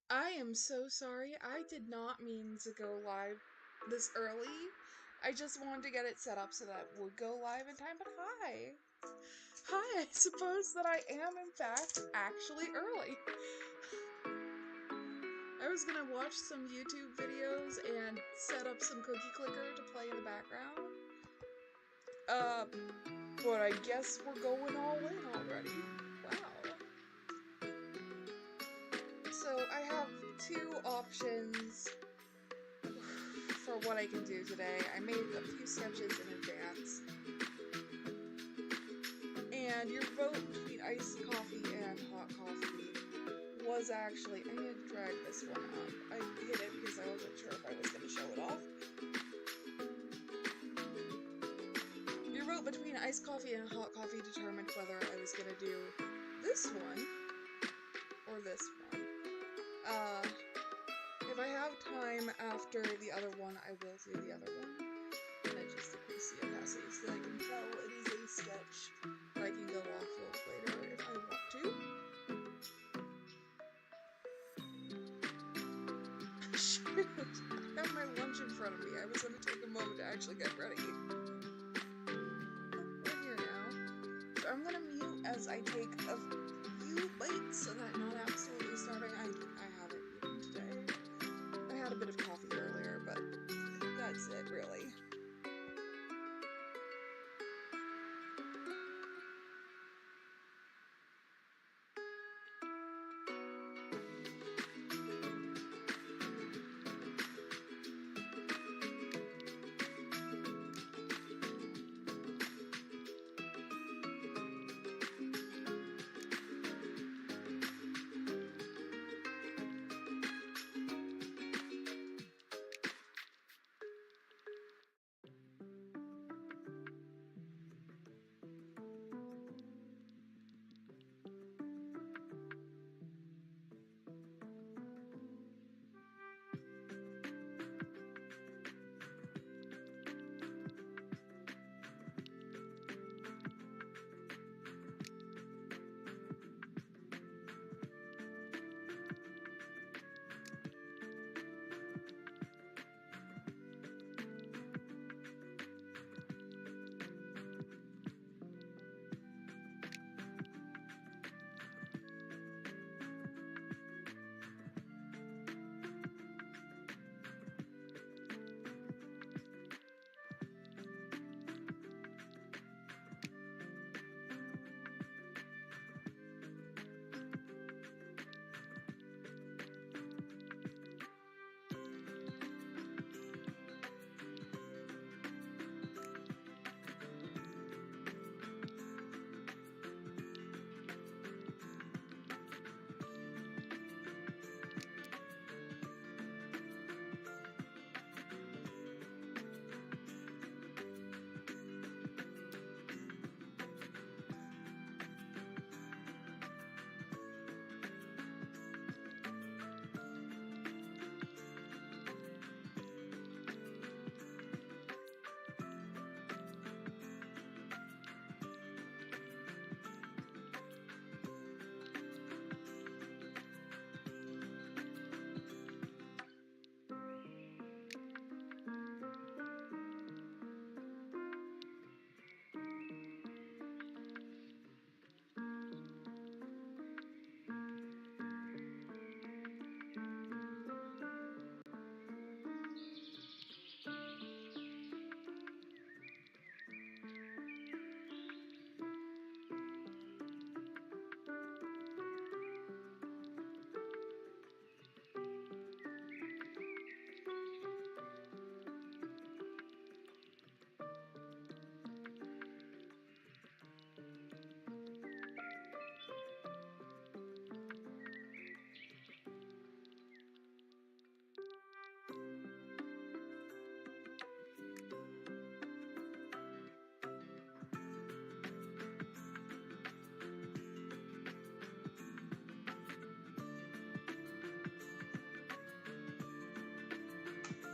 I am so sorry. I did not mean to go live this early. I just wanted to get it set up so that it would go live in time, but hi! Hi, I suppose that I am in fact actually early. I was gonna watch some YouTube videos and set up some cookie clicker to play in the background. But I guess we're going all in already. Wow. So I have two options for what I can do today. I made a few sketches in advance. And your vote between iced coffee and hot coffee was actually, I need to drag this one up. I hid it because I wasn't sure if I was going to show it off. Your vote between iced coffee and hot coffee determined whether I was going to do this one or this one. If I have time after the other one, I will do the other one. I just decrease the opacity so that I can tell it is a sketch that I can go off of later if I want to. Shoot! I have my lunch in front of me. I was going to take a moment to actually get ready. We're here now. So I'm going to mute as I take a few bites so that I'm not absolutely starving. I haven't eaten today. I had a bit of coffee earlier, but that's it, really.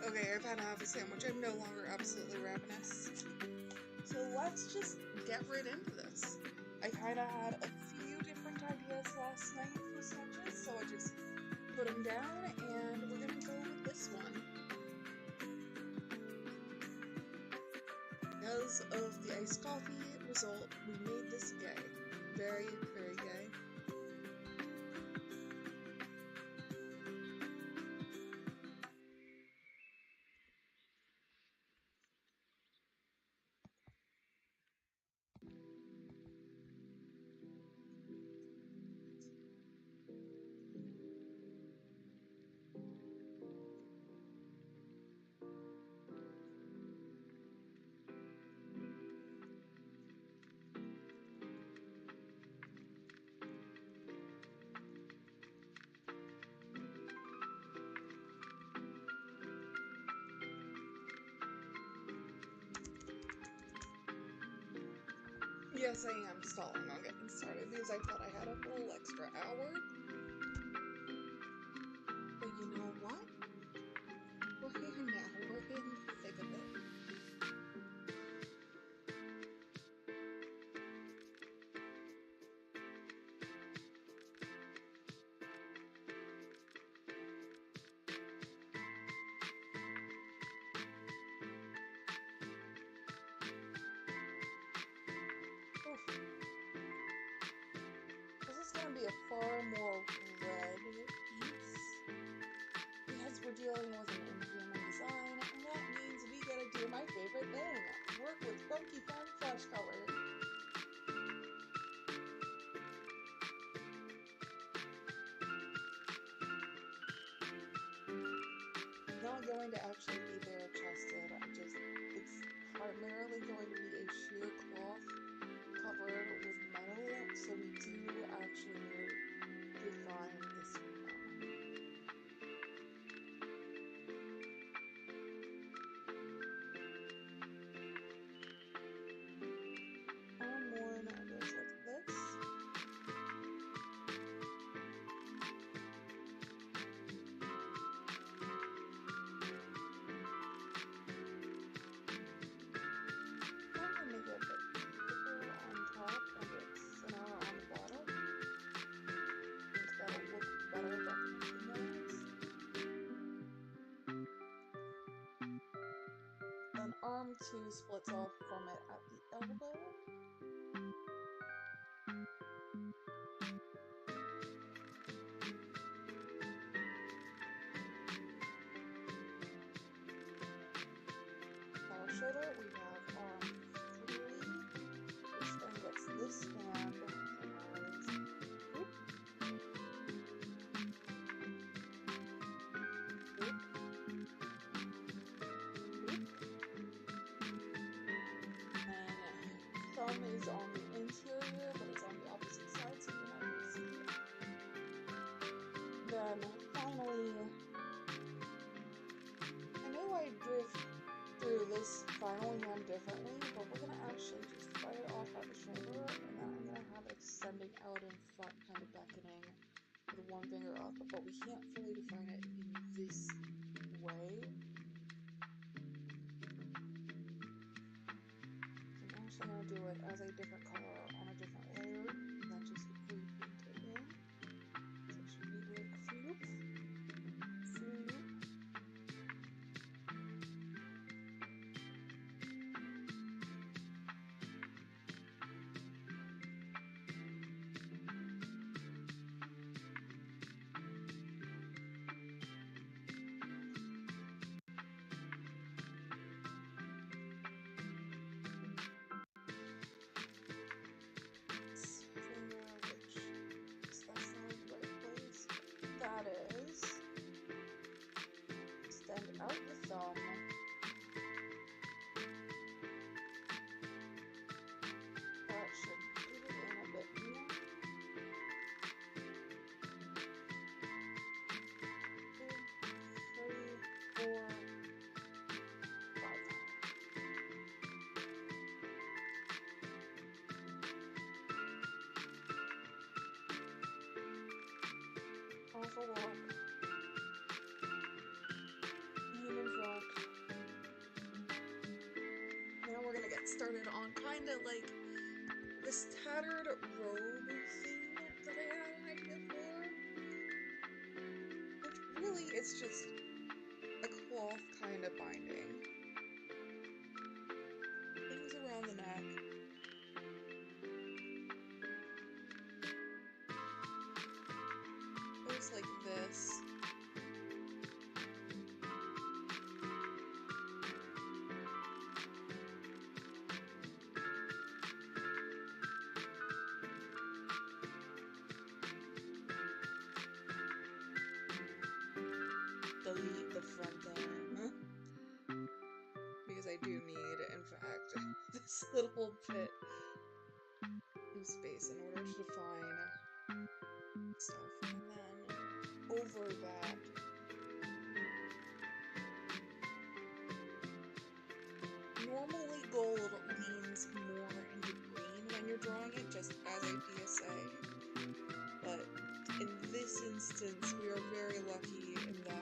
Okay, I've had half a sandwich. I'm no longer absolutely ravenous. So let's just get right into this. I kind of had a few different ideas last night for sketches, so I just put put them down, and we're gonna go with this one. Because of the iced coffee result, we made this gay. Very, very gay. Yes, I am stalling on getting started because I thought I had a whole extra hour. But you know what? We're here now. We're in the thick of it. Oof. This is going to be a far more red piece because we're dealing with an inhuman design, and that means we gotta do my favorite thing, work with funky fun flesh color. Not going to actually be bare chested, it's primarily going to be a sheer cloth covered with metal, so we do actually need to define this one. Arm one goes like this. I'm going to make it a bit thicker on top and a bit thinner on the bottom. I think that'll look better than the nose. Then arm two splits off from it at the elbow. Our shoulder, we have arm three, which then gets this hand as whoop, whoop, whoop. And thumb is on the interior, but it's on the opposite side, so you're not going to see it. Then finally, I know I drift through this final hand differently, but we're going to actually just fire it off at the shoulder, and then I'm going to have it extending out in front, kind of beckoning with one finger up, but we can't fully define it in this way. So I'm actually going to do it as a different color on a different layer, and then just repaint it in. So it should be like floop, floop. Finger, which that's not the right place. That is extend out the thumb. That should do it in a bit more. 2, 3, 4, 5. Off a walk. Being in front. Now we're gonna get started on kind of like this tattered robe thing that I had an idea for. really it's just a cloth kind of binding. Things around the neck. Goes like this. Delete the front arm. Because I do need, in fact, this little bit of space in order to define stuff. And then over that, normally gold leans more into green when you're drawing it, just as a PSA. But in this instance, we are very lucky in that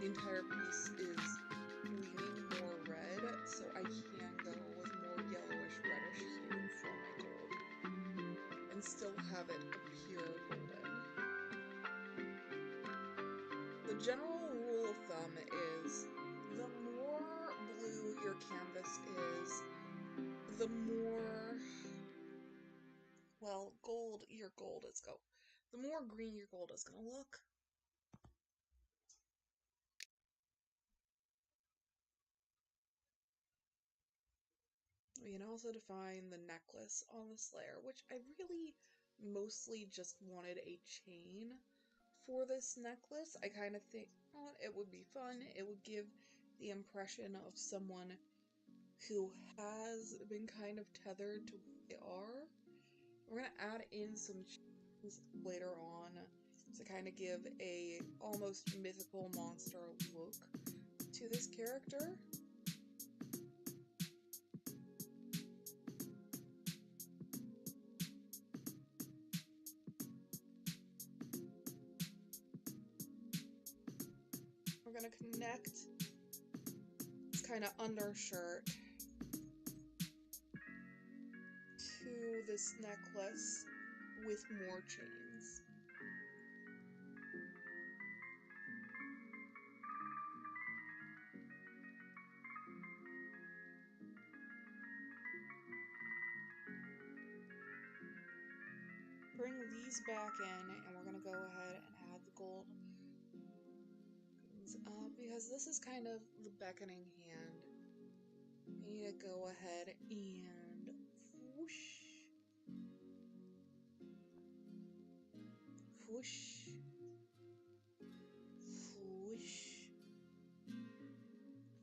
the entire piece is leaning more red, so I can go with more yellowish reddish hue for my gold and still have it appear golden. The general rule of thumb is the more blue your canvas is, the more, well, gold your gold is go. The more green your gold is gonna look. We can also define the necklace on this layer, which I really mostly just wanted a chain for this necklace. I kind of think, oh, it would be fun. It would give the impression of someone who has been kind of tethered to who they are. We're going to add in some chains later on to kind of give a almost mythical monster look to this character. We're going to connect this kind of undershirt to this necklace with more chains. Bring these back in, and we're going to go ahead and add the gold because this is kind of the beckoning hand. We need to go ahead and whoosh, whoosh, whoosh.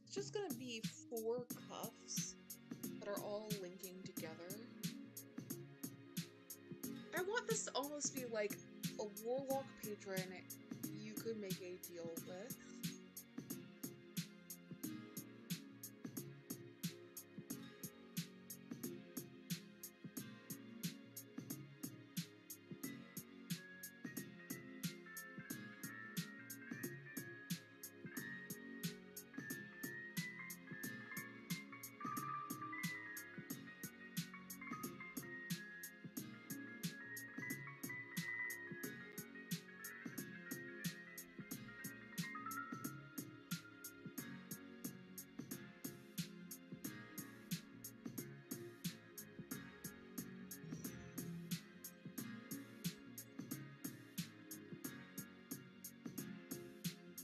It's just going to be 4 cuffs that are all linking together. I want this to almost be like a warlock patron you could make a deal with.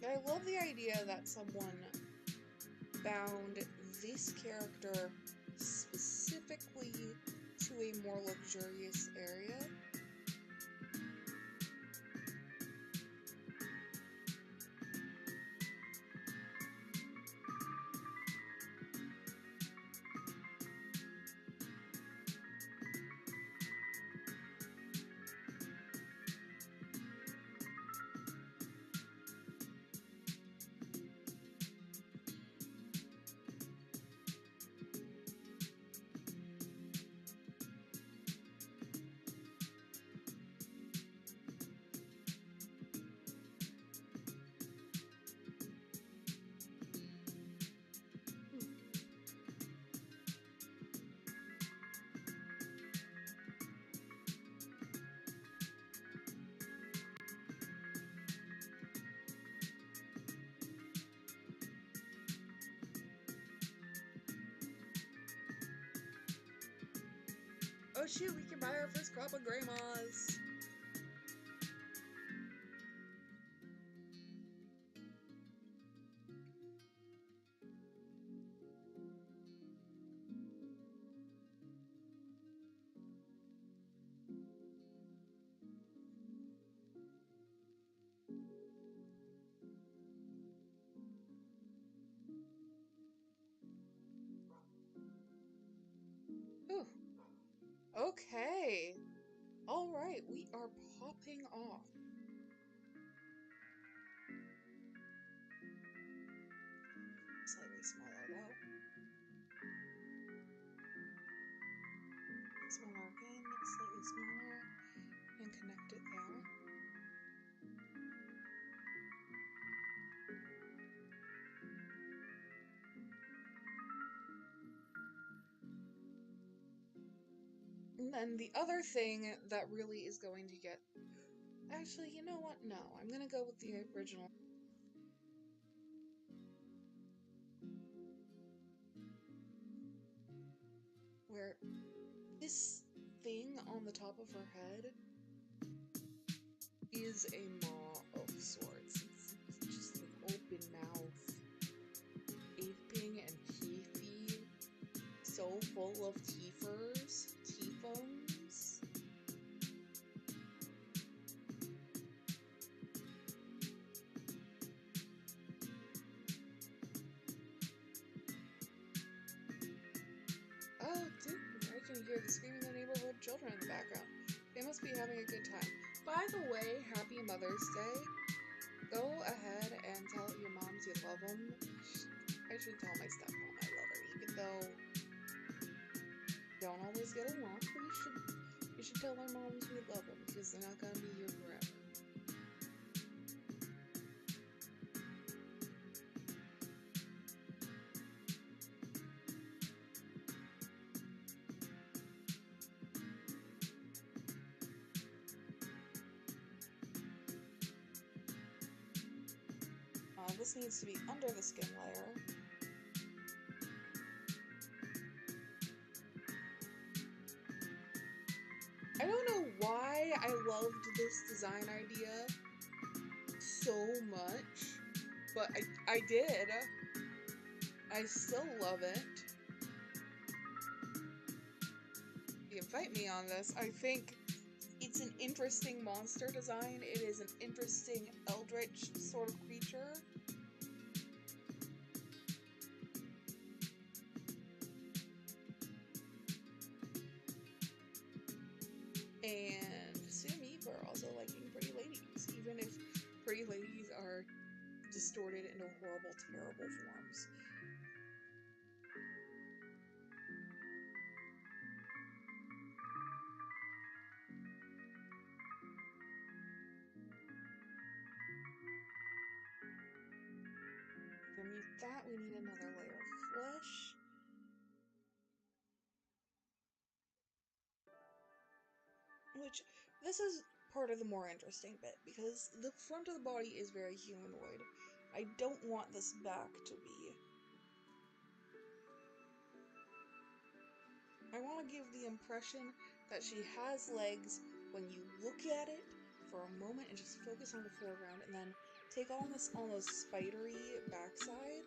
I love the idea that someone bound this character specifically to a more luxurious area. Oh shoot, we can buy our first crop of grandmas. Ooh. Okay. Alright, we are popping off. Slightly smaller though. Smaller again, slightly smaller, and connect it there. And then the other thing that really is going to get... Actually, you know what? No, I'm gonna go with the original. Where this thing on the top of her head is a maw of sorts. It's just an open mouth, aping and teethy, so full of teethers, teethomes. Oh, dude, I can hear the screaming of the neighborhood children in the background. They must be having a good time. By the way, happy Mother's Day. Go ahead and tell your moms you love them. I should tell my stepmom I love her, even though we don't always get along. But you should tell their moms we love them, because they're not gonna be here forever. This needs to be under the skin layer. I don't know why I loved this design idea so much, but I did. I still love it. You can fight me on this. I think it's an interesting monster design. It is an interesting eldritch sort of creature. And sue me for also liking pretty ladies, even if pretty ladies are distorted into horrible, terrible forms. Underneath that, we need another layer of flesh. Which, this is part of the more interesting bit, because the front of the body is very humanoid. I don't want this back to be. I want to give the impression that she has legs when you look at it for a moment and just focus on the foreground, and then take on this almost spidery backside.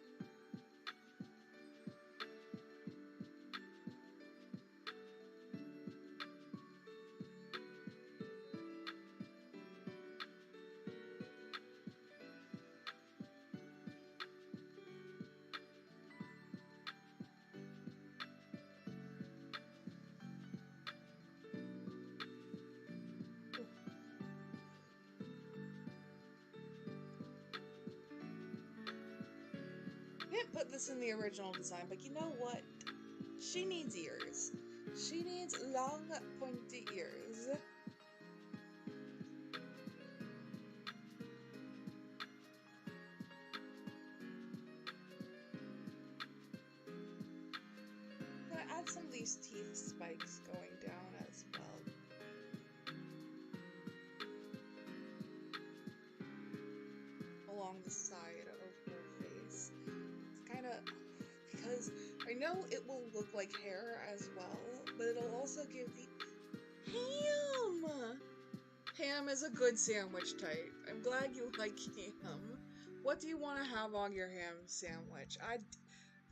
I didn't put this in the original design, but you know what? She needs ears. She needs long, pointy ears. I'm gonna add some of these teeth spikes going down as well. Along the side of her face. It's kind of... because I know it will look like hair as well, but it'll also give the Ham! Ham is a good sandwich type. I'm glad you like ham. What do you want to have on your ham sandwich?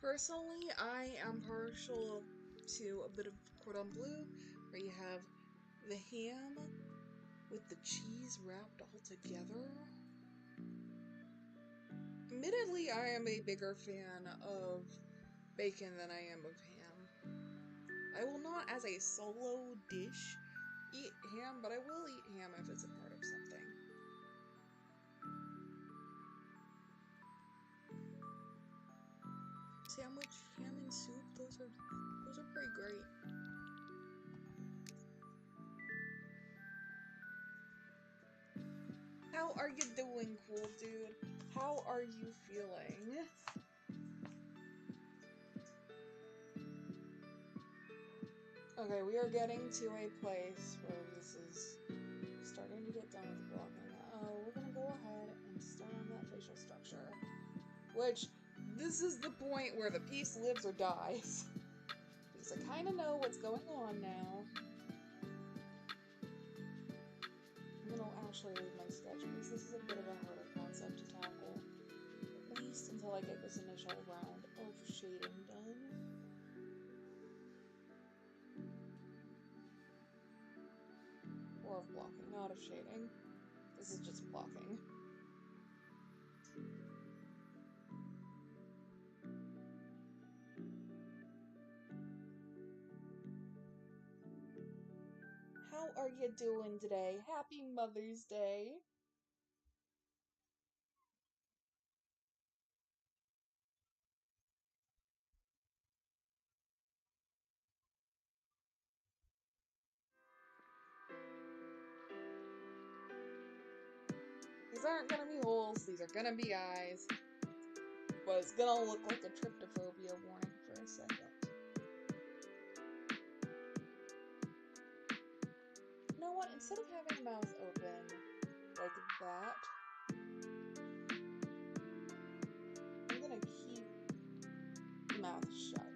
Personally, I am partial to a bit of cordon bleu, where you have the ham with the cheese wrapped all together. Admittedly, I am a bigger fan of bacon than I am of ham. I will not, as a solo dish, eat ham, but I will eat ham if it's a part of something. Sandwich, ham and soup, those are pretty great. How are you doing, cool dude? How are you feeling? Okay, we are getting to a place where this is starting to get done with the blocking. We're gonna go ahead and start on that facial structure. Which, this is the point where the piece lives or dies. Because I kind of know what's going on now. I'm gonna actually leave my sketch because this is a bit of a harder concept to tackle. At least until I get this initial round of shading done. Or of blocking, not of shading. This is just blocking. How are you doing today? Happy Mother's Day! These aren't gonna be holes, these are gonna be eyes. But it's gonna look like a tryptophobia warning for a second. You know what? Instead of having the mouth open like that, I'm gonna keep the mouth shut.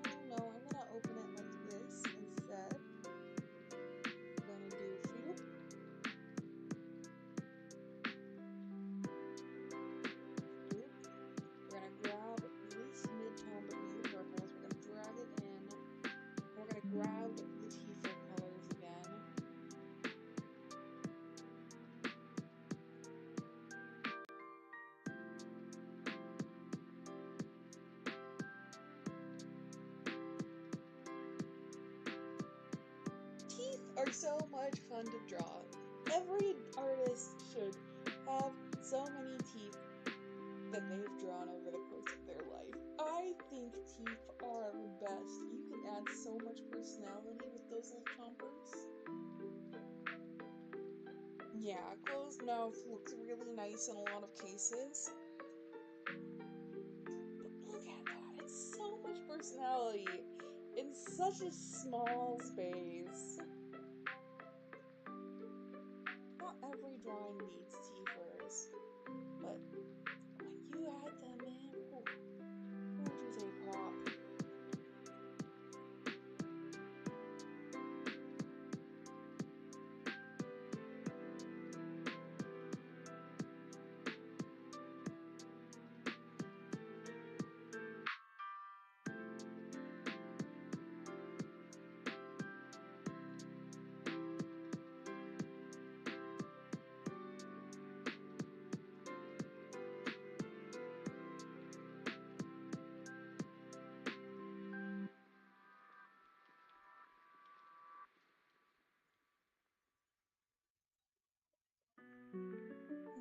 Oh no, I'm gonna open it like this instead. I'm gonna do Doot. We're gonna grab this mid-tone but use the purples. We're gonna drag it in. And we're gonna grab the Tifa colors again. Teeth are so much fun to draw. Every artist should have so many teeth that they've drawn over the course of their life. I think teeth are the best. You can add so much personality with those little chompers. Yeah, closed mouth looks really nice in a lot of cases. But look at that, it's so much personality in such a small space. Not every drawing needs teethers, but when you add them in, who do they pop?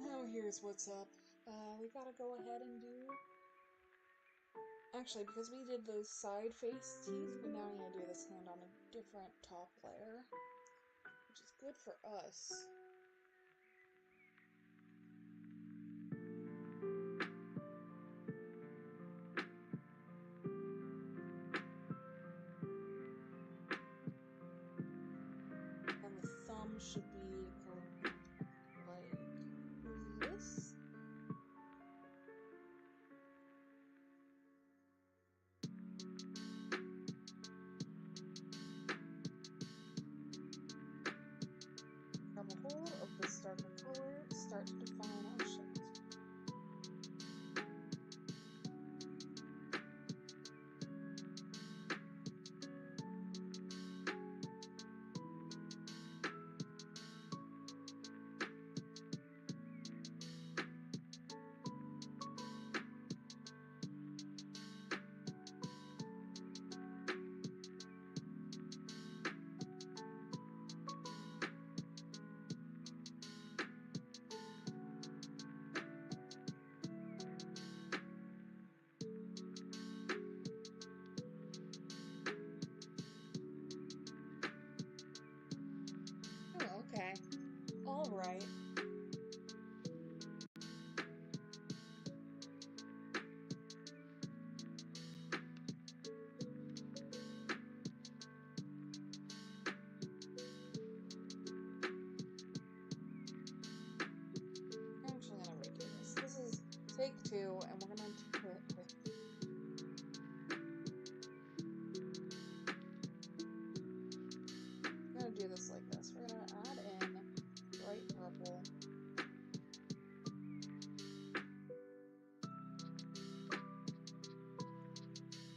Now here's what's up. We gotta go ahead and do... Actually, because we did those side face teeth, we now need to do this hand on a different top layer. Which is good for us. And the thumb should be colored like this. right. I'm actually gonna redo this. This is take 2, and we're gonna do it with. We're gonna do this like this. We're gonna add in bright purple.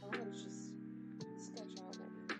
I'm gonna just sketch out what we need.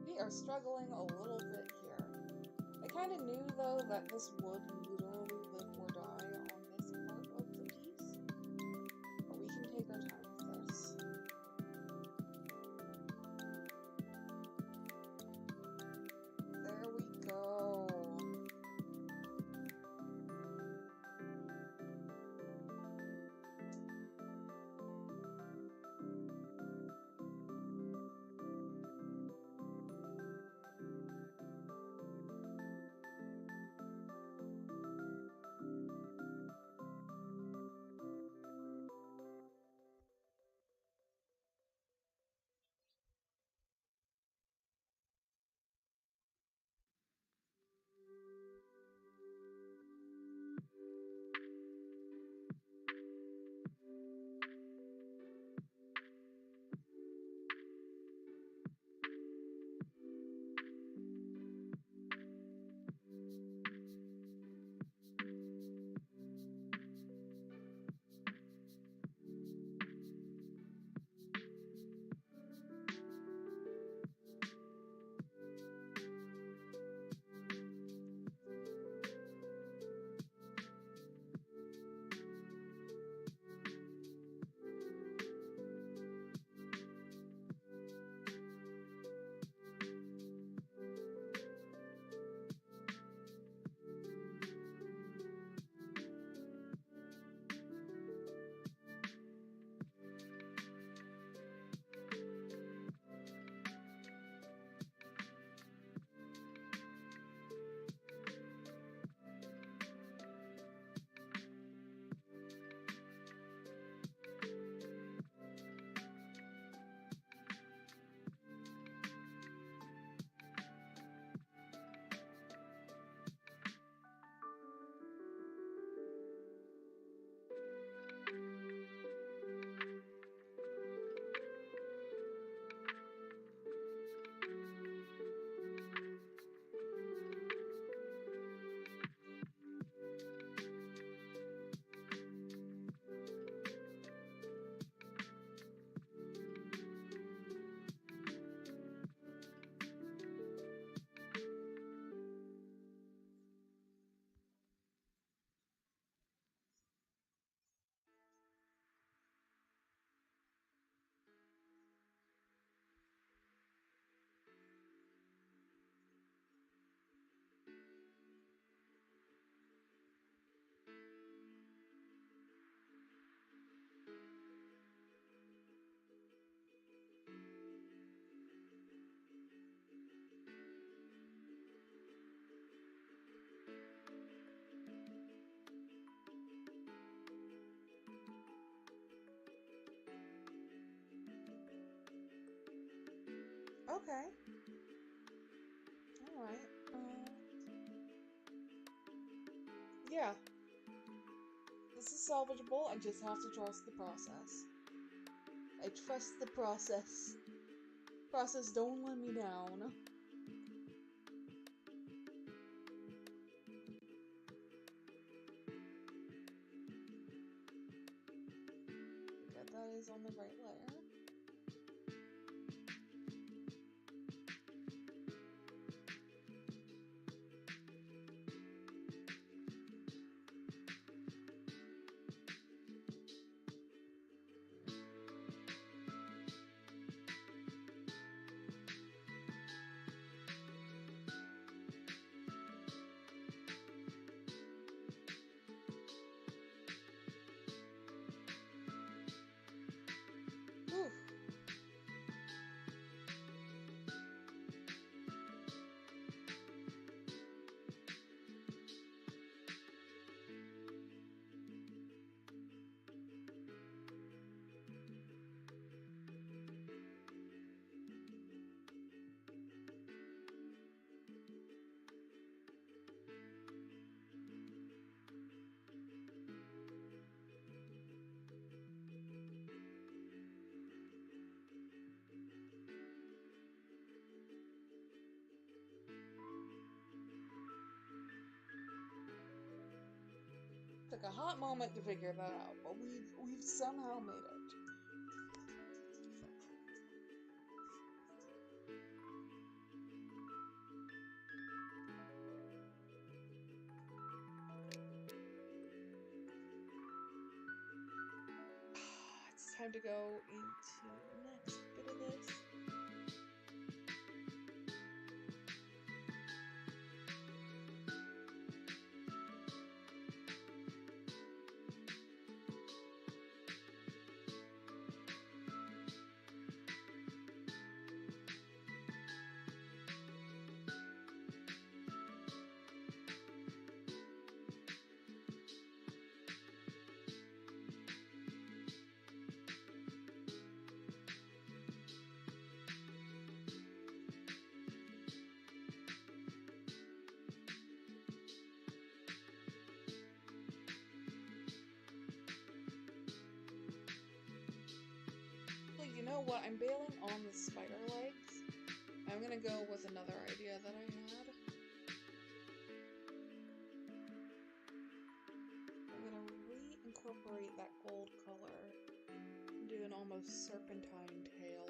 We are struggling a little bit here. I kind of knew, though, that this would literally live or die on this part of the piece, but we can take our time with this. There we go. Okay. Alright. Yeah. This is salvageable. I just have to trust the process. I trust the process. Process, don't let me down. Good, that is on the right layer. Whew. Took a hot moment to figure that out, but we've somehow made it. It's time to go into the next bit of this. Well, you know what? I'm bailing on the spider legs. I'm gonna go with another idea that I had. I'm gonna reincorporate that gold color and do an almost serpentine tail.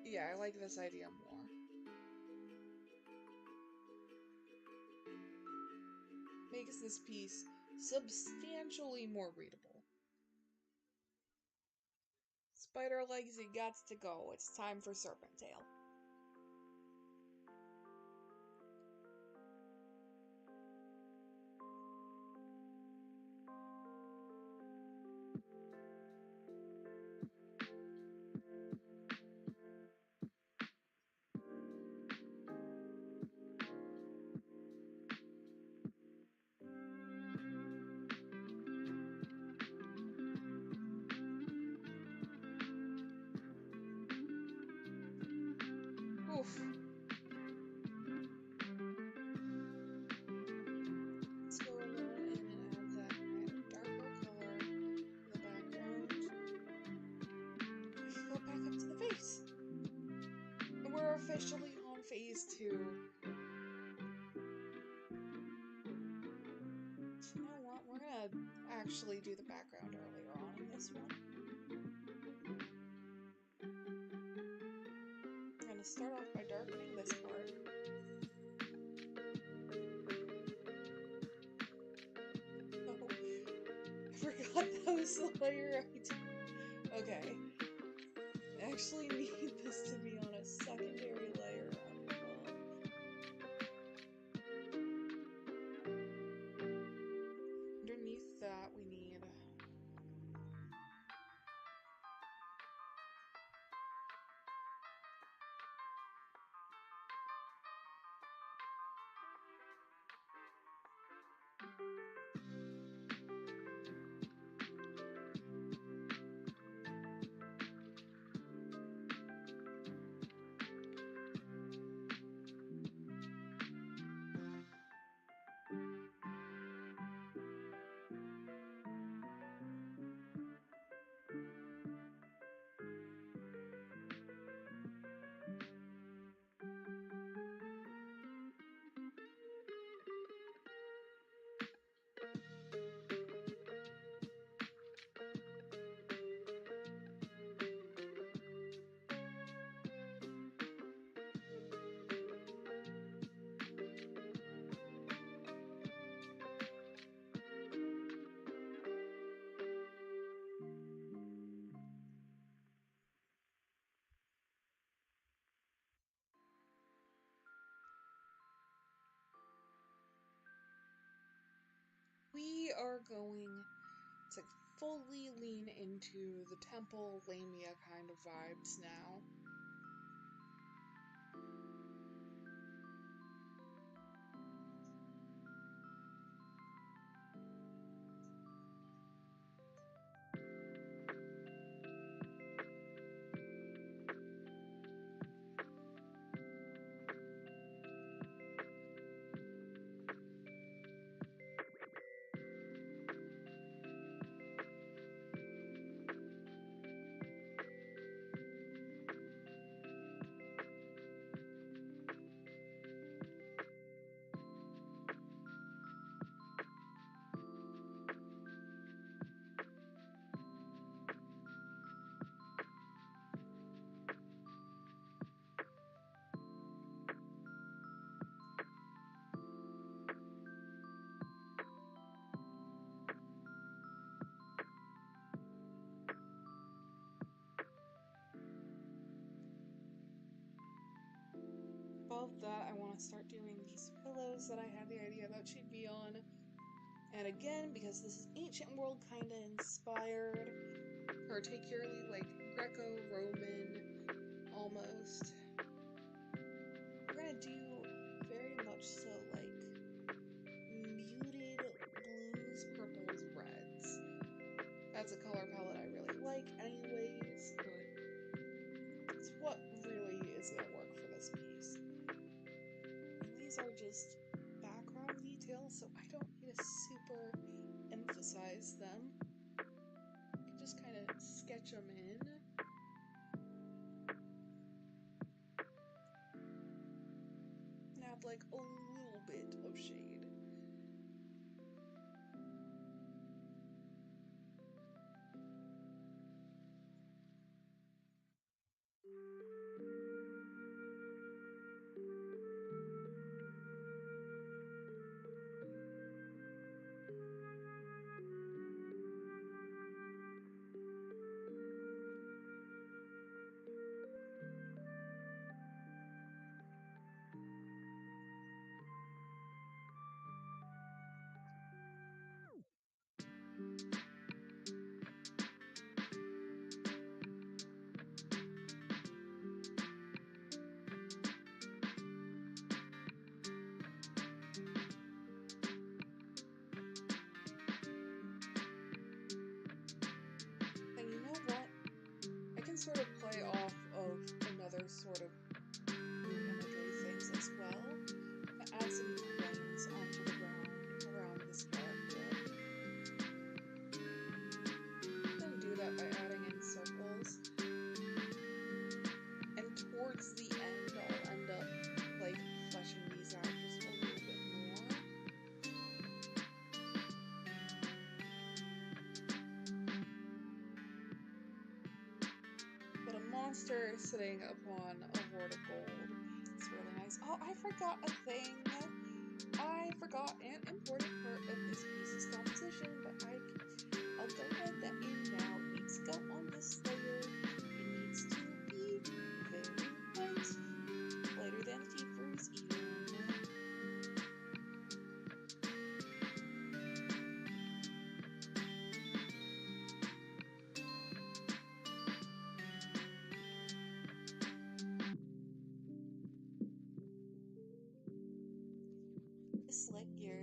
Yeah, I like this idea more. Makes this piece substantially more readable. Spider legs, you gots to go. It's time for serpent tail. Oof. Let's go in and add that darker color to the background. We go back up to the face. And we're officially on phase 2. You know what? We're gonna actually do the background earlier on in this one. I'm gonna start off by darkening this part. Oh, I forgot that was the layer I did. Okay. I actually need this to be on a secondary layer up above. Underneath that, we need are going to fully lean into the Temple Lamia kind of vibes now. Above that, I want to start doing these pillows that I had the idea that she'd be on. And again, because this is ancient world kind of inspired, particularly like Greco-Roman almost, we're gonna do very much so like muted blues, purples, reds. That's a color palette I really like anyways, but it's what really is gonna work for this piece. And these are just background details, so I don't need to super emphasize them. You can just kind of sketch them in. And add like a little bit of shade. And you know what? I can sort of play off of another sort of imagery things as well. And add some coins onto the ground around this character. Then do that by adding in circles. And towards the end, I'll end up like fleshing these out just a little bit more. But a monster sitting upon a hoard of gold. It's really nice. Oh, I forgot a thing. I forgot an important part of this piece's composition, but I'll go ahead that in now. It needs to go on this layer. It needs to be very white, lighter than Kiefer's even. Just like your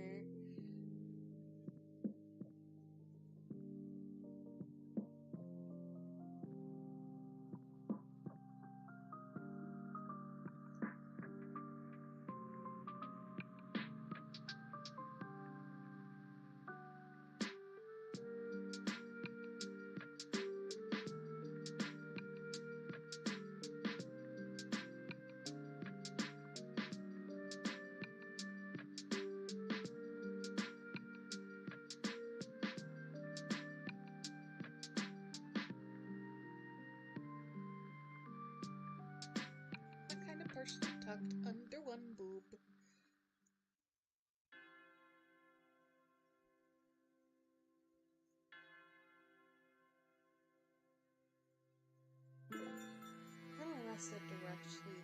kind of partially tucked under one boob. I'm gonna rest it directly.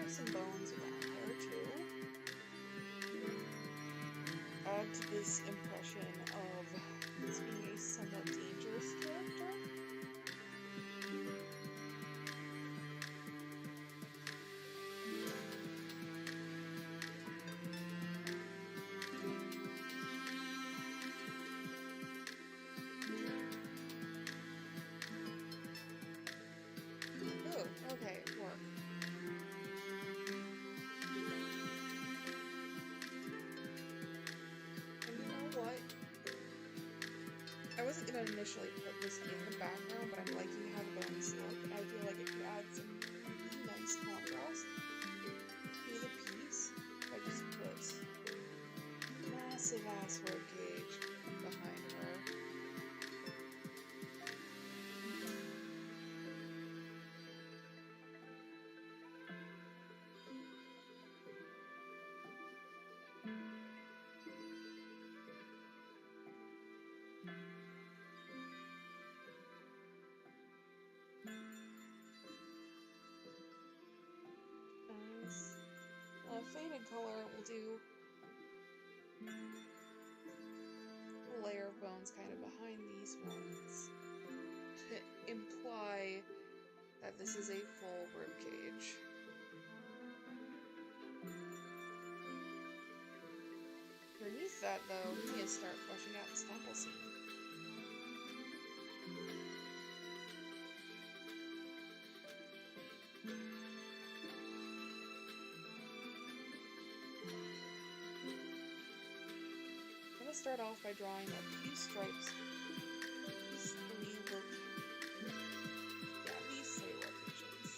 have some bones around there too. Add to this impression of this being a somewhat dangerous character. Oh, okay, work. And you know what? I wasn't gonna initially put this in the background, but I'm liking how the bones look, and I feel like it could add some really nice contrast to the piece. I just put massive ass ribcage behind her. Nice. Faded color will do a layer of bones kind of behind these ones to imply that this is a full ribcage. Underneath that, though, we need to start fleshing out this temple scene. I'm going to start off by drawing a few stripes. These three locations.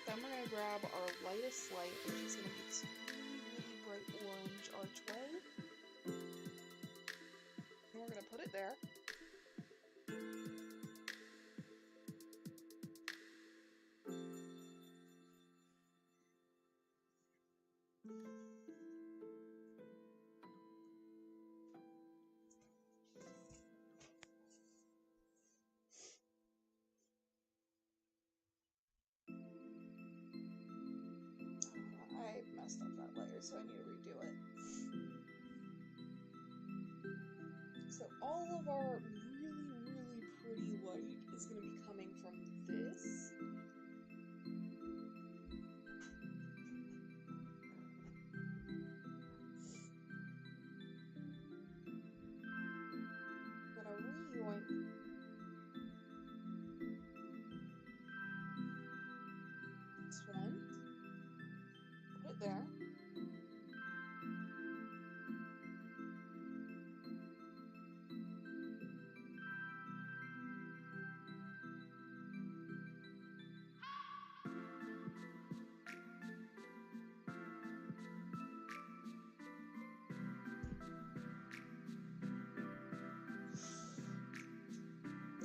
Then we're going to grab our lightest light, which is going to be this really bright orange archway. And we're going to put it there. I messed up that layer, so I need to redo it. So all of our really pretty light is going to be coming from this. I'm going to rejoin this one. Put it there.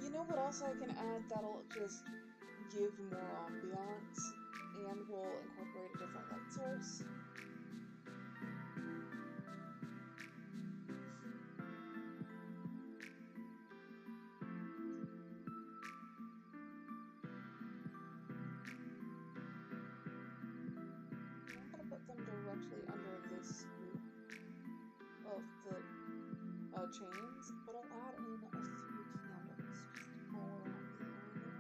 You know what else I can add that'll just give more ambiance and will incorporate a different light source? I'm going to put them directly under this group of the chains, but I'll add in a few candles just all around the area.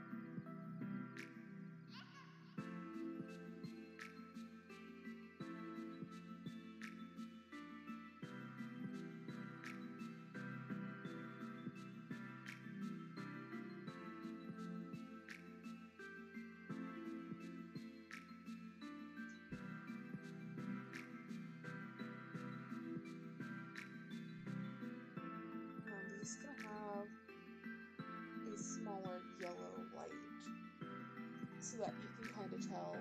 It's going to have a smaller yellow light so that you can kind of tell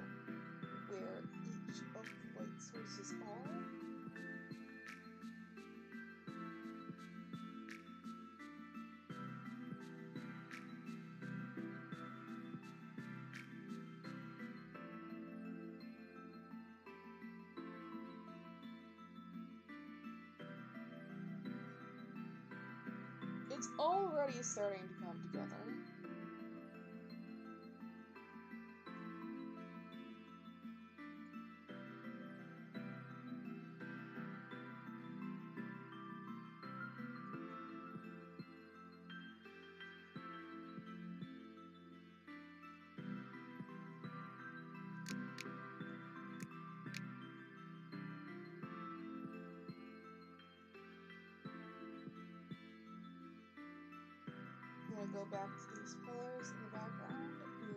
where each of the light sources are. It's already starting to come together. I'm gonna go back to these pillars in the background, and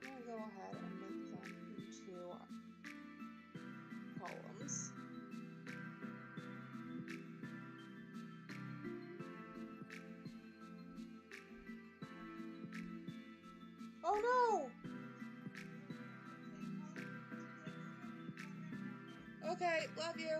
I'm gonna go ahead and make them into columns. Oh no! Okay, love you.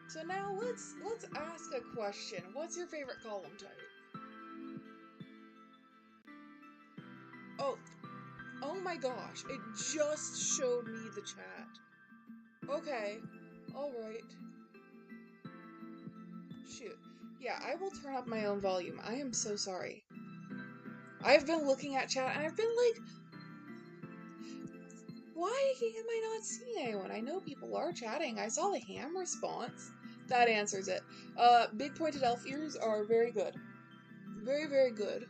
So now let's ask a question. What's your favorite column type? Oh my gosh, it just showed me the chat. Okay, alright. Shoot. Yeah, I will turn up my own volume. I am so sorry. I've been looking at chat and I've been like, why am I not seeing anyone? I know people are chatting. I saw the ham response. That answers it. Big pointed elf ears are very good. Very, very good.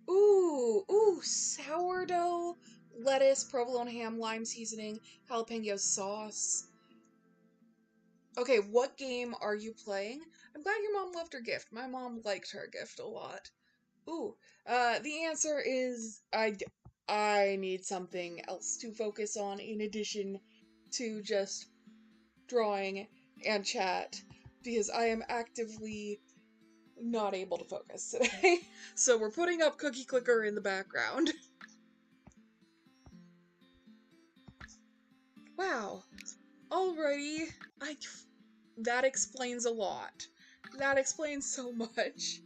Ooh, sourdough, lettuce, provolone ham, lime seasoning, jalapeno sauce. Okay, what game are you playing? I'm glad your mom loved her gift. My mom liked her gift a lot. Ooh, the answer is I need something else to focus on in addition to just drawing and chat because I am actively not able to focus today. So we're putting up Cookie Clicker in the background. Wow. Alrighty. That explains a lot. That explains so much.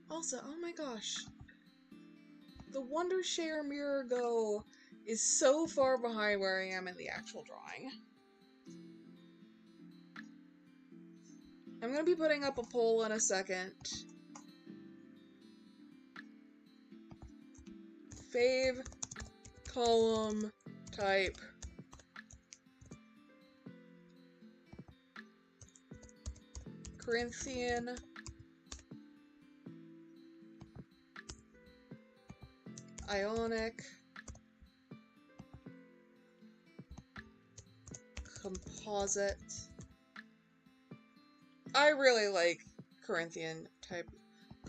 Also, oh my gosh. The Wondershare Mirror Go is so far behind where I am in the actual drawing. I'm gonna be putting up a poll in a second. Fave column type. Corinthian. Ionic. Composite. I really like Corinthian type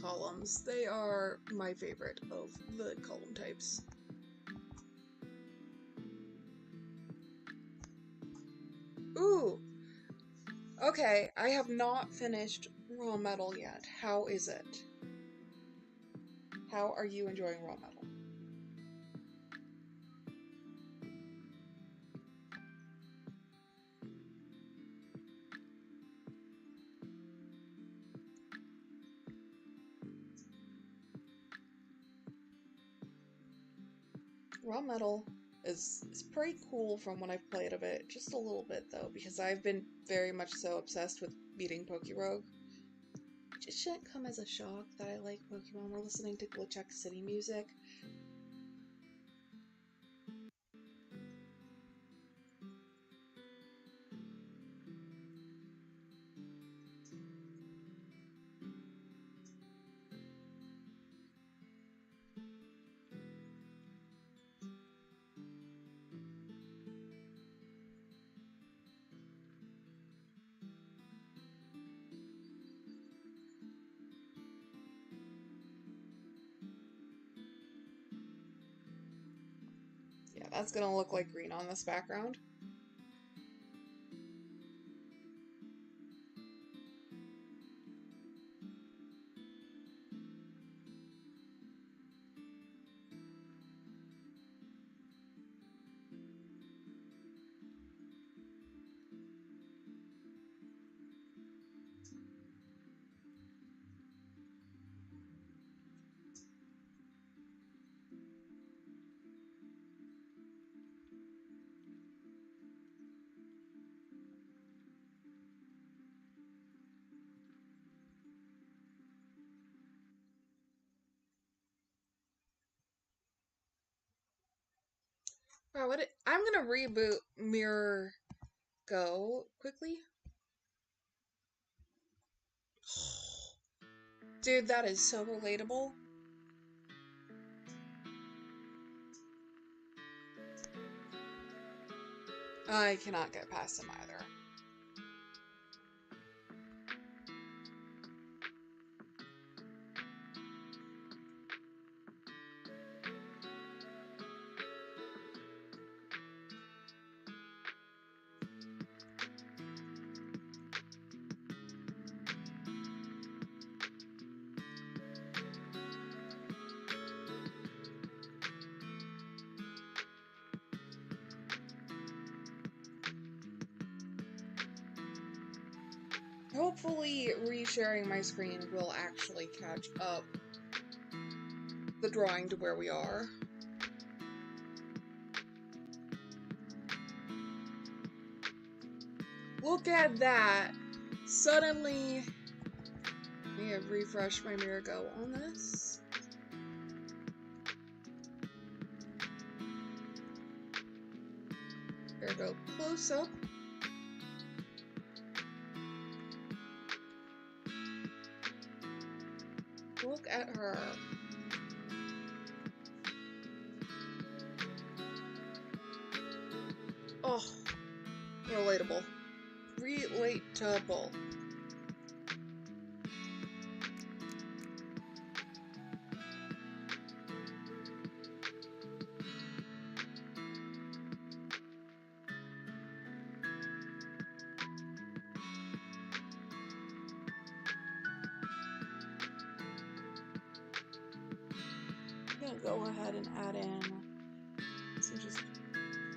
columns. They are my favorite of the column types. Ooh! Okay, I have not finished Raw Metal yet. How is it? How are you enjoying Raw Metal? Raw Metal is pretty cool from when I've played of it. Just a little bit, though, because I've been very much so obsessed with beating Pokerogue. It shouldn't come as a shock that I like Pokemon. We're listening to Glitchuk City music. Yeah, that's gonna look like green on this background. Wow, I'm gonna reboot Mirror Go quickly. Dude, that is so relatable. I cannot get past him either. Hopefully, resharing my screen will actually catch up the drawing to where we are. Look at that! Suddenly, I have refreshed my Mirror Go on this. Mirror Go close up. Look at her. Oh, relatable. Relatable. I'm gonna go ahead and add in some just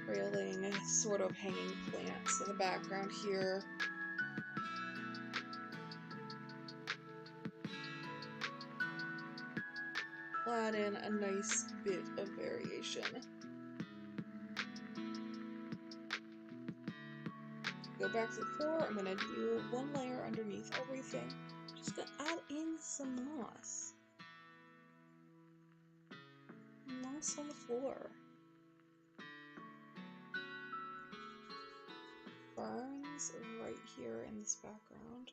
trailing, sort of hanging plants in the background here. Add in a nice bit of variation. Go back to the floor. I'm gonna do one layer underneath everything. Just gonna add in some moss. Moss on the floor. Ferns right here in this background.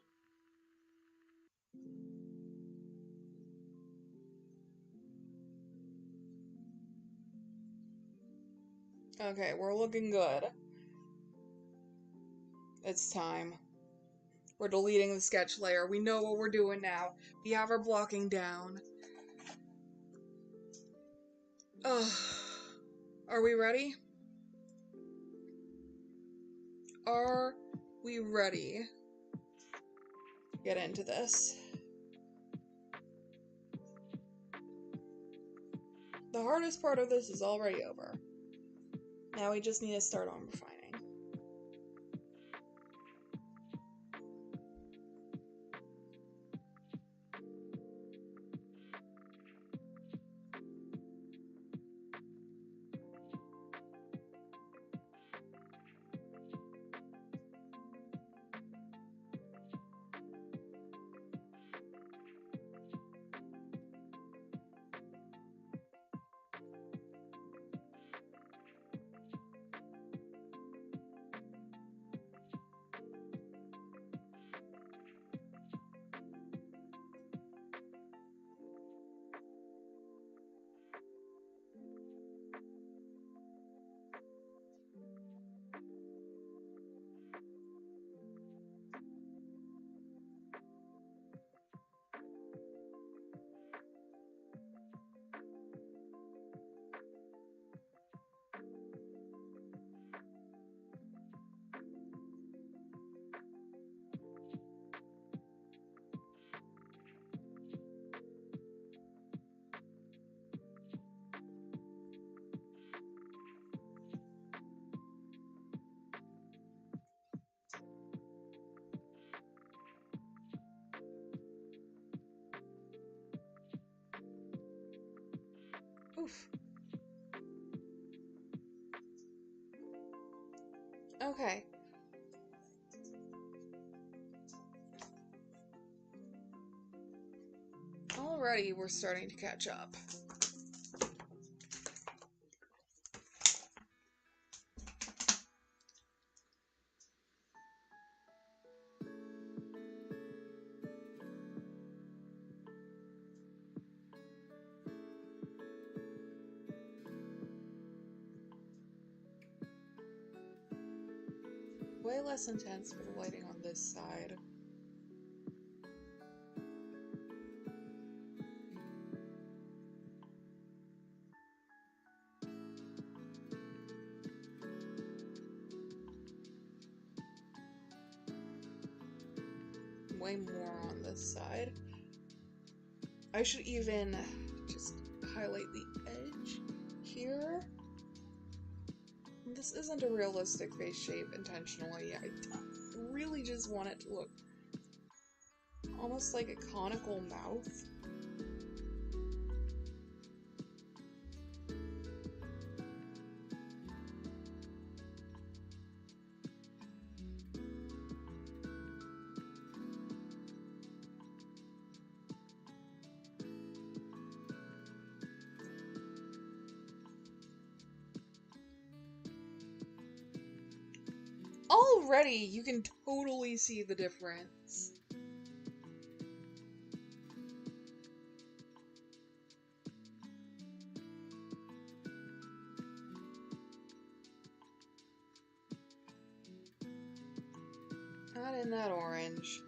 Okay, we're looking good. It's time. We're deleting the sketch layer. We know what we're doing now. We have our blocking down. Ugh. Are we ready? Are we ready to get into this? The hardest part of this is already over. Now we just need to start on refining. Oof. Okay. Already, we're starting to catch up. Way less intense for the lighting on this side. Way more on this side. I should even just highlight the edge here. This isn't a realistic face shape intentionally. I really just want it to look almost like a conical mouth. Already, you can totally see the difference. Add in that orange.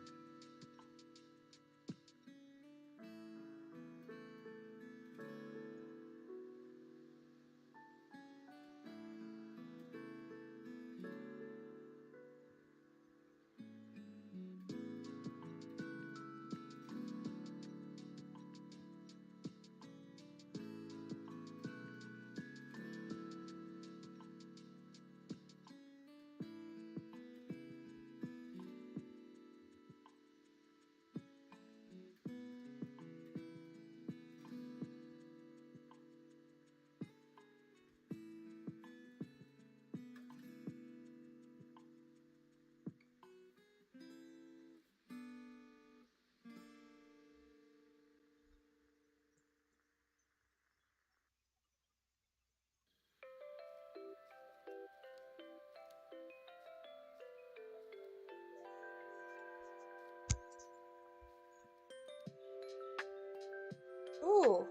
Ooh.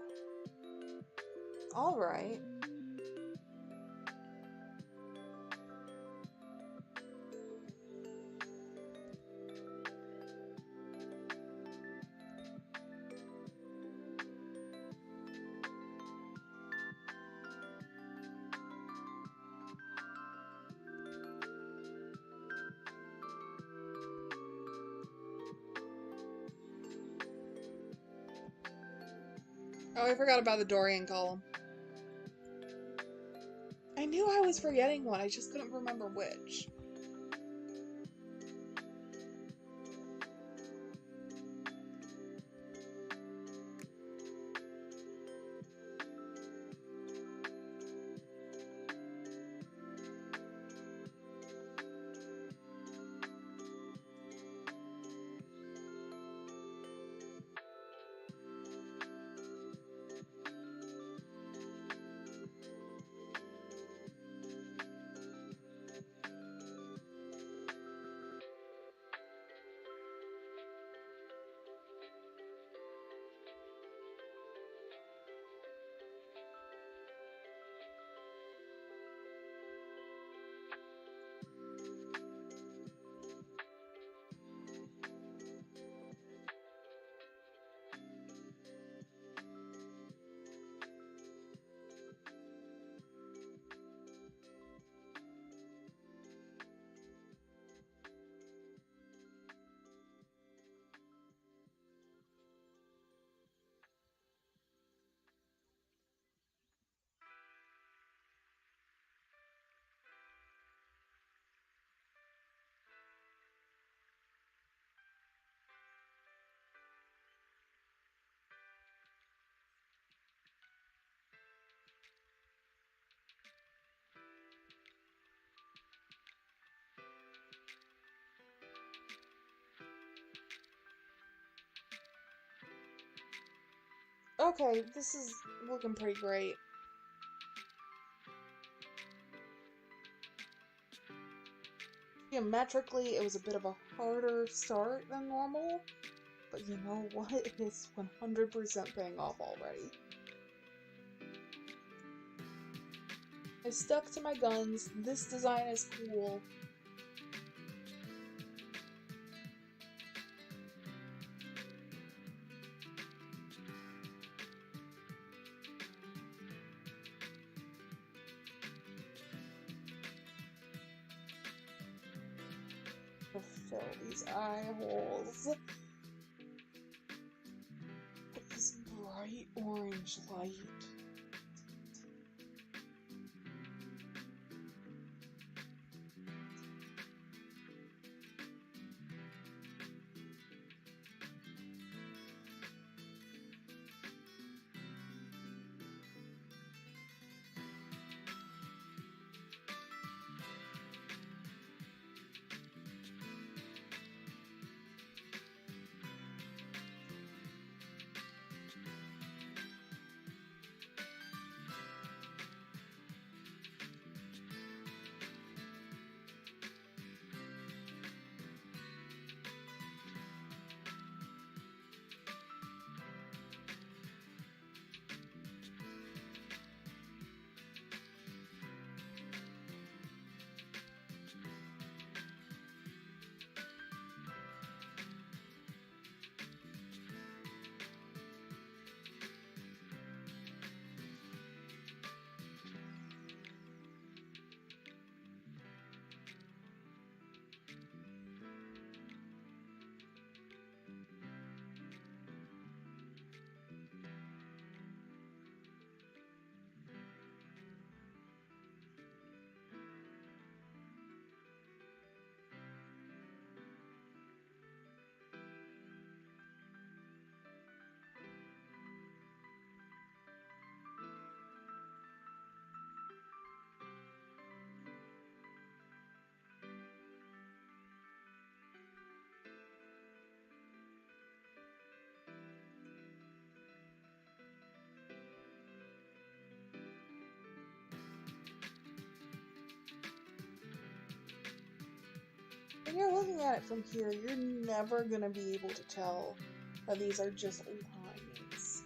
Alright. Oh, I forgot about the Dorian column. I knew I was forgetting one, I just couldn't remember which. Okay, this is looking pretty great. Geometrically, it was a bit of a harder start than normal, but you know what? It is 100% paying off already. I stuck to my guns. This design is cool. I'll fill these eye holes with this bright orange light. When you're looking at it from here, you're never gonna be able to tell that these are just lines.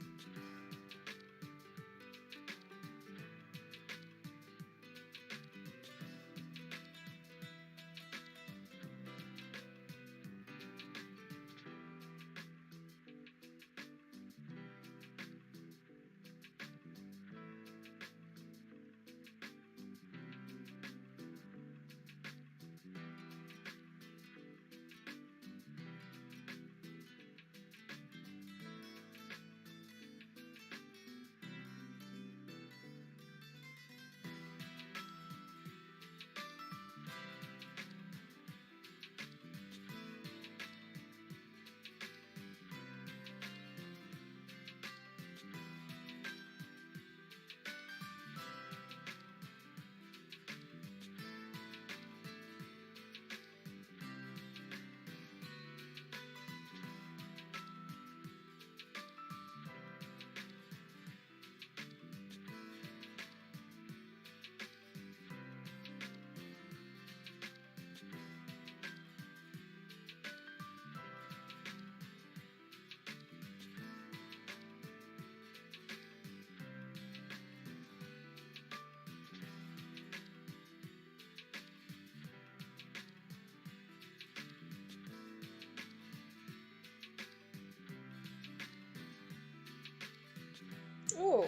Oh!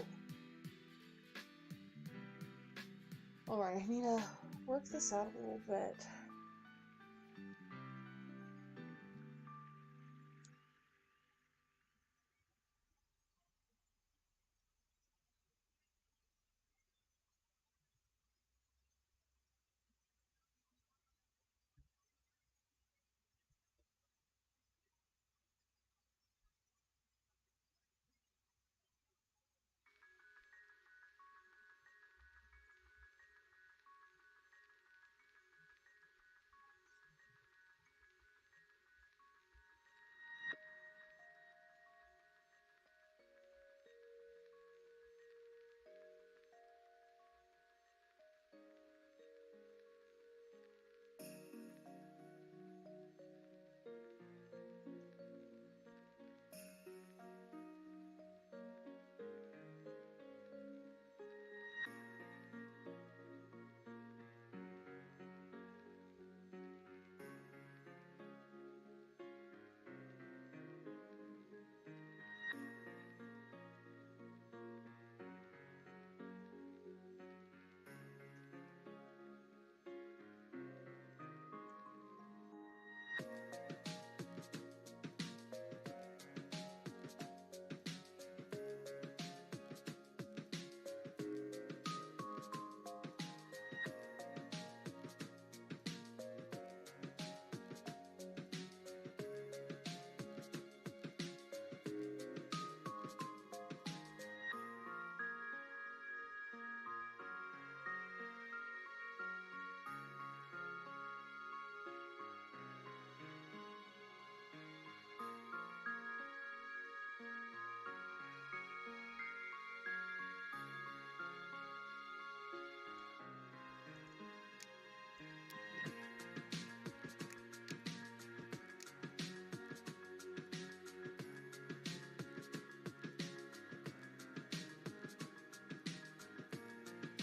Alright, I need to work this out a little bit.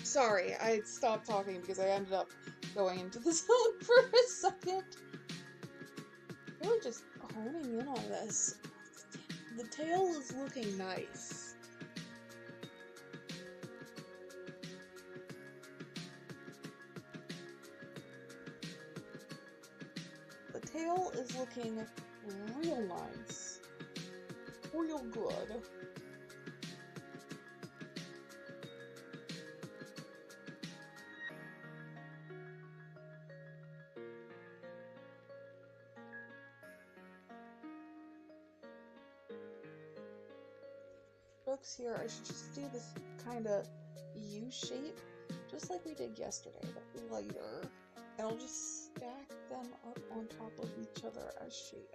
Sorry, I stopped talking because I ended up going into the zone for a second. Really just honing in on this. The tail is looking nice. The tail is looking real nice. Real good. Strokes here, I should just do this kind of U shape, just like we did yesterday, but lighter. And I'll just stack them up on top of each other as shading.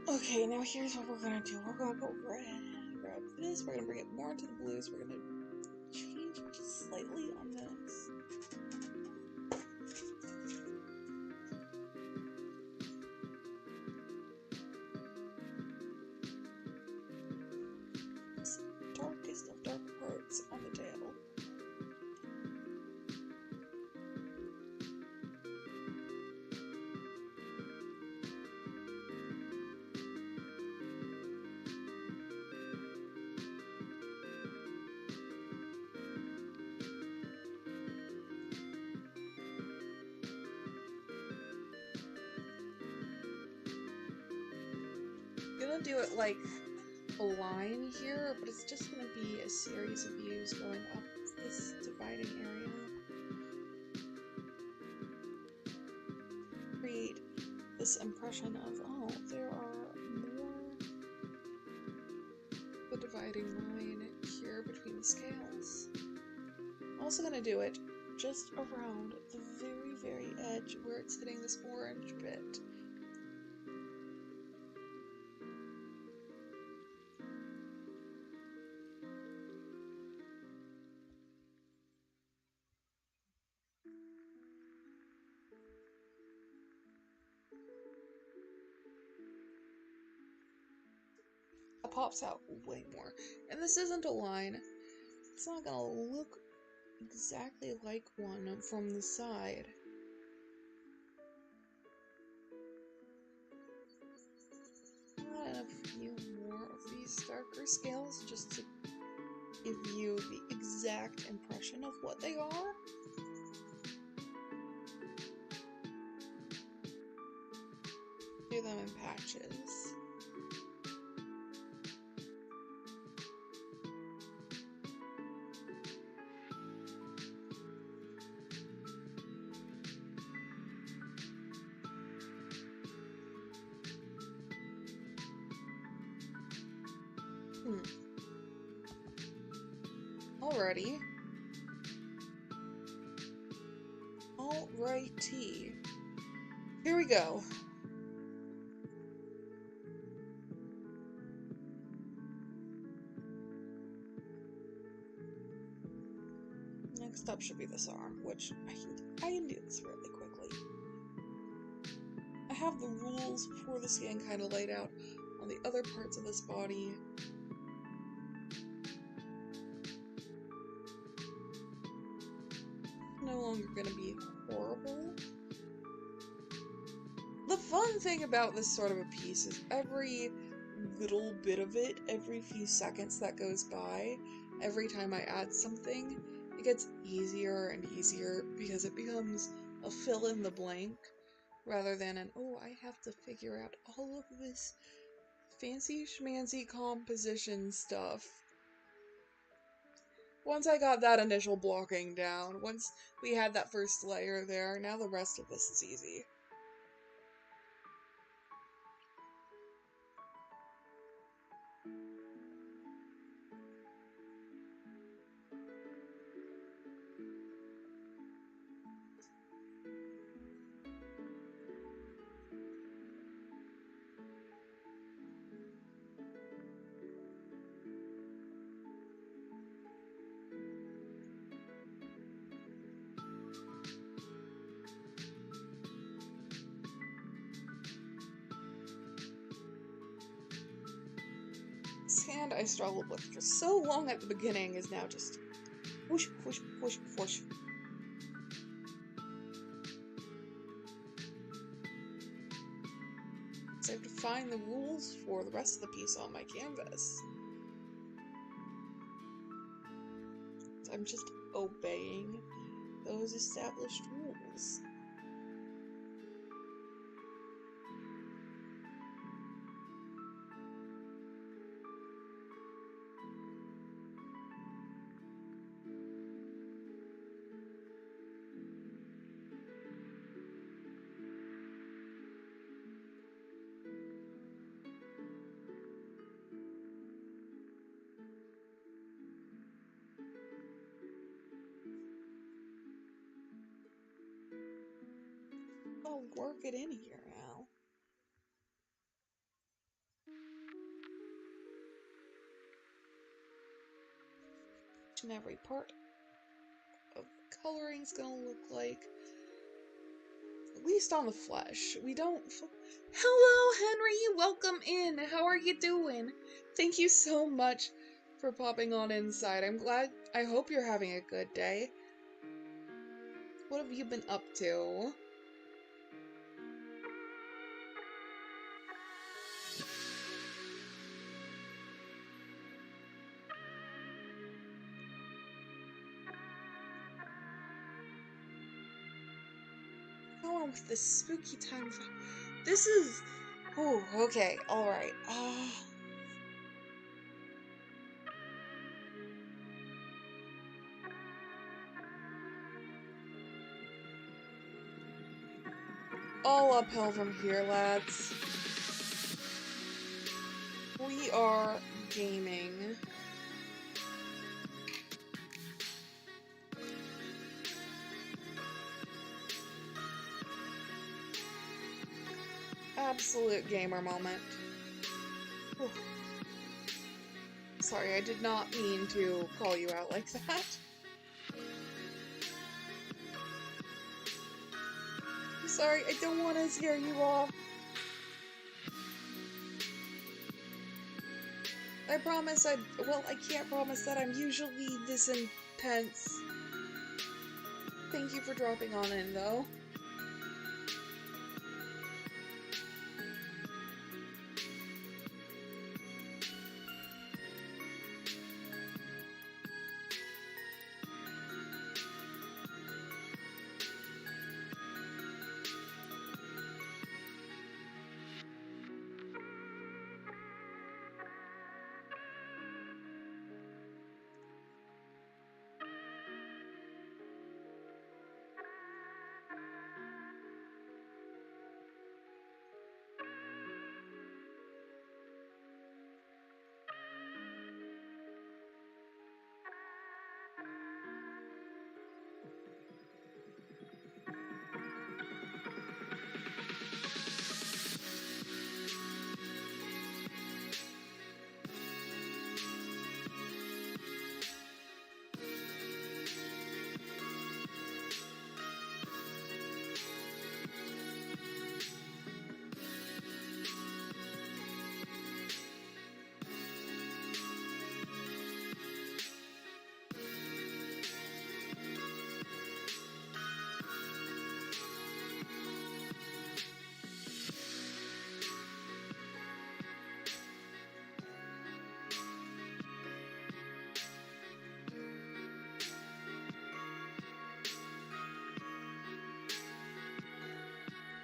Okay, now here's what we're gonna do. We're gonna go grab this, we're gonna bring it more into the blues, we're gonna change just slightly on this. This darkest of dark parts on the tail. Gonna do it like a line here, but it's just gonna be a series of views going up this dividing area. Create this impression of, oh, there are more the dividing line here between the scales. I'm also gonna do it just around the very, very edge where it's hitting this orange bit. pops out way more. And this isn't a line. It's not gonna look exactly like one from the side. Add a few more of these darker scales just to give you the exact impression of what they are. Do them in patches. Alrighty. Alrighty. Here we go. Next up should be this arm, which I can do this really quickly. I have the rules for the scan kind of laid out on the other parts of this body. No longer going to be horrible. The fun thing about this sort of a piece is every little bit of it, every few seconds that goes by, every time I add something, it gets easier and easier because it becomes a fill in the blank rather than an, oh, I have to figure out all of this fancy schmancy composition stuff. Once I got that initial blocking down, once we had that first layer there, now the rest of this is easy. This hand I struggled with for so long at the beginning is now just whoosh, whoosh, whoosh, whoosh. So I have to find the rules for the rest of the piece on my canvas. So I'm just obeying those established rules. I'll work it in here now. Each and every part of the coloring's gonna look like, at least on the flesh. We don't... Hello, Henry! Welcome in! How are you doing? Thank you so much for popping on inside. I'm glad... I hope you're having a good day. What have you been up to? Going on with this spooky time of... This is... Oh, okay, alright. All uphill from here, lads. We are gaming. Absolute gamer moment. Whew. Sorry, I did not mean to call you out like that. I'm sorry, I don't want to scare you off. I promise well, I can't promise that I'm usually this intense. Thank you for dropping on in, though.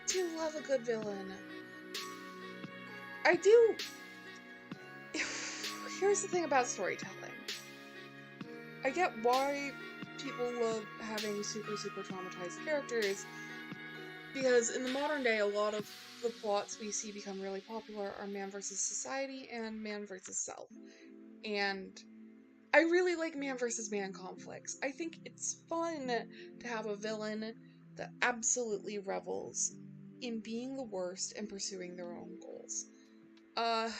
Do love a good villain. I do. Here's the thing about storytelling. I get why people love having super traumatized characters, because in the modern day, a lot of the plots we see become really popular are man versus society and man versus self. And I really like man versus man conflicts. I think it's fun to have a villain that absolutely revels in being the worst and pursuing their own goals. And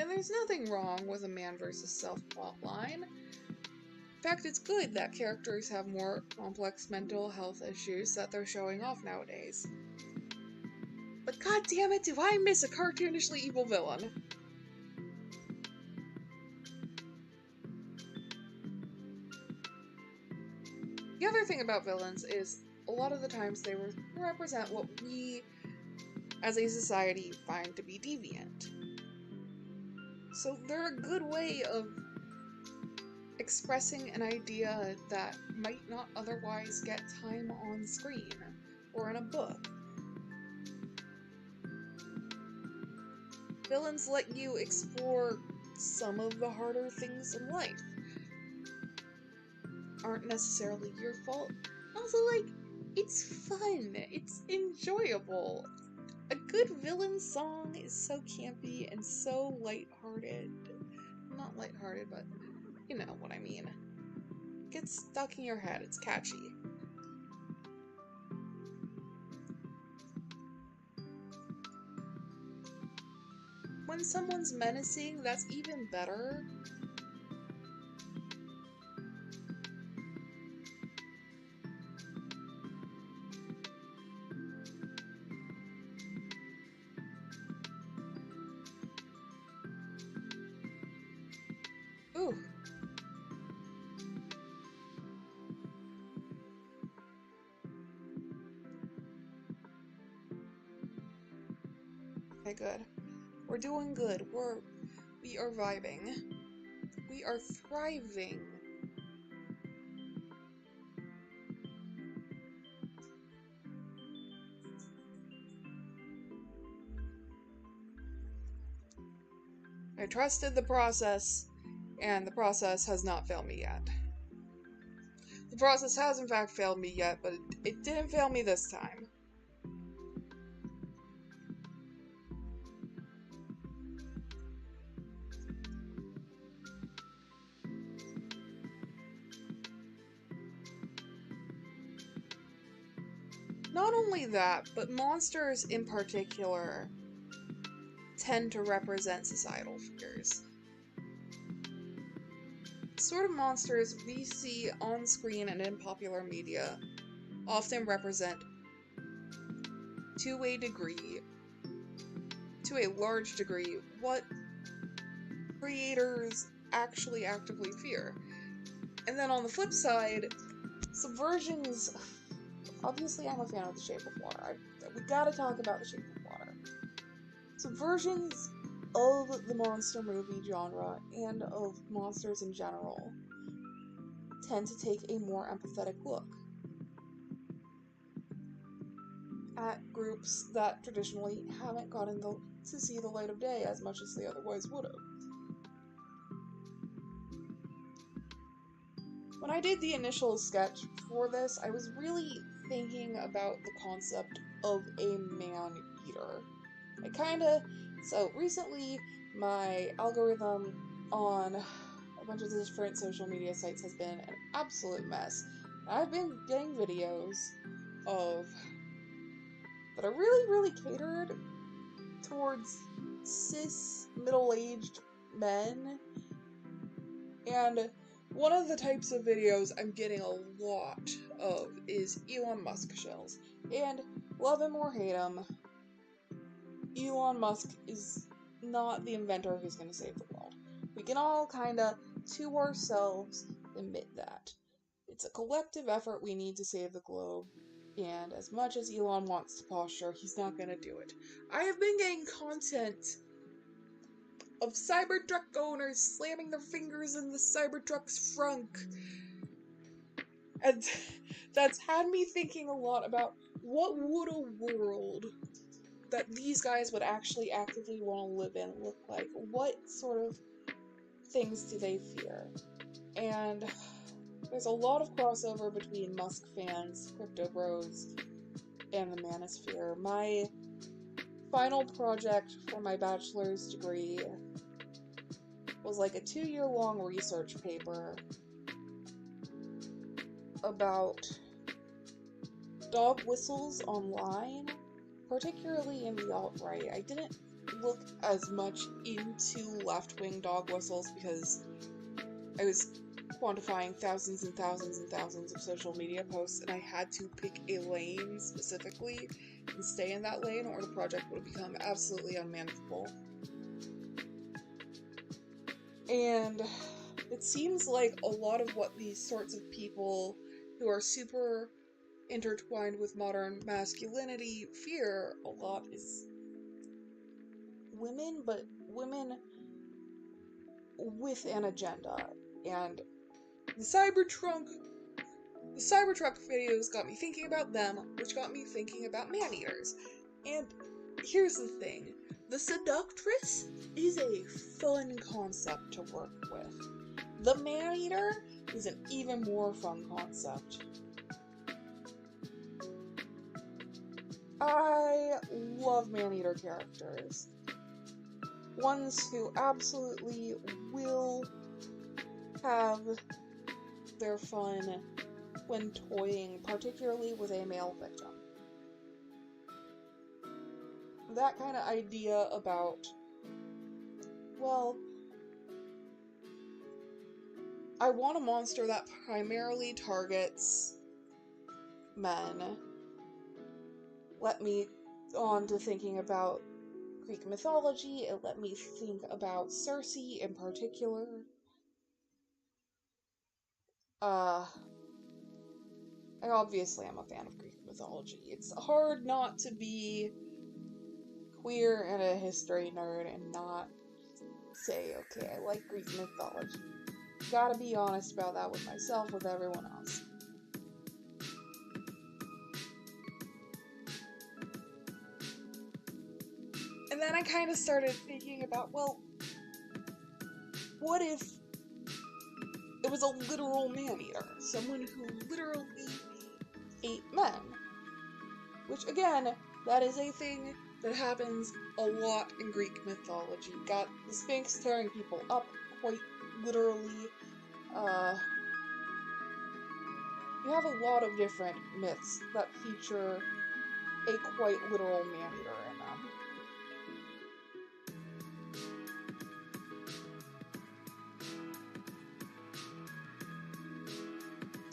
there's nothing wrong with a man versus self plotline. In fact, it's good that characters have more complex mental health issues that they're showing off nowadays. But god damn it, do I miss a cartoonishly evil villain? The other thing about villains is a lot of the times they represent what we as a society find to be deviant. So they're a good way of expressing an idea that might not otherwise get time on screen or in a book. Villains let you explore some of the harder things in life. Aren't necessarily your fault. Also, like, it's fun. It's enjoyable. A good villain song is so campy and so lighthearted. Not lighthearted, but you know what I mean. It gets stuck in your head. It's catchy. When someone's menacing, that's even better. Ooh. Okay, good. We're doing good. We are vibing. We are thriving. I trusted the process, and the process has not failed me yet. The process has in fact failed me yet, but it didn't fail me this time. Not only that, but monsters in particular tend to represent societal figures. The sort of monsters we see on screen and in popular media often represent, to a large degree, what creators actually actively fear. And then on the flip side, subversions. Obviously, I'm a fan of The Shape of Water. We gotta talk about The Shape of Water. Subversions of the monster movie genre and of monsters in general tend to take a more empathetic look at groups that traditionally haven't gotten to see the light of day as much as they otherwise would have. When I did the initial sketch for this, I was really thinking about the concept of a man-eater. So recently, my algorithm on a bunch of different social media sites has been an absolute mess. I've been getting videos of that are really catered towards cis, middle-aged men, and one of the types of videos I'm getting a lot of is Elon Musk shells. And love him or hate him, Elon Musk is not the inventor who's going to save the world. We can all kinda, to ourselves, admit that. It's a collective effort. We need to save the globe. And as much as Elon wants to posture, he's not going to do it. I have been getting content of Cybertruck owners slamming their fingers in the Cybertruck's frunk. And that's had me thinking a lot about what would a world that these guys would actually actively want to live in look like. What sort of things do they fear? And there's a lot of crossover between Musk fans, crypto bros, and the manosphere. My final project for my bachelor's degree was like a 2-year-long research paper about dog whistles online, particularly in the alt-right. I didn't look as much into left-wing dog whistles because I was quantifying thousands and thousands and thousands of social media posts, and I had to pick a lane specifically and stay in that lane, or the project would have become absolutely unmanageable. And it seems like a lot of what these sorts of people who are super intertwined with modern masculinity fear a lot is women, but women with an agenda. And the Cybertruck videos got me thinking about them, which got me thinking about man-eaters. And here's the thing. The seductress is a fun concept to work with. The man-eater is an even more fun concept. I love man-eater characters. Ones who absolutely will have their fun when toying, particularly with a male victim. That kind of idea about, well, I want a monster that primarily targets men. Let me on to thinking about Greek mythology. It let me think about Circe in particular. I obviously am a fan of Greek mythology. It's hard not to be queer and a history nerd and not say, okay, I like Greek mythology. Gotta be honest about that with myself, with everyone else. And then I kind of started thinking about, well, what if it was a literal man-eater? Someone who literally ate men. Which, again, that is a thing that happens a lot in Greek mythology. Got the Sphinx tearing people up, quite literally. You have a lot of different myths that feature a quite literal man-eater in them.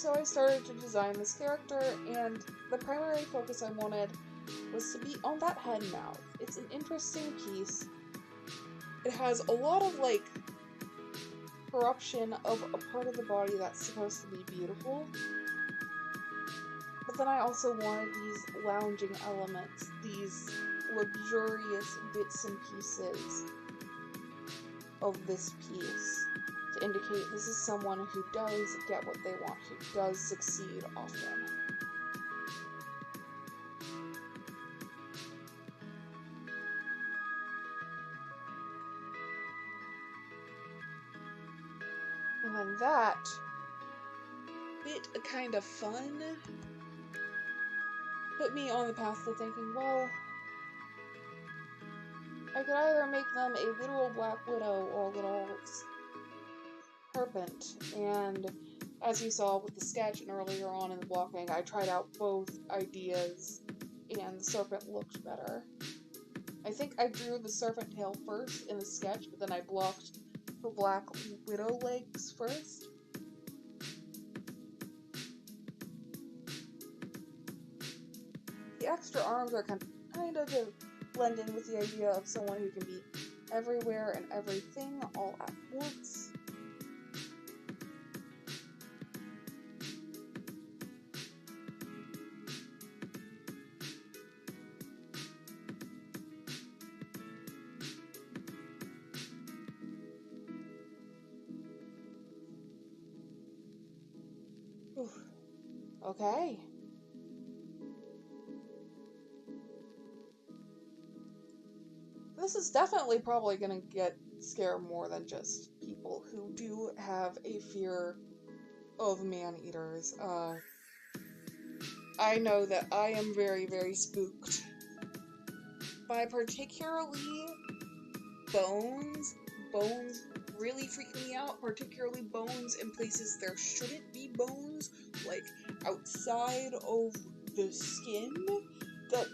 so I started to design this character, and the primary focus I wanted was to be on that head and mouth. It's an interesting piece. It has a lot of, like, corruption of a part of the body that's supposed to be beautiful. But then I also wanted these lounging elements, these luxurious bits and pieces of this piece to indicate this is someone who does get what they want, who does succeed often. And then that bit of kind of fun put me on the path to thinking, well, I could either make them a literal Black Widow or a little serpent, and as you saw with the sketch and earlier on in the blocking, I tried out both ideas, and the serpent looked better. I think I drew the serpent tail first in the sketch, but then I blocked the Black Widow legs first. The extra arms are kind of to blend in with the idea of someone who can be everywhere and everything all at once. Whew. Okay. This is definitely probably going to scare more than just people who do have a fear of man-eaters. I know that I am very, very spooked by particularly bones. Bones really freak me out, particularly bones in places there shouldn't be bones, like outside of the skin. That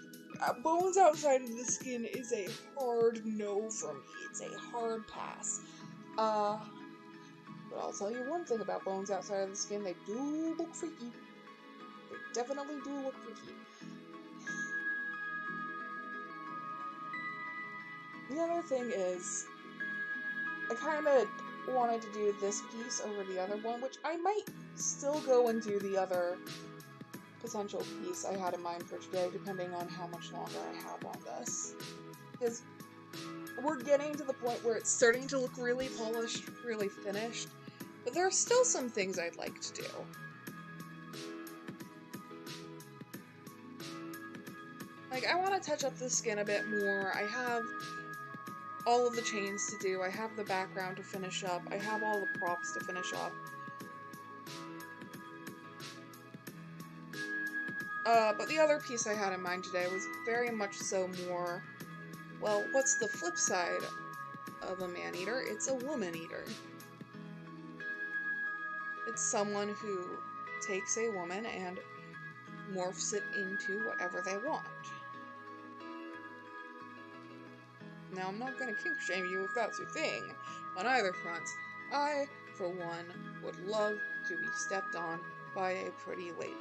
bones outside of the skin is a hard no from me. It's a hard pass. But I'll tell you one thing about bones outside of the skin, they do look freaky. They definitely do look freaky. The other thing is, I kind of wanted to do this piece over the other one, which I might still go and do the other potential piece I had in mind for today, depending on how much longer I have on this. Because we're getting to the point where it's starting to look really polished, really finished, but there are still some things I'd like to do. Like, I want to touch up the skin a bit more. I have all of the chains to do. I have the background to finish up. I have all the props to finish up. But the other piece I had in mind today was very much so more, well, what's the flip side of a man-eater? It's a woman-eater. It's someone who takes a woman and morphs it into whatever they want. Now, I'm not going to kink shame you if that's your thing. On either front, I, for one, would love to be stepped on by a pretty lady.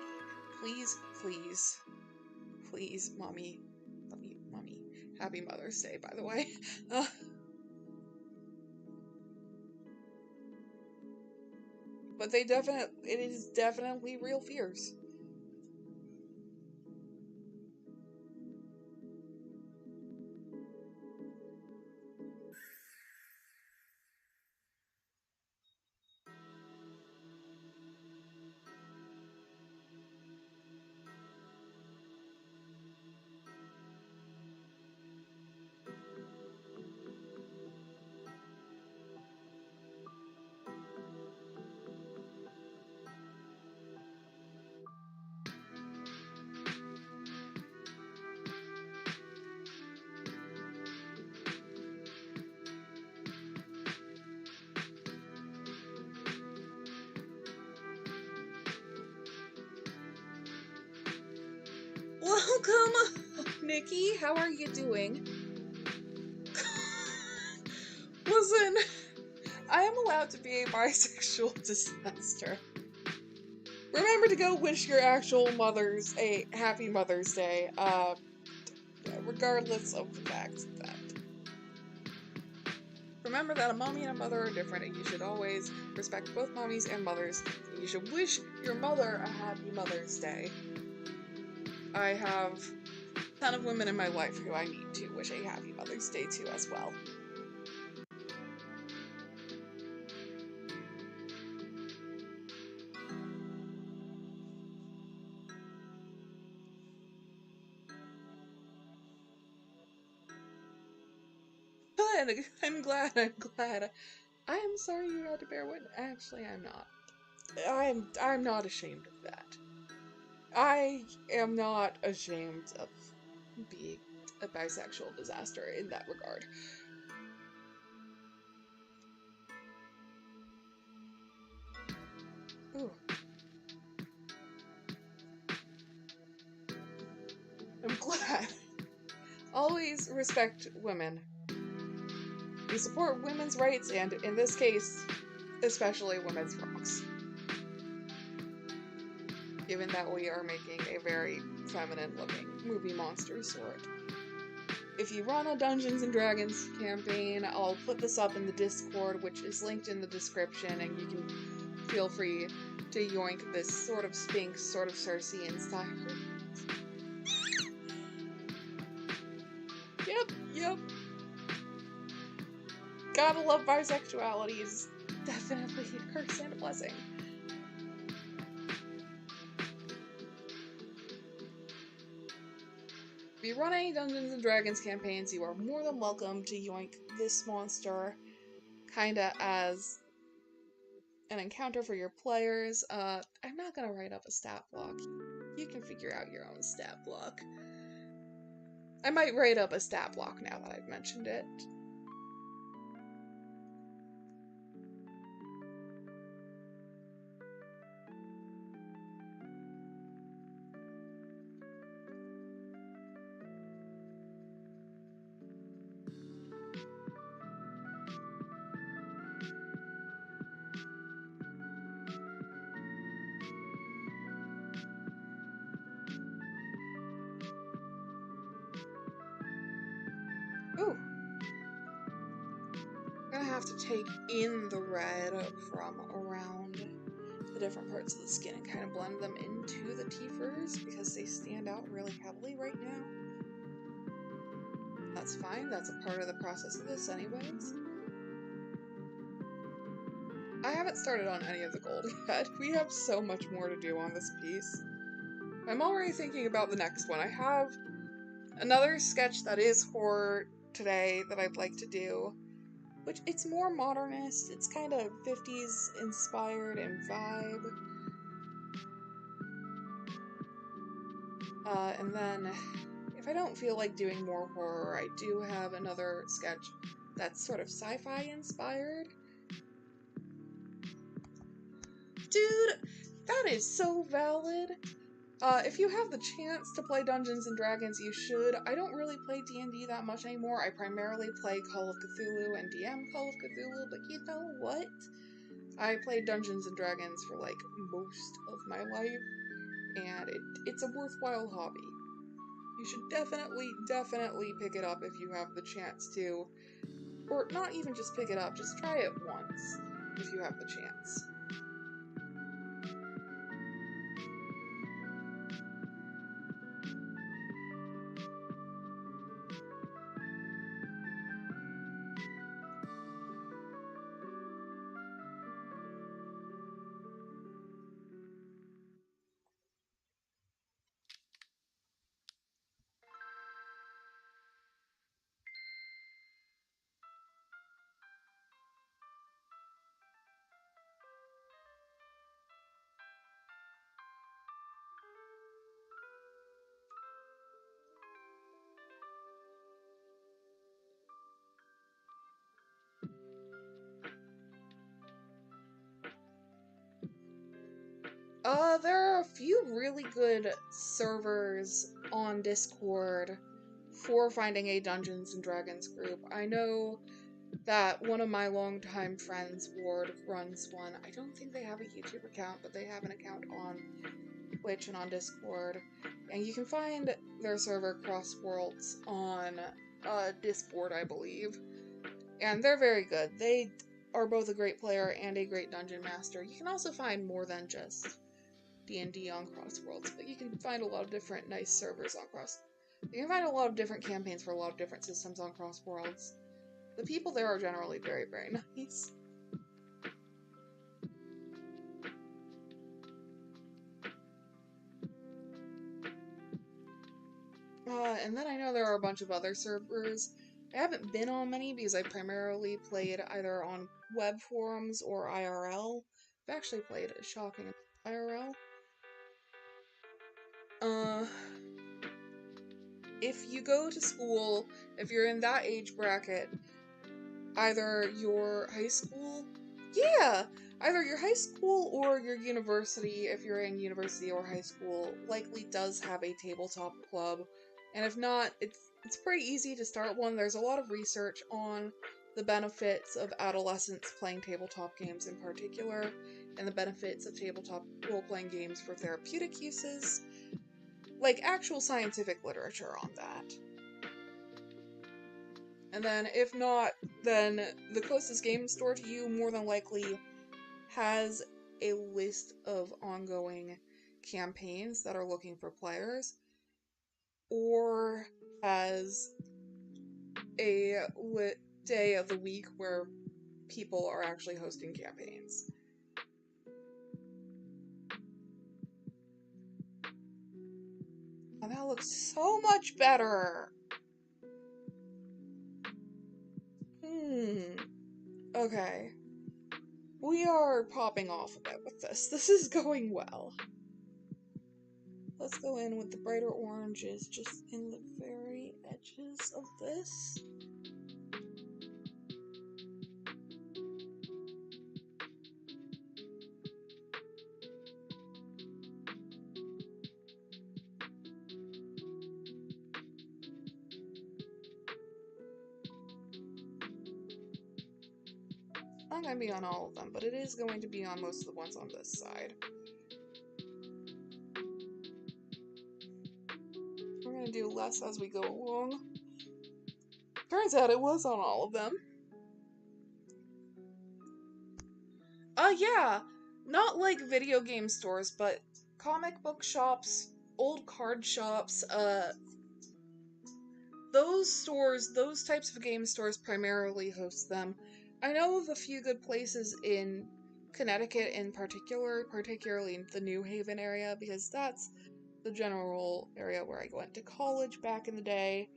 Please, please, please, Mommy. Love you, Mommy. Happy Mother's Day, by the way. But it is definitely real fears. Welcome, Nikki. How are you doing? Listen, I am allowed to be a bisexual disaster. Remember to go wish your actual mothers a happy Mother's Day, regardless of the fact that. Remember that a mommy and a mother are different, and you should always respect both mommies and mothers. And you should wish your mother a happy Mother's Day. I have a ton of women in my life who I need to wish a happy Mother's Day to as well. Good. I'm glad. I am sorry you had to bear witness. Actually, I'm not. I'm not ashamed of that. I am not ashamed of being a bisexual disaster in that regard. Ooh. I'm glad. Always respect women. We support women's rights and, in this case, especially women's rocks. Given that we are making a very feminine-looking movie monster sort. If you run a Dungeons & Dragons campaign, I'll put this up in the Discord, which is linked in the description, and you can feel free to yoink this sort of Sphinx, sort of Circean style. Yep. Gotta love bisexuality is definitely a curse and a blessing. If you run any Dungeons & Dragons campaigns, you are more than welcome to yoink this monster kinda as an encounter for your players. I'm not gonna write up a stat block. You can figure out your own stat block. I might write up a stat block now that I've mentioned it. Ooh. I'm gonna have to take in the red from around the different parts of the skin and kind of blend them into the teethers because they stand out really heavily right now. That's fine, that's a part of the process of this anyways. I haven't started on any of the gold yet. We have so much more to do on this piece. I'm already thinking about the next one. I have another sketch that is horror today that I'd like to do, which it's more modernist. It's kind of 50s inspired and vibe. And then if I don't feel like doing more horror, I do have another sketch that's sort of sci-fi inspired. Dude, that is so valid. If you have the chance to play Dungeons & Dragons, you should. I don't really play D&D that much anymore. I primarily play Call of Cthulhu and DM Call of Cthulhu, but you know what? I played Dungeons & Dragons for, like, most of my life, and it's a worthwhile hobby. You should definitely pick it up if you have the chance to. Or not even just pick it up, just try it once if you have the chance. There are a few really good servers on Discord for finding a Dungeons & Dragons group. I know that one of my longtime friends, Ward, runs one. I don't think they have a YouTube account, but they have an account on Twitch and on Discord. And you can find their server Cross Worlds on Discord, I believe. And they're very good. They are both a great player and a great dungeon master. You can also find more than just D&D on Cross Worlds, but you can find a lot of different nice servers on Cross. You can find a lot of different campaigns for a lot of different systems on Cross Worlds. The people there are generally very, very nice. And then I know there are a bunch of other servers. I haven't been on many because I primarily played either on web forums or IRL. I've actually played a shocking IRL. If you go to school, if you're in that age bracket, either your high school, either your high school or your university, if you're in university or high school, likely does have a tabletop club. And if not, it's pretty easy to start one. There's a lot of research on the benefits of adolescents playing tabletop games in particular, and the benefits of tabletop role-playing games for therapeutic uses. Like, actual scientific literature on that. And then, if not, then the closest game store to you more than likely has a list of ongoing campaigns that are looking for players, or has a day of the week where people are actually hosting campaigns. Oh, that looks so much better! Okay. We are popping off a bit with this. This is going well. Let's go in with the brighter oranges just in the very edges of this. Not going to be on all of them, but it is going to be on most of the ones on this side. We're going to do less as we go along. Turns out it was on all of them. Yeah! Not like video game stores, but comic book shops, old card shops, those stores, those types of game stores primarily host them. I know of a few good places in Connecticut in particular, particularly in the New Haven area, because that's the general area where I went to college back in the day.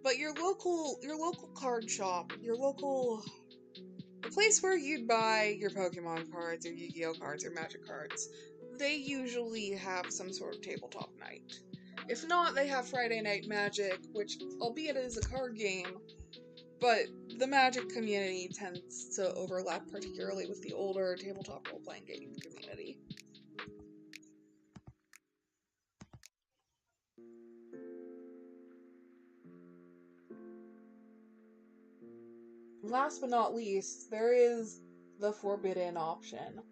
But your local card shop, the place where you'd buy your Pokemon cards, or Yu-Gi-Oh cards, or Magic cards, they usually have some sort of tabletop night. If not, they have Friday Night Magic, which, albeit it is a card game, but the Magic community tends to overlap particularly with the older tabletop role-playing game community. Last but not least, there is the forbidden option.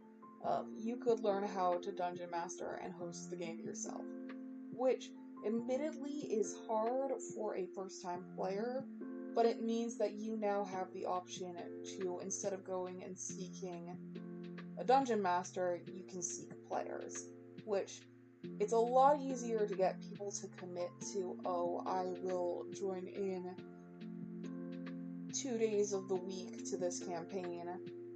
You could learn how to Dungeon Master and host the game yourself, which admittedly is hard for a first-time player, but it means that you now have the option to, instead of going and seeking a Dungeon Master, you can seek players, which it's a lot easier to get people to commit to, oh, I will join in 2 days of the week to this campaign,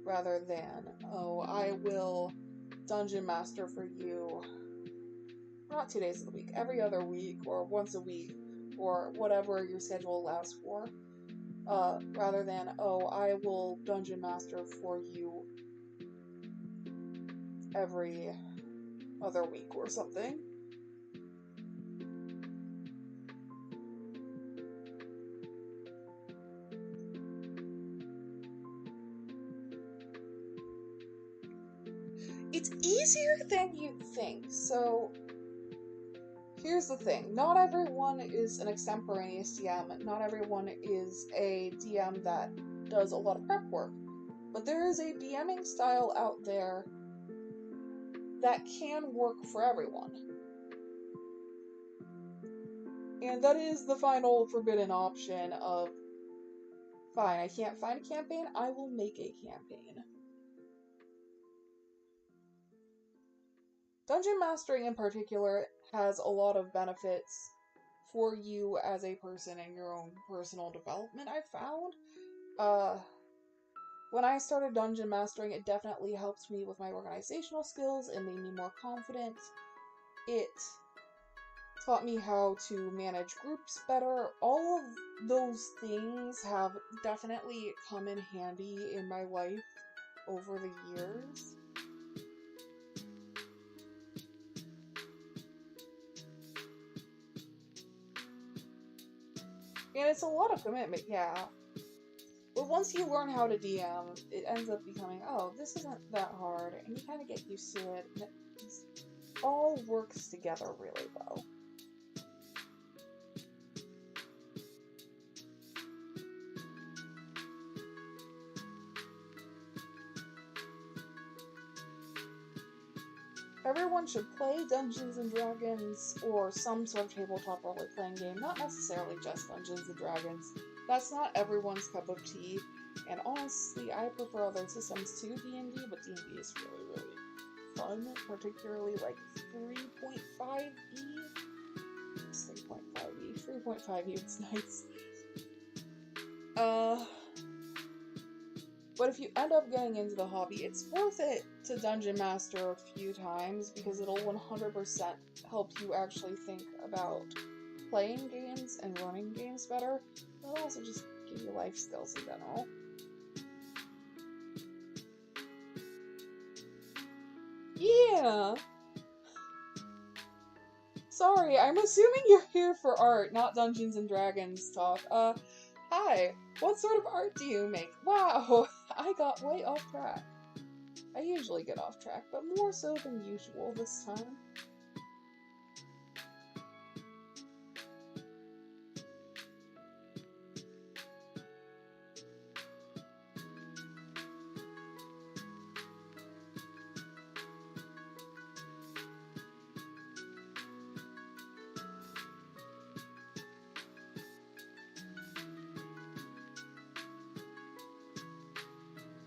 rather than, oh, I will Dungeon Master for you, not 2 days of the week, every other week, or once a week, or whatever your schedule allows for, rather than, oh, I will Dungeon Master for you every other week or something. It's easier than you'd think. So, here's the thing. Not everyone is an extemporaneous DM. Not everyone is a DM that does a lot of prep work. But there is a DMing style out there that can work for everyone. And that is the final forbidden option of, fine, I can't find a campaign, I will make a campaign. Dungeon mastering in particular has a lot of benefits for you as a person in your own personal development, I've found. When I started dungeon mastering, it definitely helped me with my organizational skills. It made me more confident. It taught me how to manage groups better. All of those things have definitely come in handy in my life over the years. And it's a lot of commitment, yeah. But once you learn how to DM, it ends up becoming, oh, this isn't that hard, and you kind of get used to it, and it all works together really well. Everyone should play Dungeons & Dragons or some sort of tabletop role-playing game, not necessarily just Dungeons & Dragons. That's not everyone's cup of tea, and honestly, I prefer other systems to D&D, but D&D is really, really fun, particularly like 3.5e? It's 3.5e. 3.5e, it's nice. But if you end up getting into the hobby, it's worth it to Dungeon Master a few times because it'll 100% help you actually think about playing games and running games better. It'll also just give you life skills in general. Yeah! Sorry, I'm assuming you're here for art, not Dungeons & Dragons talk. Hi, what sort of art do you make? Wow, I got way off track. I usually get off track, but more so than usual this time.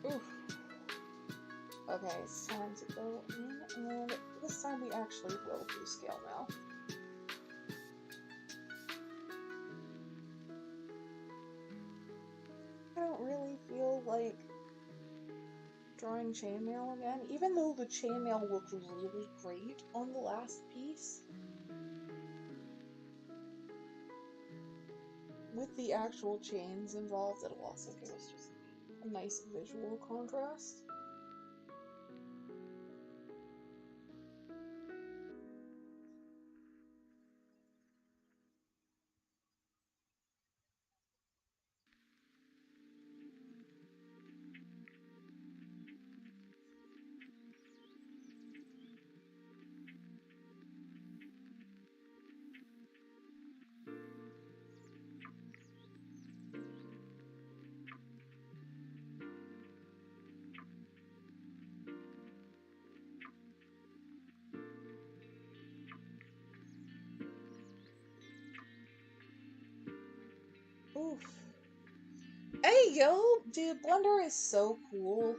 Oof. Okay, it's time to go in, and this time we actually will do scale now. I don't really feel like drawing chainmail again, even though the chainmail looked really great on the last piece. With the actual chains involved, it'll also give us just a nice visual contrast. Oof. Hey yo, dude, Blender is so cool.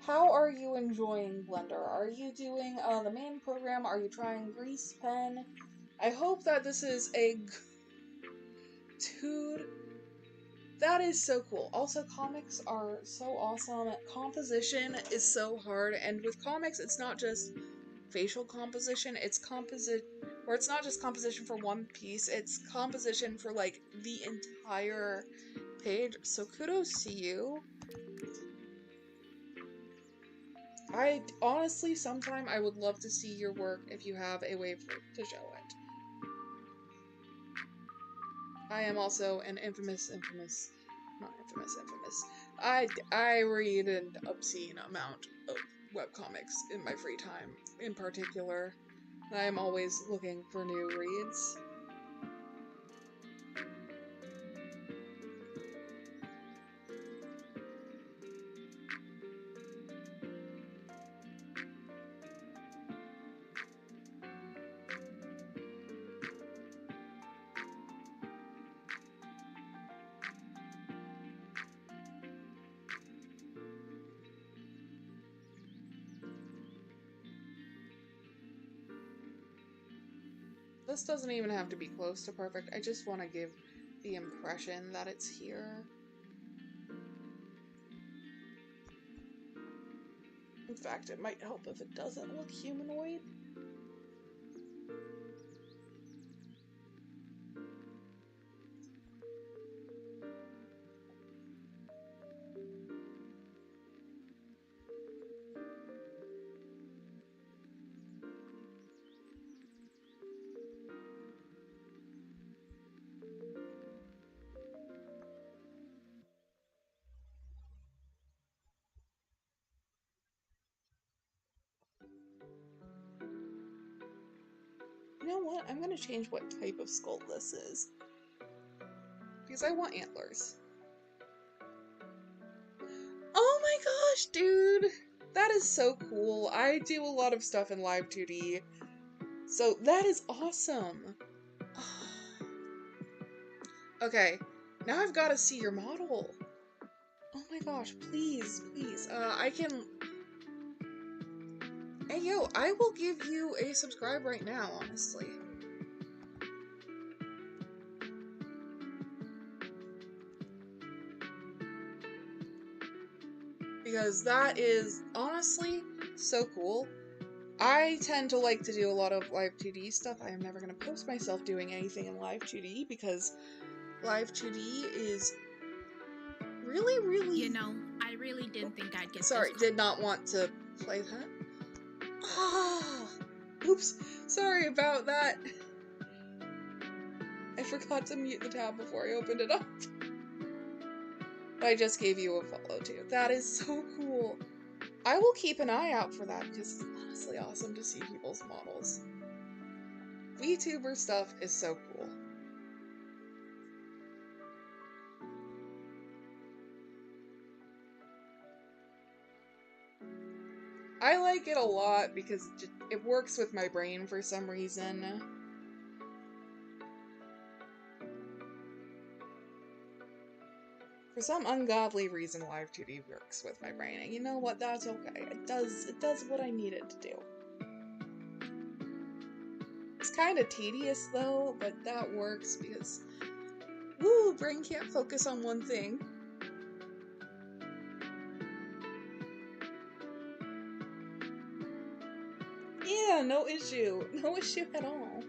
How are you enjoying Blender? Are you doing the main program? Are you trying Grease Pen? I hope that this is a... Dude, that is so cool. Also, comics are so awesome. Composition is so hard, and with comics, it's not just facial composition, it's it's not just composition for one piece, it's composition for, like, the entire page, so kudos to you. I honestly, sometime I would love to see your work if you have a way to show it. I am also an not infamous. I read an obscene amount of webcomics in my free time, in particular. I am always looking for new reads. This doesn't even have to be close to perfect. I just want to give the impression that it's here. In fact, it might help if it doesn't look humanoid. You know what? I'm gonna change what type of skull this is. Because I want antlers. Oh my gosh, dude! That is so cool. I do a lot of stuff in Live 2D. So that is awesome. Okay, now I've got to see your model. Oh my gosh, please, please. I can... Hey, yo, I will give you a subscribe right now, honestly. Because that is, honestly, so cool. I tend to like to do a lot of Live 2D stuff. I am never going to post myself doing anything in Live 2D because Live 2D is really... You know, I really didn't think I'd get Sorry, this. did not want to play that. Oh, oops, sorry about that. I forgot to mute the tab before I opened it up. But I just gave you a follow too. That is so cool. I will keep an eye out for that because it's honestly awesome to see people's models. VTuber stuff is so cool. I like it a lot because it works with my brain for some reason. For some ungodly reason, Live 2D works with my brain, and you know what? That's okay. It does what I need it to do. It's kind of tedious though, but that works because, woo, brain can't focus on one thing. Yeah, no issue. No issue at all.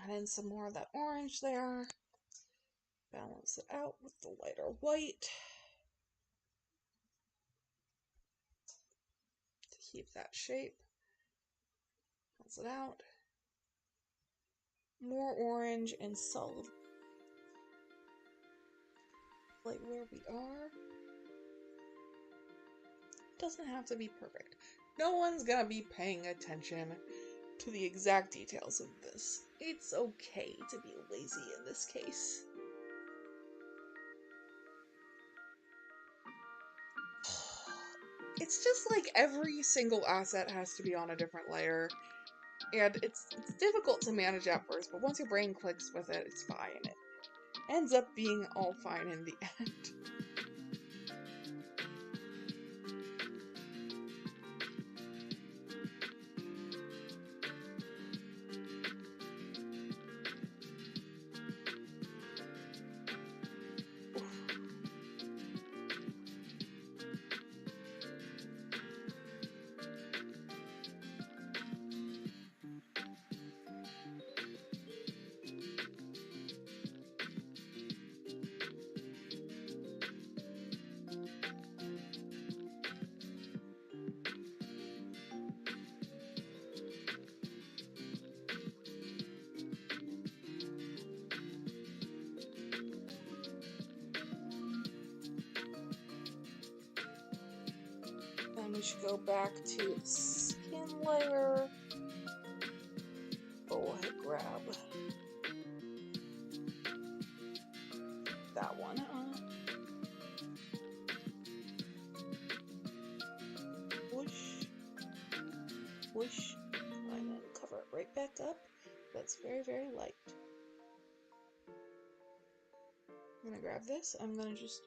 Add in some more of that orange there. Balance it out with the lighter white. To keep that shape. Balance it out. More orange and solid. Like where we are. Doesn't have to be perfect. No one's gonna be paying attention to the exact details of this. It's okay to be lazy in this case. It's just like every single asset has to be on a different layer, and it's difficult to manage at first, but once your brain clicks with it, it's fine. It ends up being all fine in the end. should go back to skin layer. Go ahead, grab that one. Whoosh, whoosh, and then cover it right back up. That's very, very light. I'm gonna grab this. I'm gonna just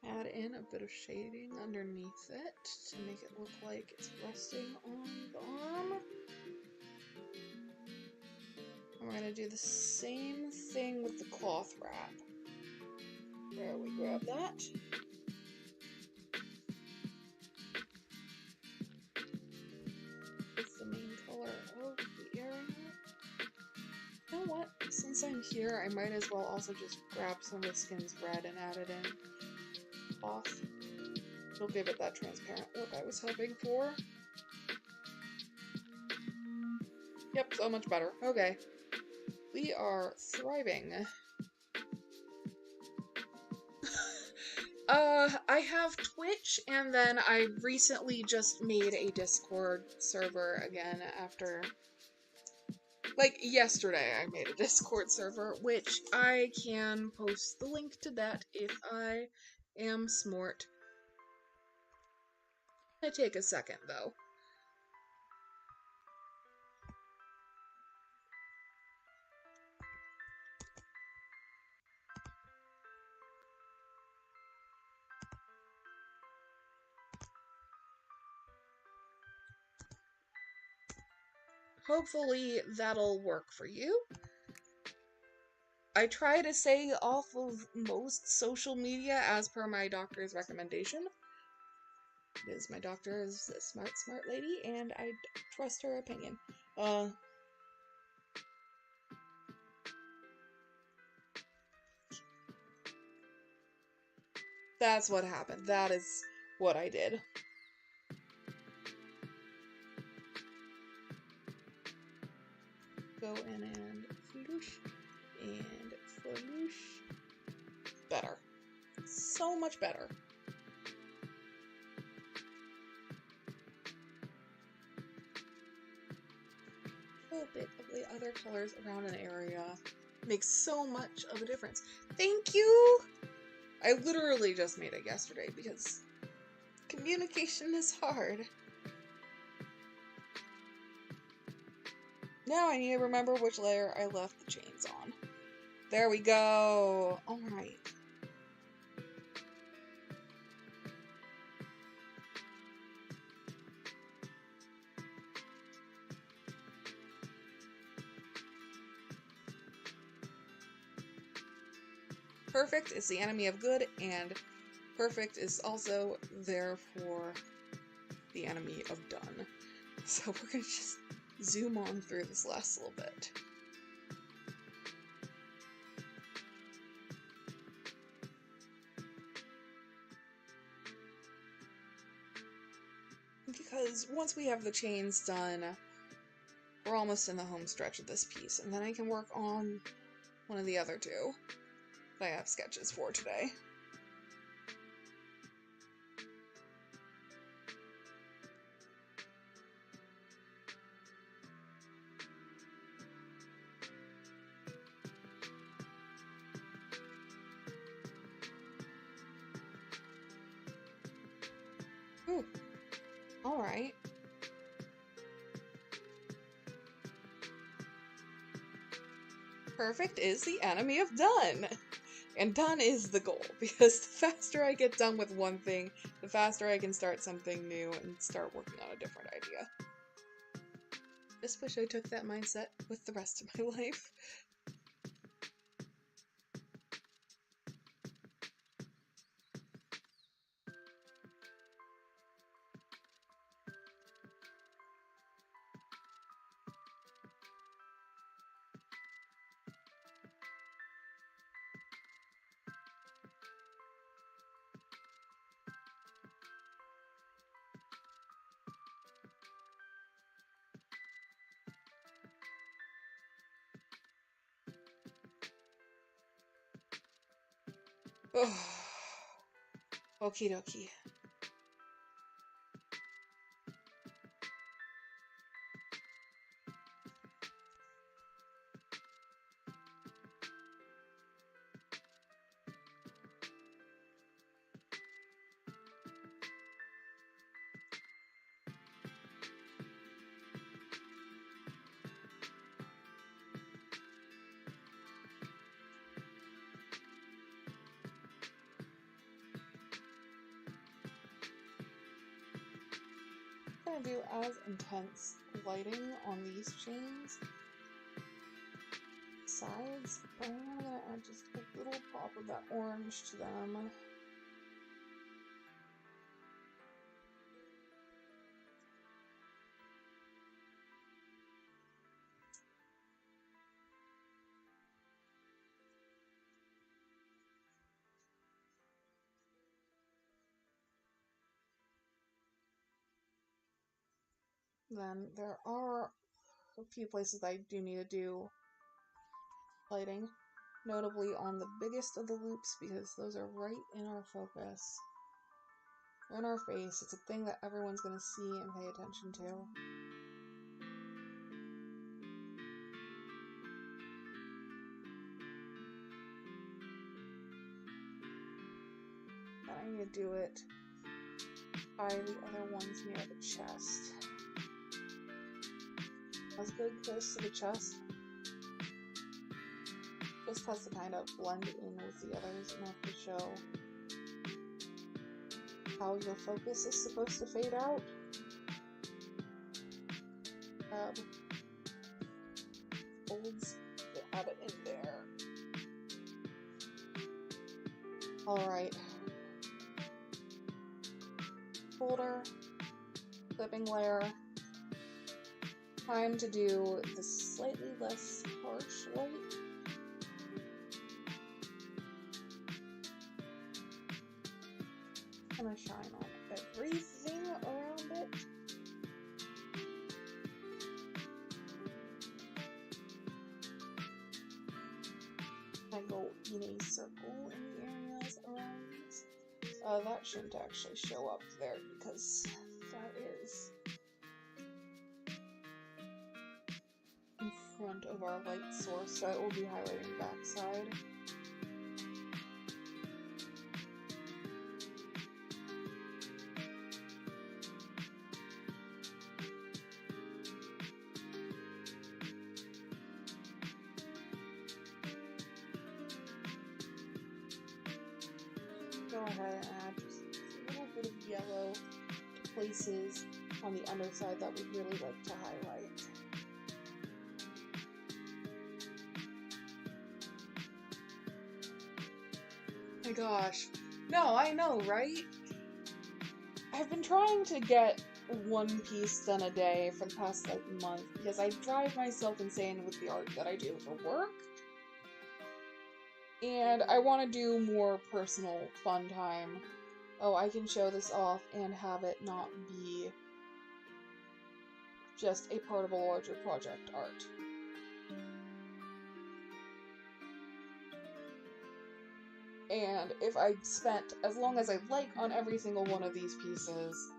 add in a bit of shading underneath it to make it look like it's resting on the arm. And we're gonna do the same thing with the cloth wrap. There, we grab that. It's the main color of the area. You know what? Since I'm here, I might as well also just grab some of the skin's red and add it in off. It'll give it that transparent look I was hoping for. Yep, so much better. Okay. We are thriving. I have Twitch, and then I recently just made a Discord server again after... Like, yesterday I made a Discord server, which I can post the link to that if I am smart. It'll take a second, though. Hopefully that'll work for you. I try to stay off of most social media as per my doctor's recommendation. Because my doctor is a smart lady, and I trust her opinion. That's what happened. That is what I did. Go in and floosh, and floosh. Better. So much better. A little bit of the other colors around an area makes so much of a difference. Thank you! I literally just made it yesterday because communication is hard. Now I need to remember which layer I left the chains on. There we go! Alright. Perfect is the enemy of good, and perfect is also therefore the enemy of done. So we're gonna just zoom on through this last little bit. Because once we have the chains done, we're almost in the home stretch of this piece, and then I can work on one of the other two that I have sketches for today. Ooh, alright. Perfect is the enemy of done. And done is the goal, because the faster I get done with one thing, the faster I can start something new and start working on a different idea. Just wish I took that mindset with the rest of my life. Oh, okie dokie. I'm not going to do as intense lighting on these chains sides, but I'm going to add just a little pop of that orange to them. Then there are a few places I do need to do lighting, notably on the biggest of the loops because those are right in our focus. They're in our face. It's a thing that everyone's going to see and pay attention to. And I need to do it by the other ones near the chest. As good close to the chest. Just has to kind of blend in with the others enough to show how your focus is supposed to fade out. Grab folds to add it in there. Alright. Folder, clipping layer. Time to do the slightly less harsh light. I'm gonna shine on everything around it. I go in a circle in the areas around. That shouldn't actually show up there because that is in front of our light source, so it will be highlighting backside. Go ahead and add just a little bit of yellow to places on the underside that we'd really like to highlight. My gosh. No, I know, right? I've been trying to get one piece done a day for the past month because I drive myself insane with the art that I do for work. And I want to do more personal fun time. Oh, I can show this off and have it not be just a part of a larger project art. And if I spent as long as I'd like on every single one of these pieces,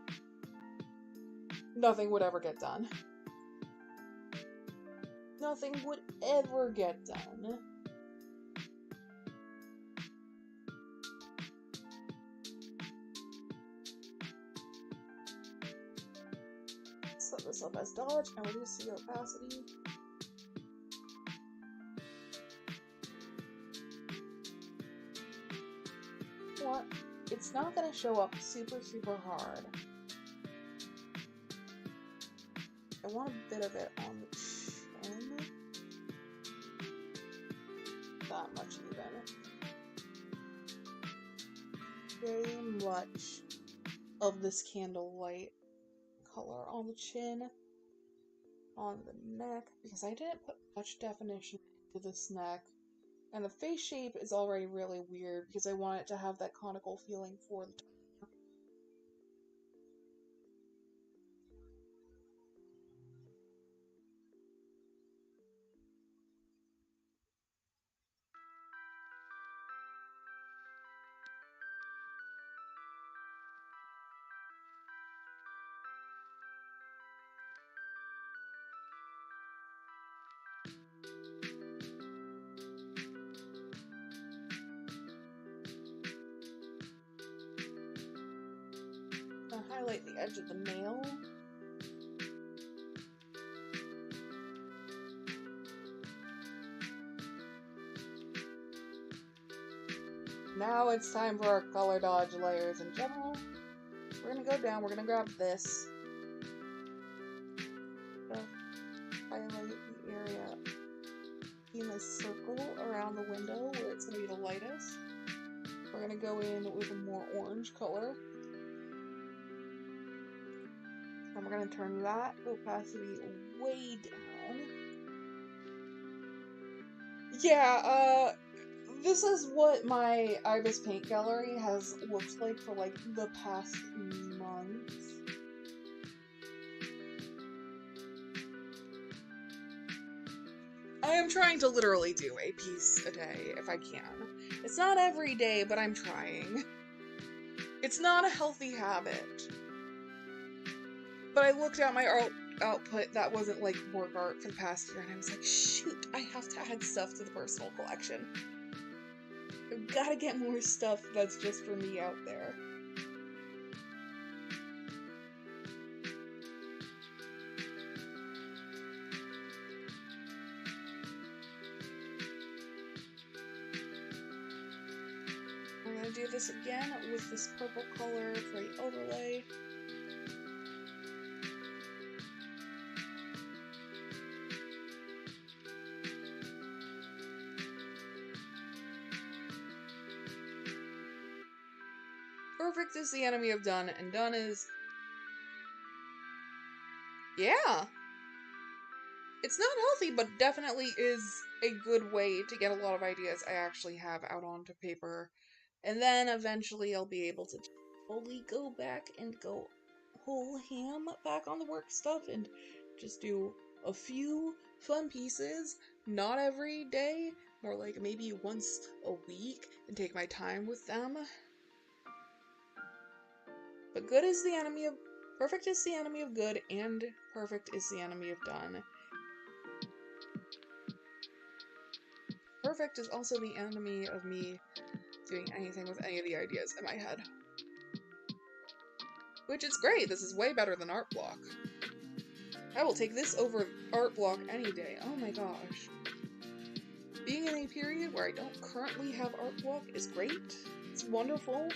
nothing would ever get done. Nothing would ever get done. Set this up as dodge and reduce the opacity. What? It's not going to show up super hard. I want a bit of it on the chin. That much even. Very much of this candlelight color on the chin, on the neck, because I didn't put much definition into this neck. And the face shape is already really weird because I want it to have that conical feeling for the top. I'll highlight the edge of the nail. Now it's time for our color dodge layers in general. We're gonna go down, we're gonna grab this. making this circle around the window where it's going to be the lightest. We're going to go in with a more orange color. And we're going to turn that opacity way down. Yeah, this is what my Ibis paint gallery has looked like for like the past month. I am trying to literally do a piece a day if I can. It's not every day, but I'm trying. It's not a healthy habit. But I looked at my output that wasn't like work art for the past year, and I was like, shoot, I have to add stuff to the personal collection. I've gotta get more stuff that's just for me out there. I'm gonna do this again with this purple color for the overlay. Perfect is the enemy of done, and done is... yeah! It's not healthy, but definitely is a good way to get a lot of ideas I actually have out onto paper. And then eventually I'll be able to fully go back and go whole ham back on the work stuff and just do a few fun pieces, not every day, more like maybe once a week, and take my time with them. But good is the enemy of... perfect is the enemy of good, and perfect is the enemy of done. Perfect is also the enemy of me doing anything with any of the ideas in my head. Which is great, this is way better than art block. I will take this over art block any day, oh my gosh. Being in a period where I don't currently have art block is great, it's wonderful.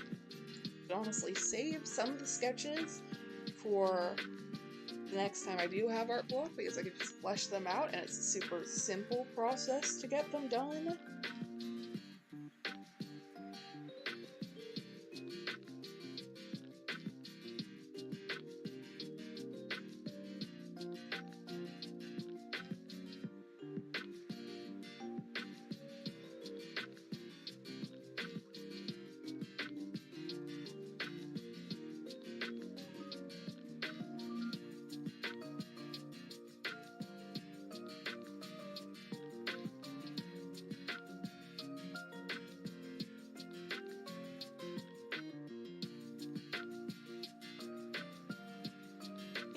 I'd honestly save some of the sketches for the next time I do have art block because I can just flesh them out and it's a super simple process to get them done.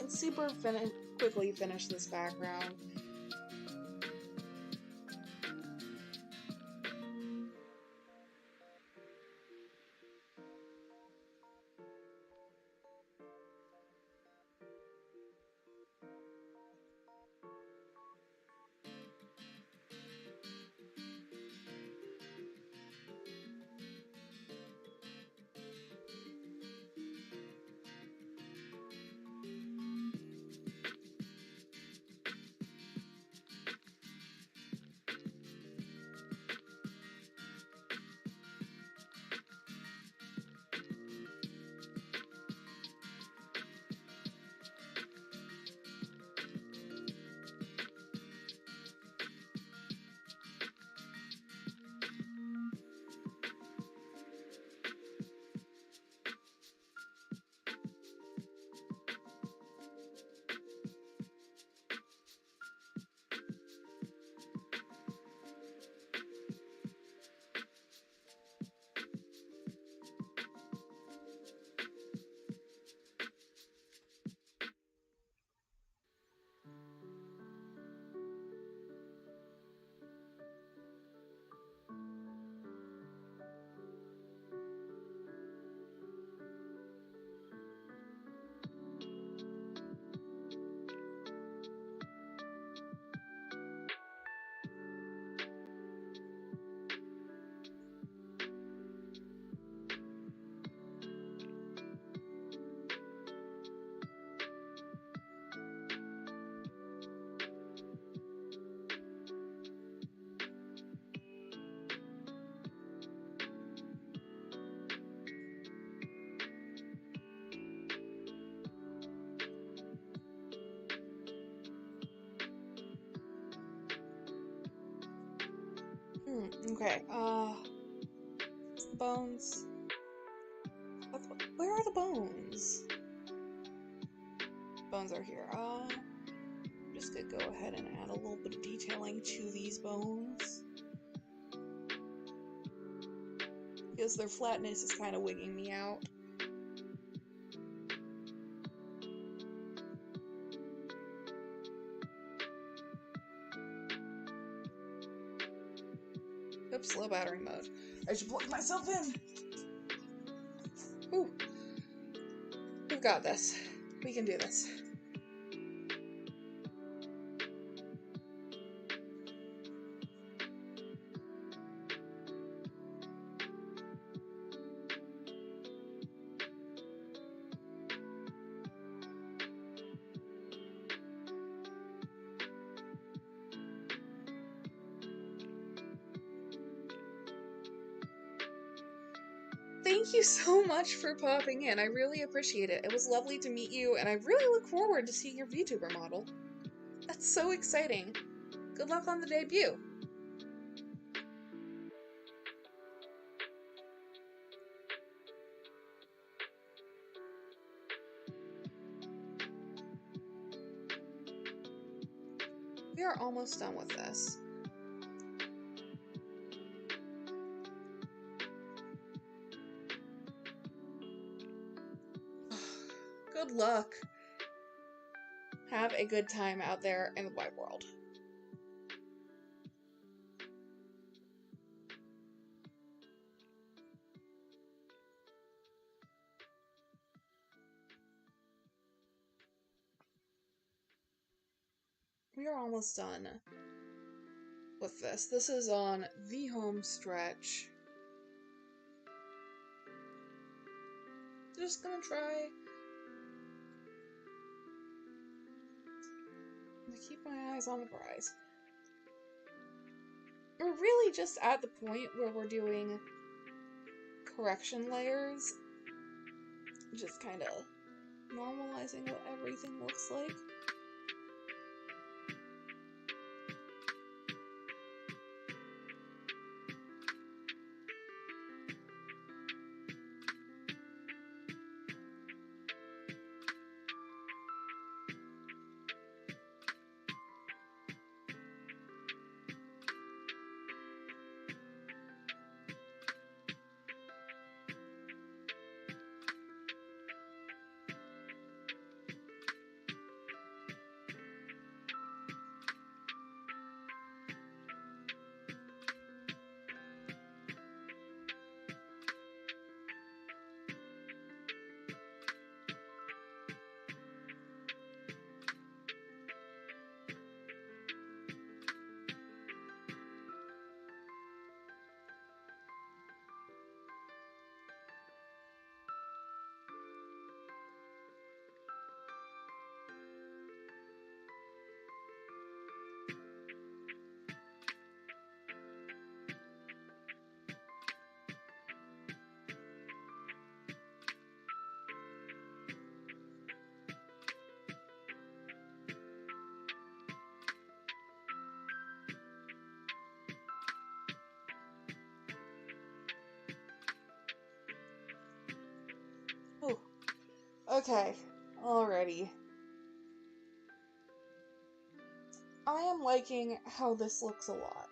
Super quickly finish this background. Okay, bones. Where are the bones? Bones are here. I'm just gonna go ahead and add a little bit of detailing to these bones. Because their flatness is kind of wigging me out. Oops, slow battery mode. I should plug myself in. Whew. We've got this. We can do this. Thank you so much for popping in. I really appreciate it. It was lovely to meet you, and I really look forward to seeing your VTuber model. That's so exciting. Good luck on the debut. We are almost done with this. Good luck. Have a good time out there in the wide world. We are almost done with this. This is on the home stretch. Just gonna try to keep my eyes on the prize. We're really just at the point where we're doing correction layers, just kind of normalizing what everything looks like. Oh, okay, alrighty. I am liking how this looks a lot.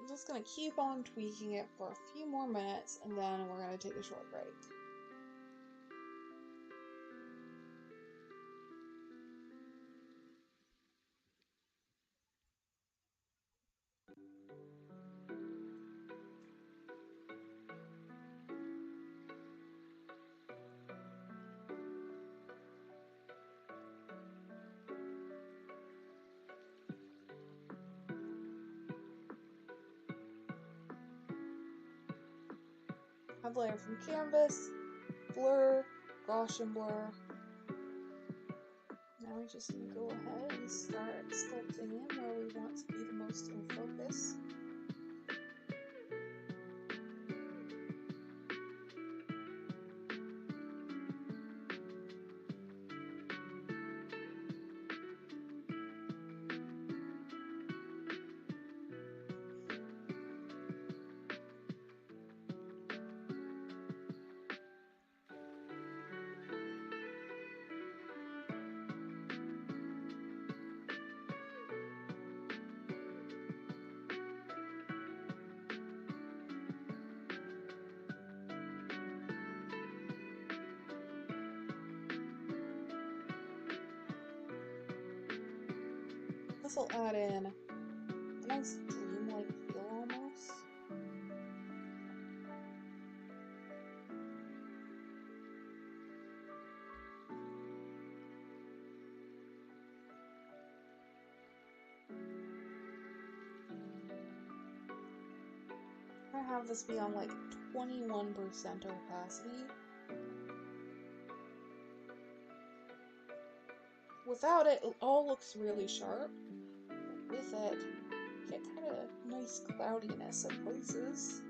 I'm just gonna keep on tweaking it for a few more minutes, and then we're gonna take a short break. Have layer from canvas, blur, Gaussian blur. Now we just need to go ahead and start sculpting in where we want to be the most in focus. This will add in a nice dreamlike feel almost. I have this be on like 21% opacity. Without it, it all looks really sharp. With it, you get kind of nice cloudiness in places.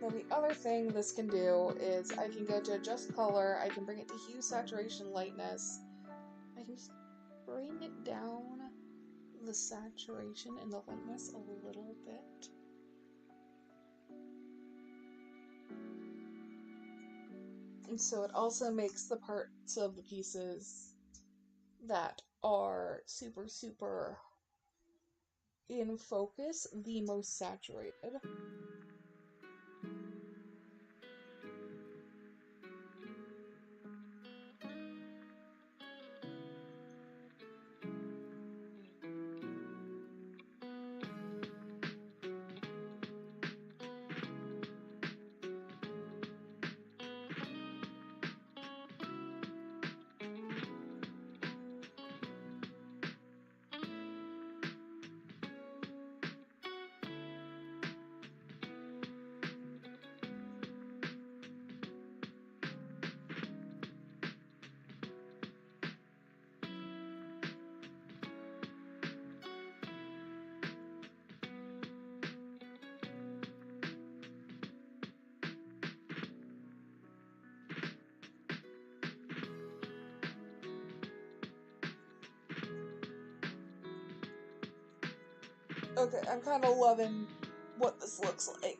Now the other thing this can do is I can go to adjust color, I can bring it to hue, saturation, lightness. I can just bring it down the saturation and the lightness a little bit. And so it also makes the parts of the pieces that are super, super in focus the most saturated. Okay, I'm kind of loving what this looks like.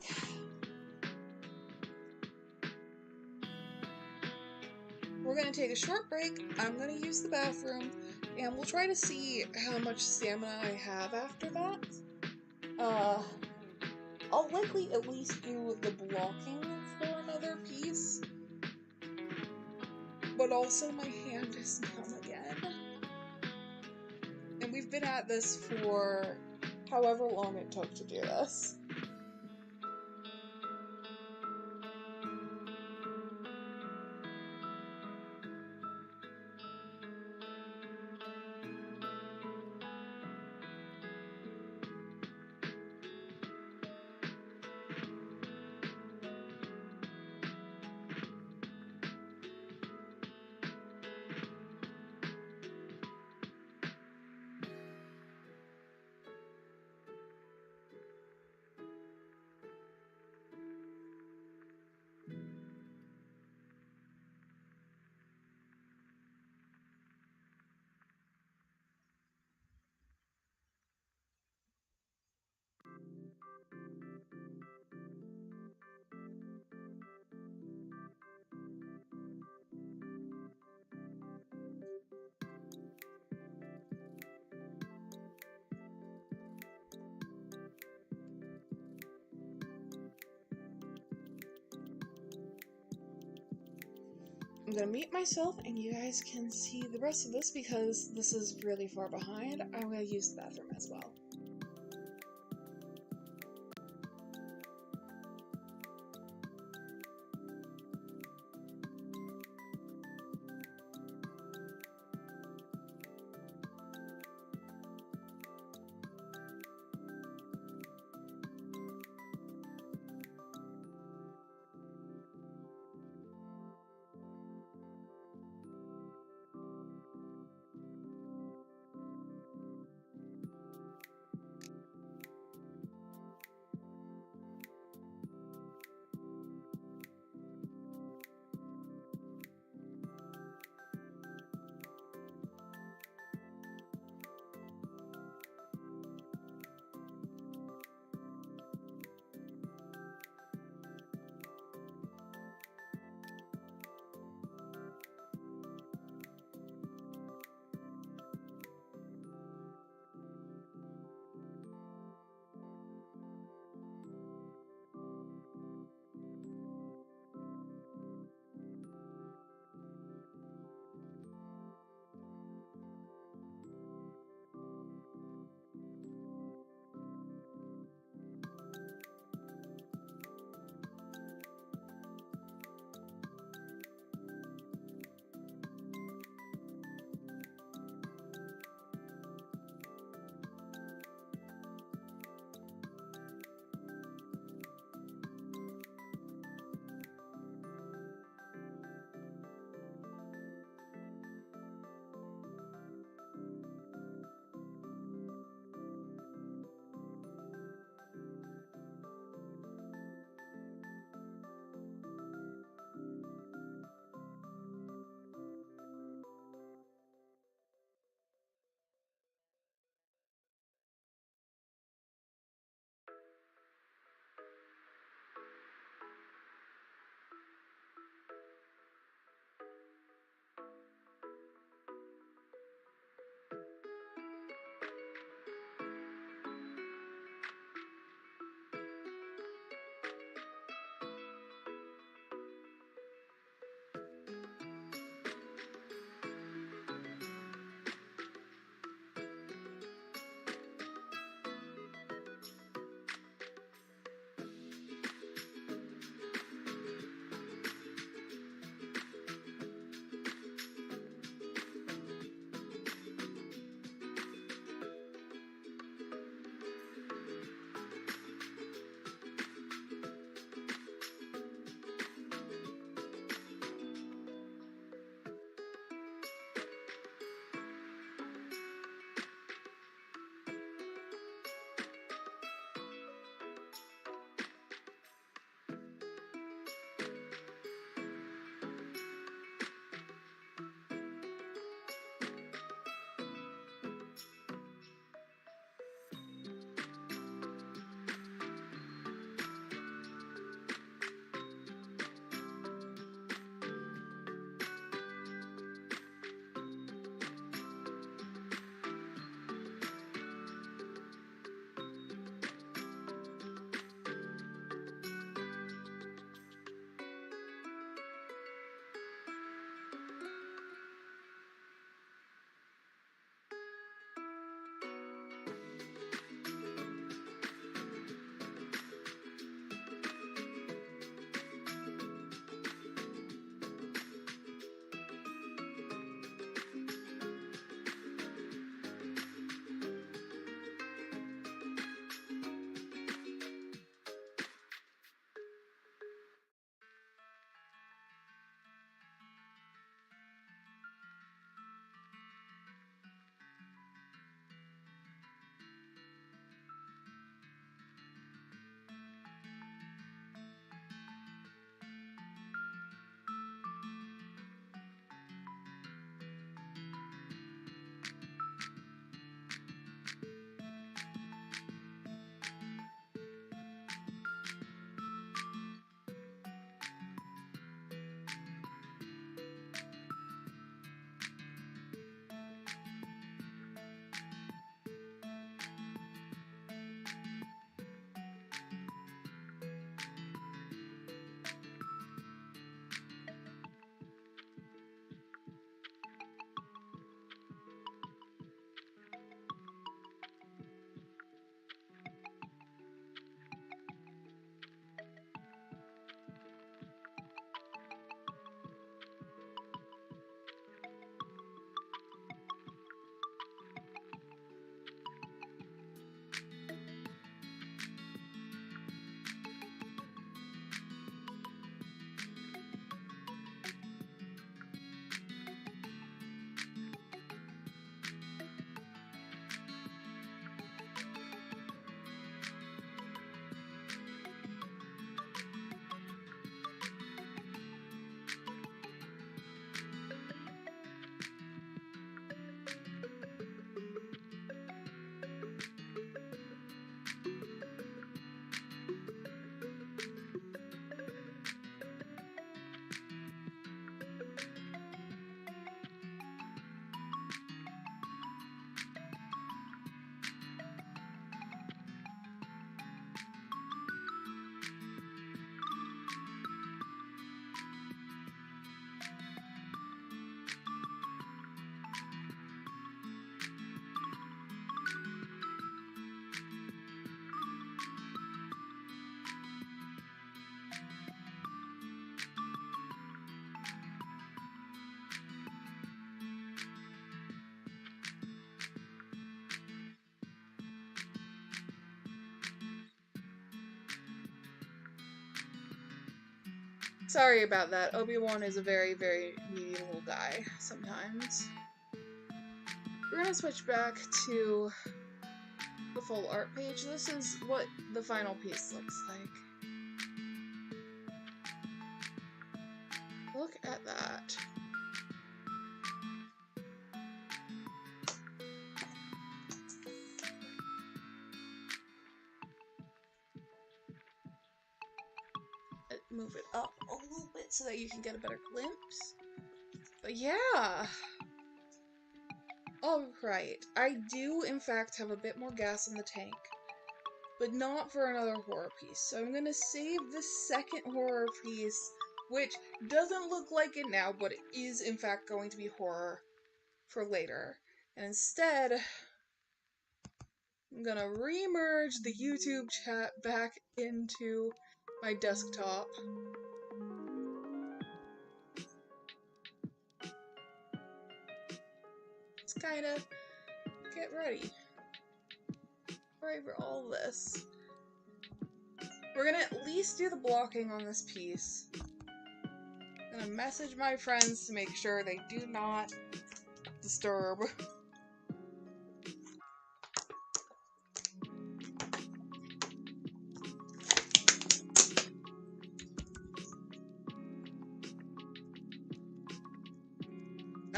We're going to take a short break. I'm going to use the bathroom, and we'll try to see how much stamina I have after that. I'll likely at least do the blocking for another piece, but also my hand is numb again. And we've been at this for however long it took to do this. I'm gonna mute myself and you guys can see the rest of this because this is really far behind. I'm gonna use the bathroom as well. Sorry about that. Obi-Wan is a very, very needy little guy sometimes. We're gonna switch back to the full art page. This is what the final piece looks like. Look at that. Move it up a little bit so that you can get a better glimpse. But yeah! Alright, I do in fact have a bit more gas in the tank, but not for another horror piece. So I'm gonna save the second horror piece, which doesn't look like it now, but it is in fact going to be horror, for later. And instead, I'm gonna remerge the YouTube chat back into my desktop. Let's kinda get ready. Ready for all this. We're gonna at least do the blocking on this piece. I'm gonna message my friends to make sure they do not disturb.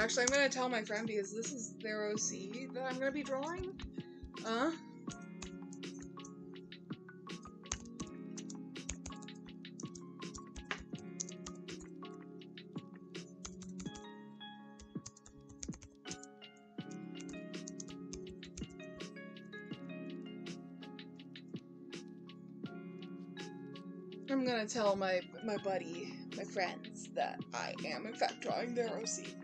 Actually, I'm gonna tell my friend because this is their OC that I'm gonna be drawing. I'm gonna tell my buddy, my friends, that I am in fact drawing their OC.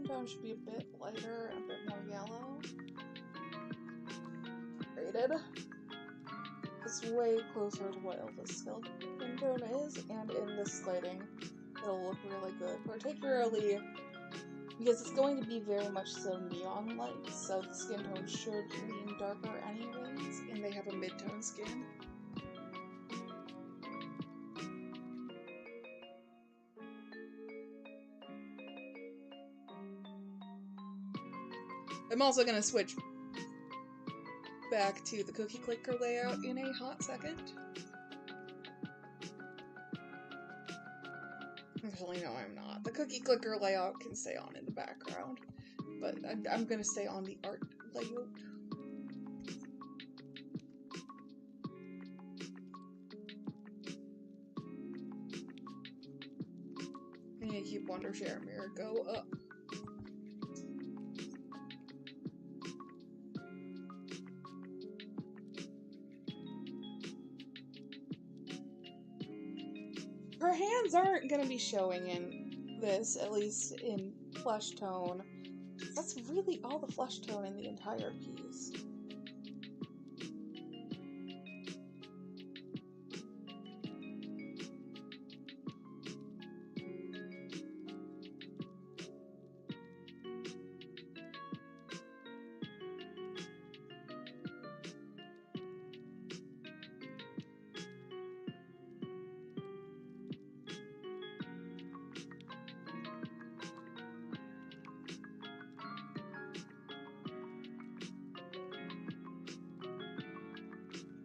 Tone should be a bit lighter and a bit more yellow. Rated. It's way closer to what Elva's skin tone is, and in this lighting, it'll look really good. Particularly because it's going to be very much so neon light, so the skin tone should lean darker anyways, and they have a mid-tone skin. I'm also going to switch back to the cookie clicker layout in a hot second. Actually, no, I'm not. The cookie clicker layout can stay on in the background, but I'm going to stay on the art layout. I'm going to keep Wondershare Mirror go up. Her hands aren't going to be showing in this, at least in flesh tone. That's really all the flesh tone in the entire piece.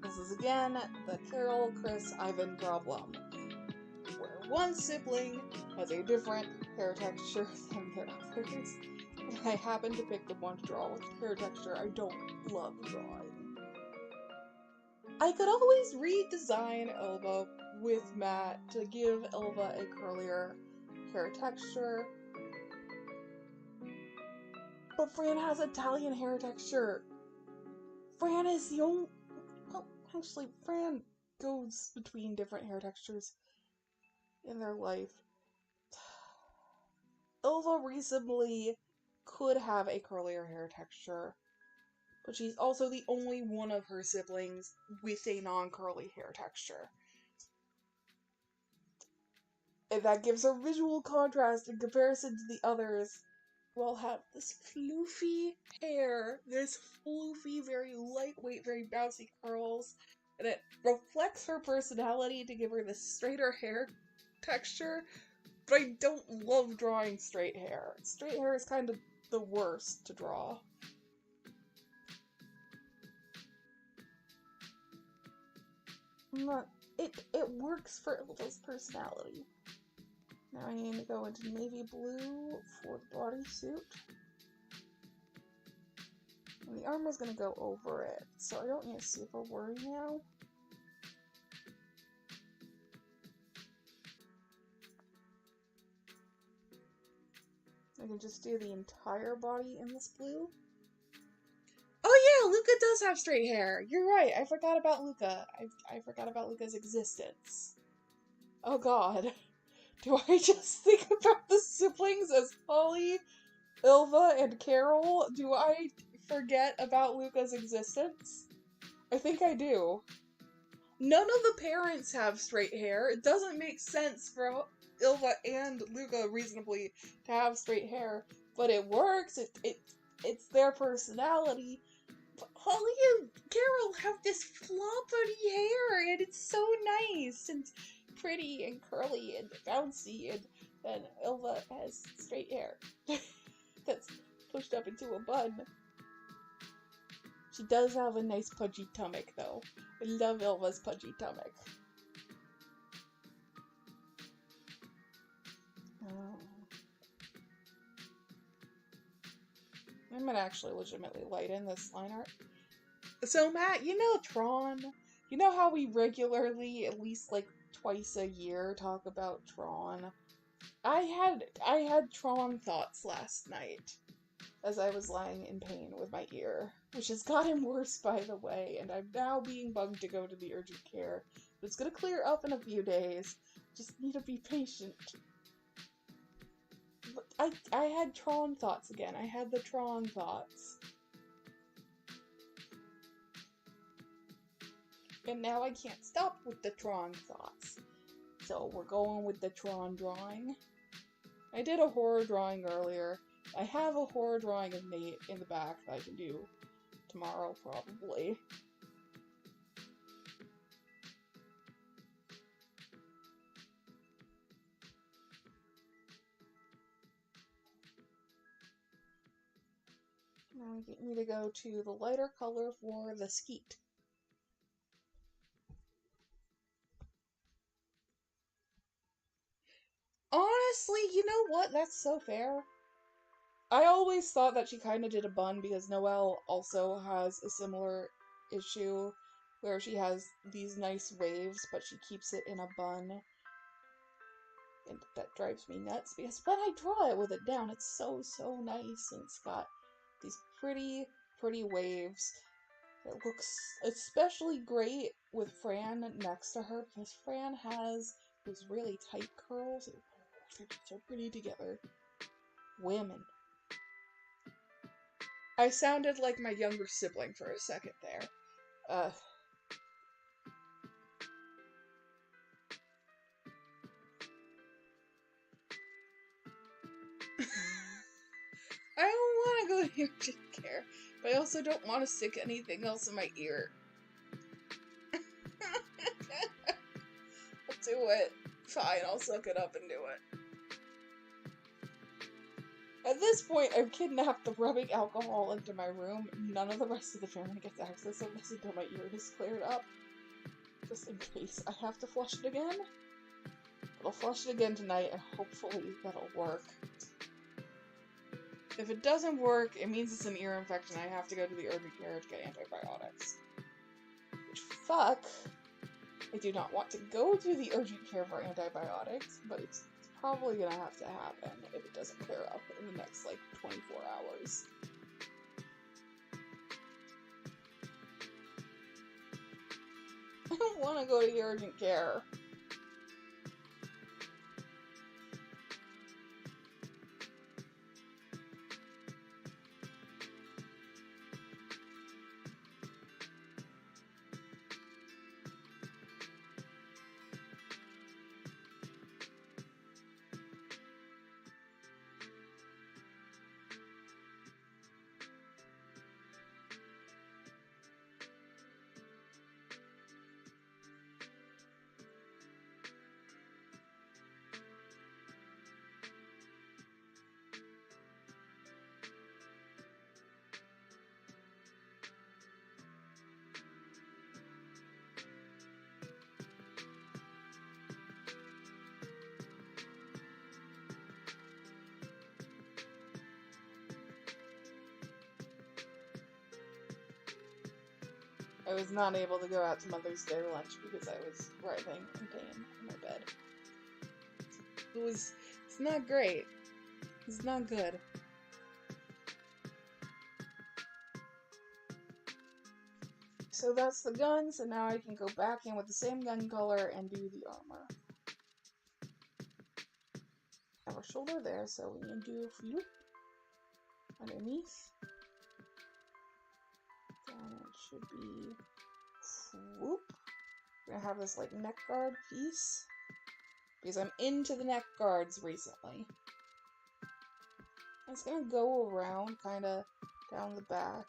This is again the Carol, Chris, Ivan problem, where one sibling has a different hair texture than their others, and I happen to pick the one to draw with hair texture I don't love drawing. I could always redesign Elva with Matt to give Elva a curlier hair texture, but Fran has Italian hair texture. Fran is the only... Well, actually, Fran goes between different hair textures in their life. Elva reasonably could have a curlier hair texture, but she's also the only one of her siblings with a non-curly hair texture. And that gives her visual contrast in comparison to the others. Will have this floofy hair, this floofy, very lightweight, very bouncy curls, and it reflects her personality to give her this straighter hair texture. But I don't love drawing straight hair. Straight hair is kind of the worst to draw. It works for Ilva's personality. Now I need to go into navy blue for the bodysuit. And the armor's gonna go over it, so I don't need to super worry now. I can just do the entire body in this blue. Oh yeah, Luca does have straight hair. You're right, I forgot about Luca. I forgot about Luca's existence. Oh god. Do I just think about the siblings as Holly, Ilva, and Carol? Do I forget about Luca's existence? I think I do. None of the parents have straight hair. It doesn't make sense for Ilva and Luca reasonably to have straight hair, but it works. It's their personality. But Holly and Carol have this floppity hair, and it's so nice and pretty and curly and bouncy, and then Ilva has straight hair that's pushed up into a bun. She does have a nice pudgy tummy, though. I love Ilva's pudgy tummy. I'm gonna actually legitimately lighten this line art. So Matt, you know Tron? You know how we regularly, at least like twice a year, talk about Tron? I had Tron thoughts last night as I was lying in pain with my ear, which has gotten worse, by the way, and I'm now being bugged to go to the urgent care. But it's gonna clear up in a few days. Just need to be patient. But I had Tron thoughts again. I had the Tron thoughts. And now I can't stop with the Tron thoughts. So we're going with the Tron drawing. I did a horror drawing earlier. I have a horror drawing of Nate in the back that I can do tomorrow, probably. Now we need to go to the lighter color for the skeet. Honestly, you know what? That's so fair. I always thought that she kind of did a bun because Noelle also has a similar issue where she has these nice waves, but she keeps it in a bun. And that drives me nuts because when I draw it with it down, it's so nice, and it's got these pretty waves. It looks especially great with Fran next to her because Fran has those really tight curls. They're so pretty together. Women. I sounded like my younger sibling for a second there. I don't want to go to urgent care, but I also don't want to stick anything else in my ear. I'll do it. Fine, I'll suck it up and do it. At this point, I've kidnapped the rubbing alcohol into my room. None of the rest of the family gets access to this until my ear is cleared up. Just in case I have to flush it again. But I'll flush it again tonight, and hopefully that'll work. If it doesn't work, it means it's an ear infection. I have to go to the urgent care to get antibiotics. Which, fuck. I do not want to go to the urgent care for antibiotics, but it's probably gonna have to happen if it doesn't clear up in the next, like, 24 hours. I don't want to go to the urgent care. I was not able to go out to Mother's Day lunch because I was writhing in pain in my bed. It's not great. It's not good. So that's the gun, so now I can go back in with the same gun color and do the armor. Have our shoulder there, so we can do a few underneath. Then it should be whoop. We're gonna have this like neck guard piece because I'm into the neck guards recently. It's gonna go around kind of down the back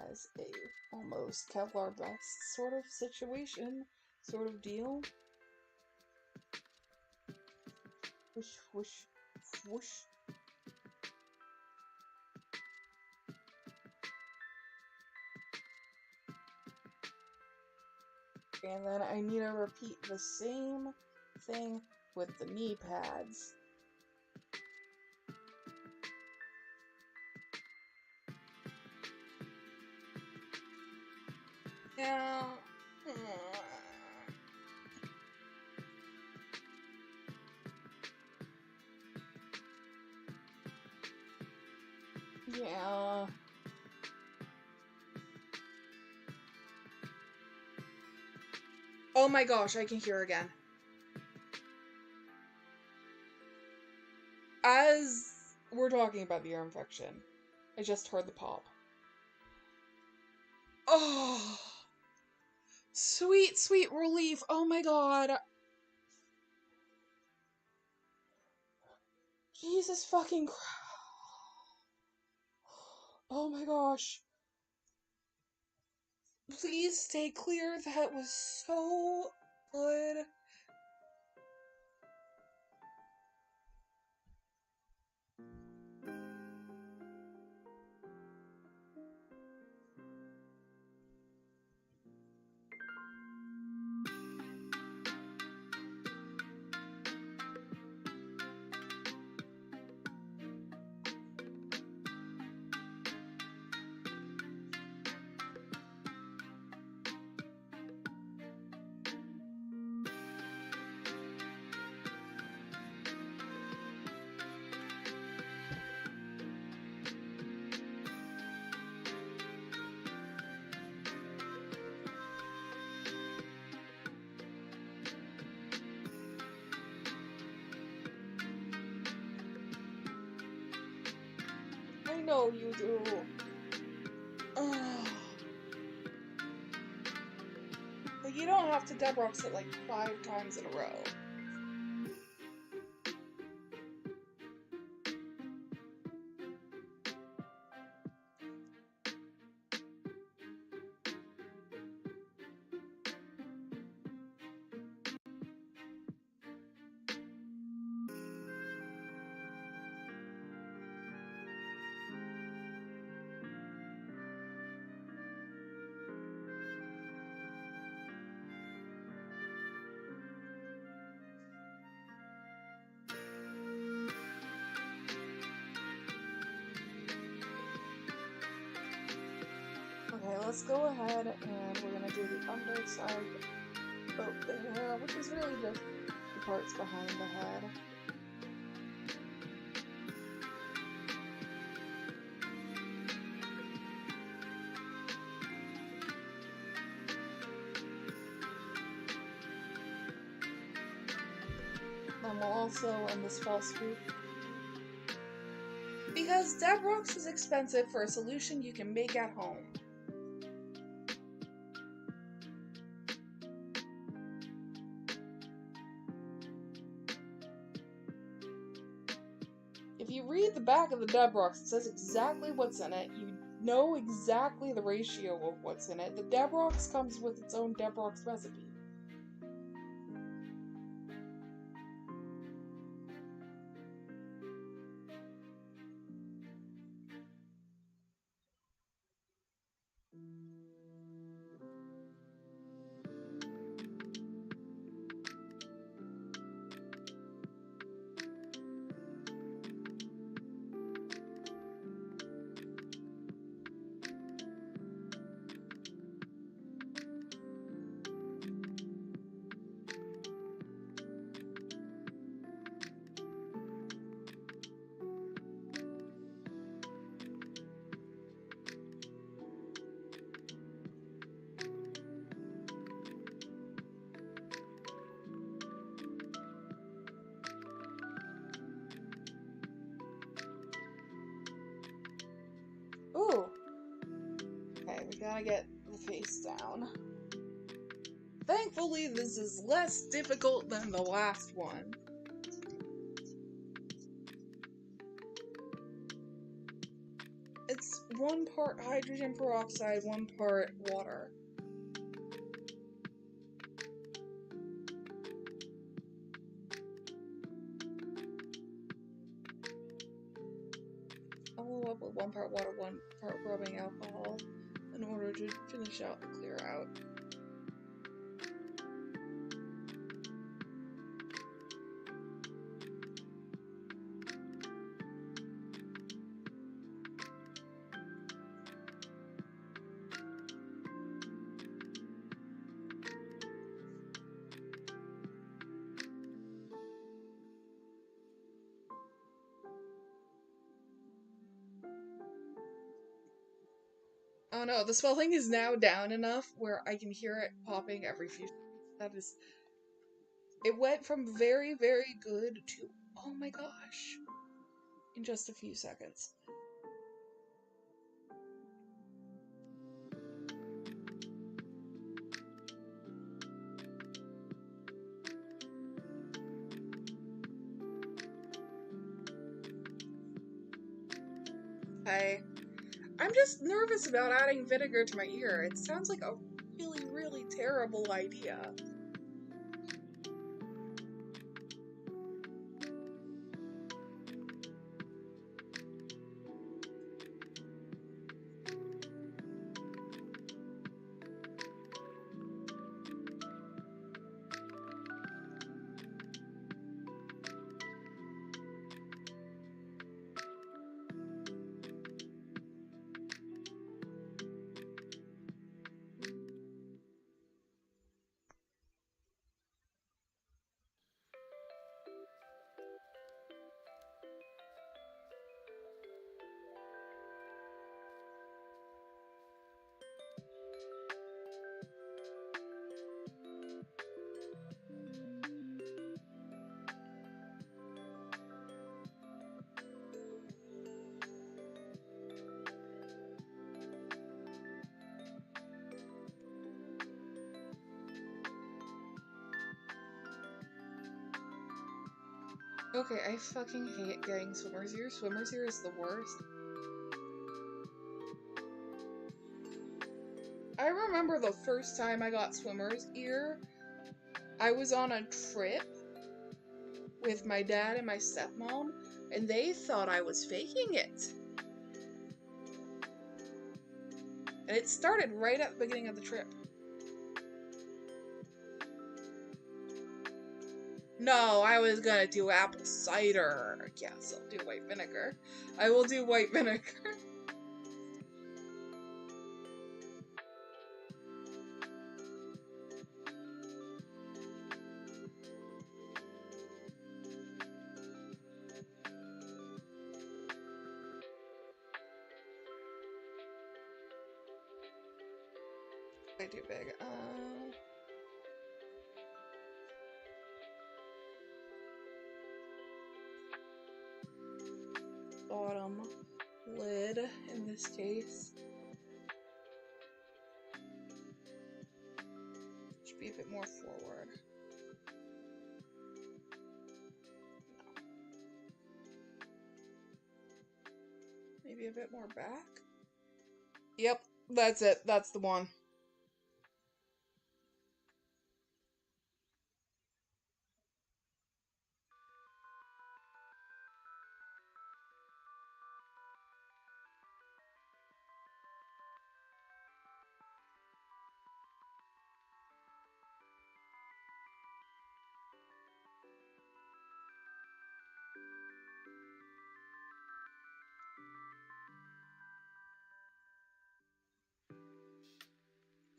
as a almost Kevlar vest sort of situation, sort of deal. Whoosh, whoosh, whoosh. And then I need to repeat the same thing with the knee pads. Yeah. Yeah. Oh my gosh, I can hear again. As we're talking about the ear infection, I just heard the pop. Oh, sweet, sweet relief. Oh my god. Jesus fucking Christ. Oh my gosh. Please stay clear. That was so good. I know you do. But you don't have to Debrox it like 5 times in a row. Okay, let's go ahead and we're gonna do the underside of the hair, which is really just the parts behind the head. Then we'll also end this false swoop. Because Debrox is expensive for a solution you can make at home. If you read the back of the Debrox, it says exactly what's in it. You know exactly the ratio of what's in it. The Debrox comes with its own Debrox recipe. I get the face down. Thankfully, this is less difficult than the last one. It's 1 part hydrogen peroxide, 1 part water. I'll follow up with 1 part water, 1 part rubbing alcohol in order to finish out and clear out. Oh no, the swelling is now down enough where I can hear it popping every few seconds. That is... It went from very, very good to, oh my gosh, in just a few seconds. I'm just nervous about adding vinegar to my ear. It sounds like a really, really terrible idea. Okay, I fucking hate getting swimmer's ear. Swimmer's ear is the worst. I remember the first time I got swimmer's ear, I was on a trip with my dad and my stepmom, and they thought I was faking it. And it started right at the beginning of the trip. No, I was gonna do apple cider. Yes, I'll do white vinegar. I will do white vinegar. Way too big. Bottom lid in this case. Should be a bit more forward. No. Maybe a bit more back. Yep, that's it. That's the one.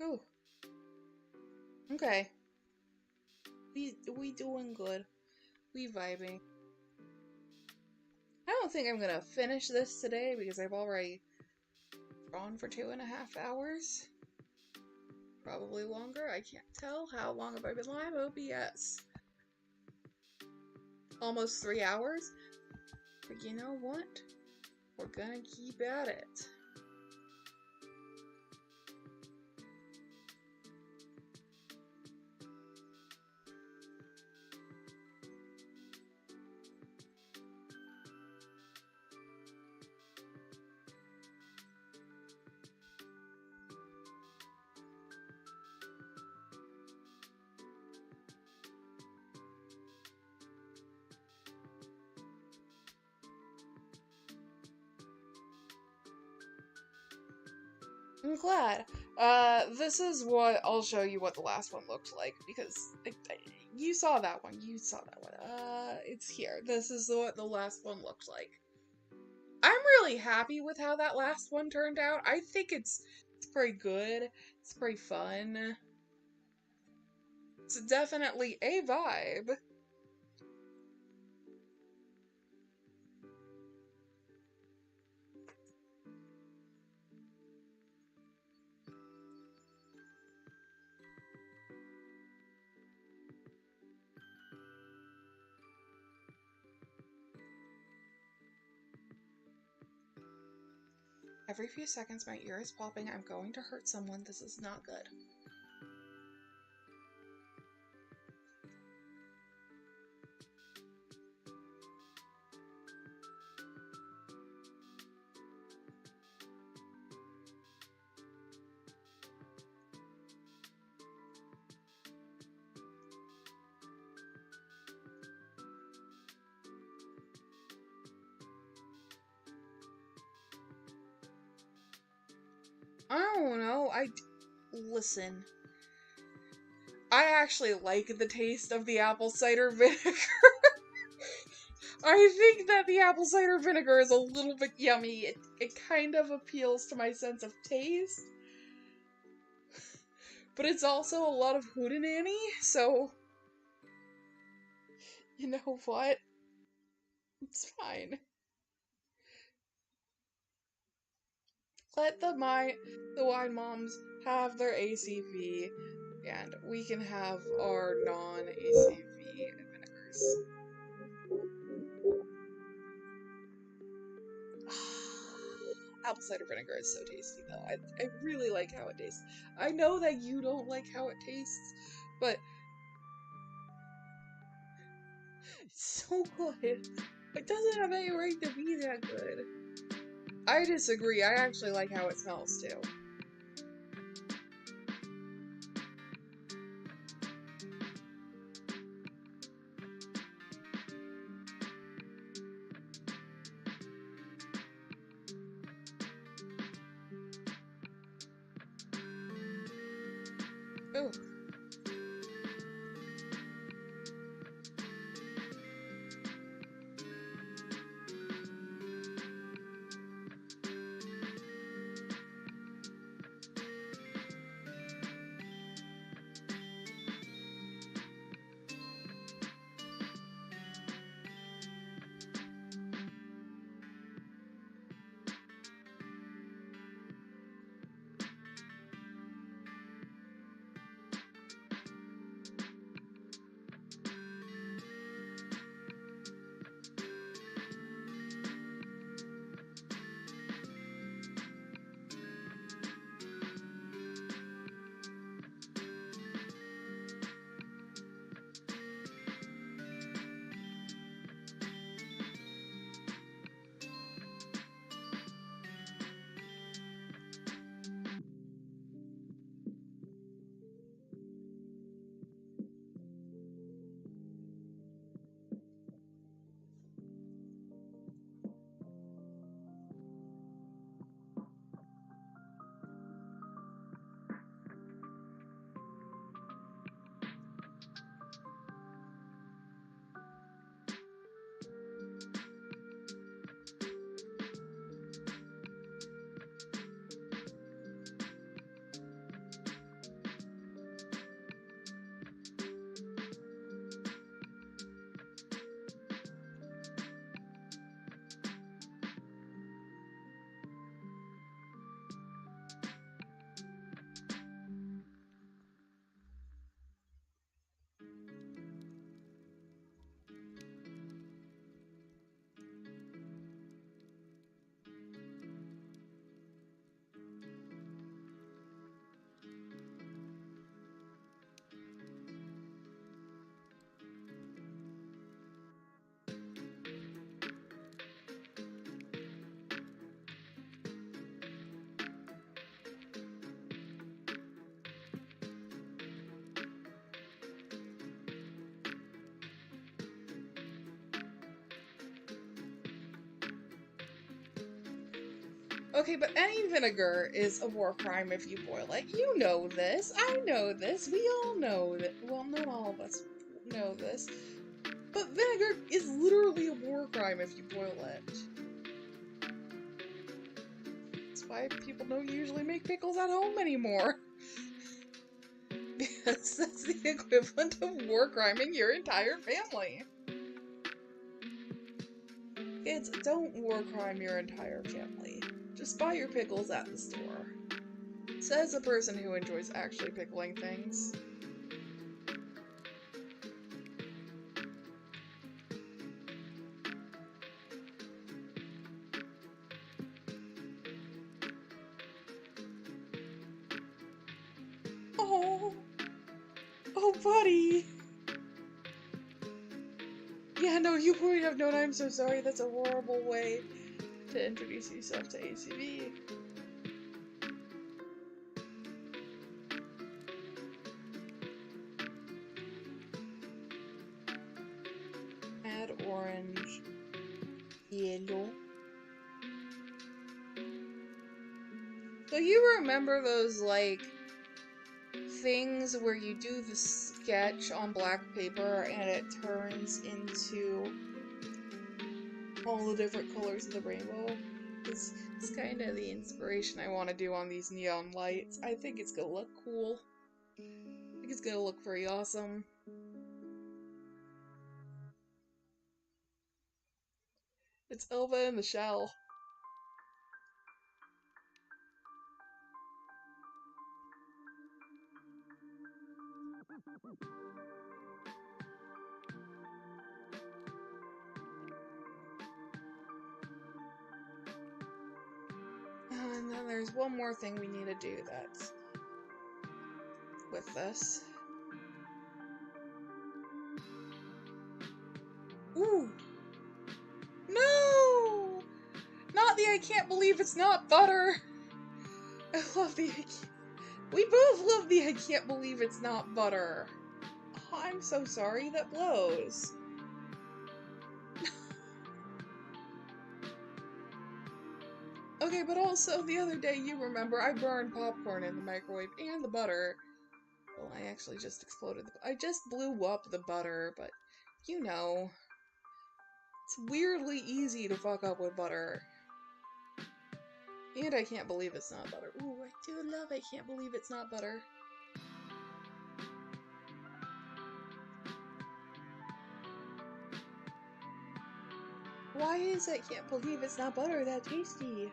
Ooh. Okay. We doing good. We vibing. I don't think I'm gonna finish this today because I've already gone for 2.5 hours. Probably longer. I can't tell. How long have I been live? OBS. Almost 3 hours. But you know what? We're gonna keep at it. I'm glad. This is what I'll show you what the last one looked like, because you saw that one. You saw that one. It's here. This is what the last one looked like. I'm really happy with how that last one turned out. I think it's pretty good. It's pretty fun. It's definitely a vibe. Every few seconds, my ear is popping. I'm going to hurt someone. This is not good. I don't know. Listen. I actually like the taste of the apple cider vinegar. I think that the apple cider vinegar is a little bit yummy. It kind of appeals to my sense of taste. But it's also a lot of hootenanny, so you know what? It's fine. Let the wine moms have their ACV, and we can have our non-ACV vinegars. Apple cider vinegar is so tasty, though. I really like how it tastes. I know that you don't like how it tastes, but it's so good. It doesn't have any right to be that good. I disagree. I actually like how it smells, too. Ooh. Okay, but any vinegar is a war crime if you boil it. You know this. I know this. We all know that. Well, not all of us know this. But vinegar is literally a war crime if you boil it. That's why people don't usually make pickles at home anymore. Because that's the equivalent of war criming your entire family. Kids, don't war crime your entire family. Just buy your pickles at the store. Says a person who enjoys actually pickling things. Oh, oh, buddy. Yeah, no, you would have known. I'm so sorry. That's a horrible way to introduce yourself to ACB. Add orange, yellow. So you remember those, like, things where you do the sketch on black paper and it turns into all the different colors of the rainbow? It's kind of the inspiration I want to do on these neon lights. I think it's gonna look cool. I think it's gonna look very awesome. It's Elva in the shell. And then there's one more thing we need to do that's with this. Ooh! No! Not the I can't believe it's not butter! I love the we both love the I can't believe it's not butter. Oh, I'm so sorry, that blows. Okay, but also the other day, you remember, I burned popcorn in the microwave and the butter. Well, I actually just exploded I just blew up the butter, but you know. It's weirdly easy to fuck up with butter. And I can't believe it's not butter. Ooh, I do love I can't believe it's not butter. Why is I can't believe it's not butter that tasty?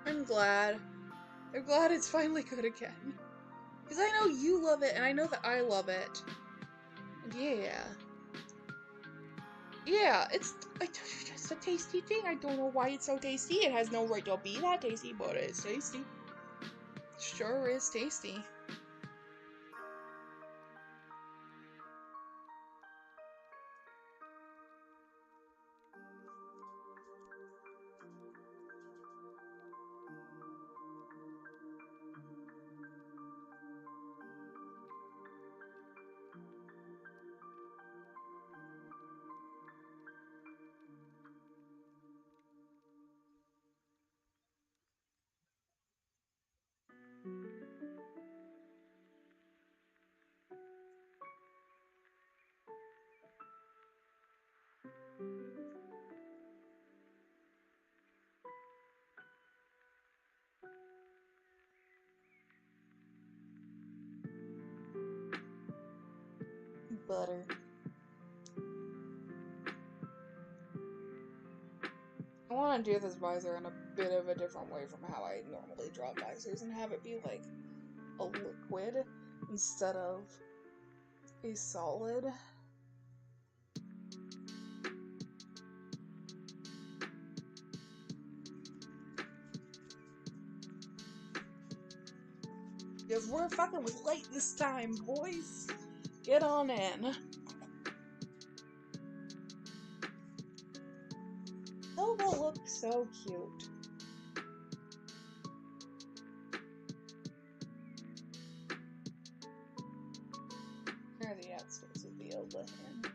I'm glad. I'm glad it's finally good again. Because I know you love it, and I know that I love it. And yeah. Yeah, it's just a tasty thing. I don't know why it's so tasty. It has no right to be that tasty, but it's tasty. Sure is tasty. Butter. I want to do this visor in a bit of a different way from how I normally draw visors and have it be like a liquid instead of a solid. Because we're fucking with light this time, boys. Get on in. Silva looks so cute. Here are the outskirts of the Ilva Inn.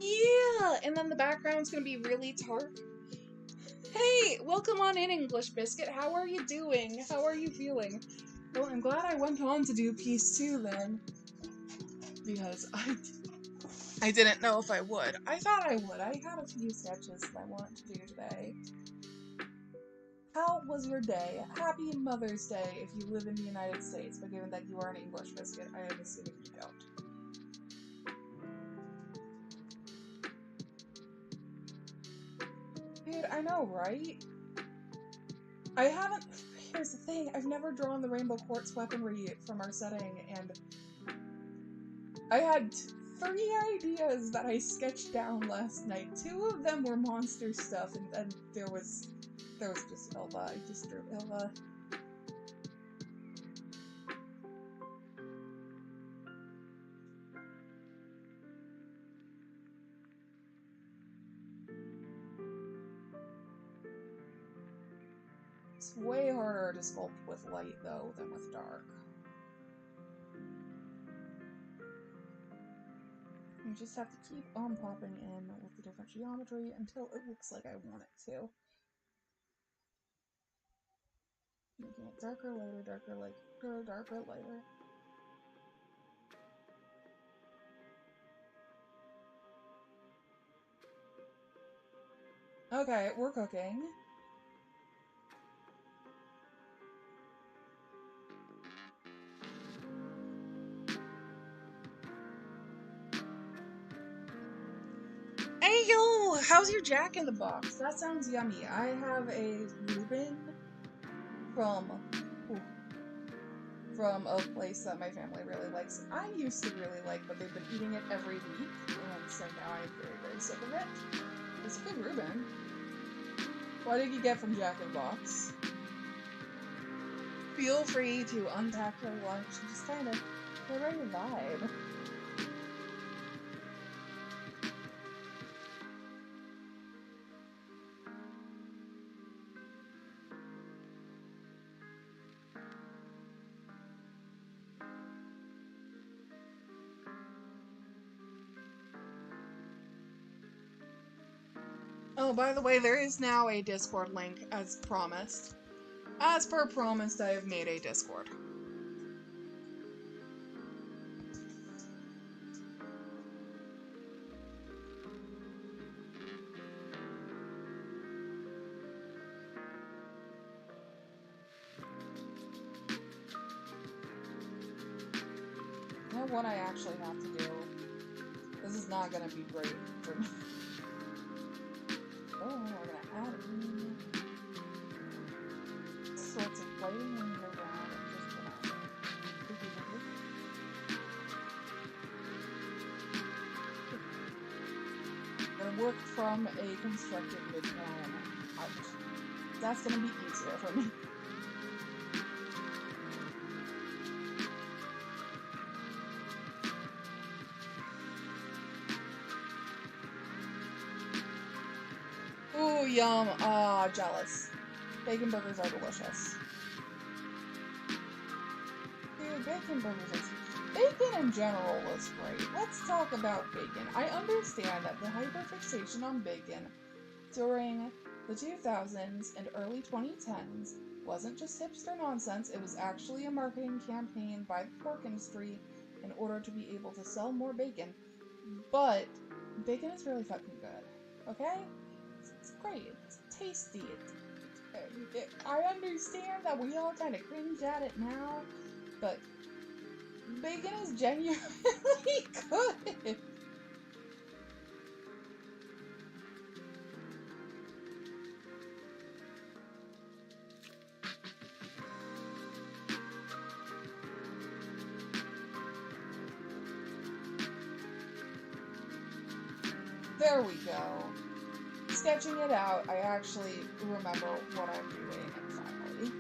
Yeah, and then the background's gonna be really dark. Hey, welcome on in, English Biscuit. How are you doing? How are you feeling? Well, I'm glad I went on to do piece 2 then. Because I didn't know if I would. I thought I would. I had a few sketches that I wanted to do today. How was your day? Happy Mother's Day if you live in the United States, but given that you are an English Biscuit, I am assuming you don't. Dude, I know, right? I haven't... Here's the thing, I've never drawn the Rainbow Quartz weaponry from our setting, and I had 3 ideas that I sketched down last night. 2 of them were monster stuff, and then there was just Ilva. I just drew Ilva. It's way harder to sculpt with light, though, than with dark. You just have to keep on popping in with the different geometry until it looks like I want it to. Making it darker, lighter, darker, lighter, darker, lighter. Okay, we're cooking. Hey yo, how's your Jack in the Box? That sounds yummy. I have a Reuben from a place that my family really likes. I used to really like, but they've been eating it every week, and so now I'm very, very sick of it. It's a good Reuben. What did you get from Jack in the Box? Feel free to unpack your lunch and just kind of get ready to vibe. Oh, by the way, there is now a Discord link, as promised. As per promised, I have made a Discord. You know what I actually have to do? This is not gonna be great for me. Oh, we're gonna add in sorts of lighting in the ground and just gonna work from a constructed midtown out. That's gonna be easier for me. Ooh, yum. Ah, jealous. Bacon burgers are delicious. Dude, bacon burgers are... Bacon in general was great. Let's talk about bacon. I understand that the hyperfixation on bacon during the 2000s and early 2010s wasn't just hipster nonsense, it was actually a marketing campaign by the pork industry in order to be able to sell more bacon. But bacon is really fucking good, okay? It's great. It's tasty. I understand that we all kind of cringe at it now, but bacon is genuinely good. There we go. Sketching it out, I actually remember what I'm doing finally.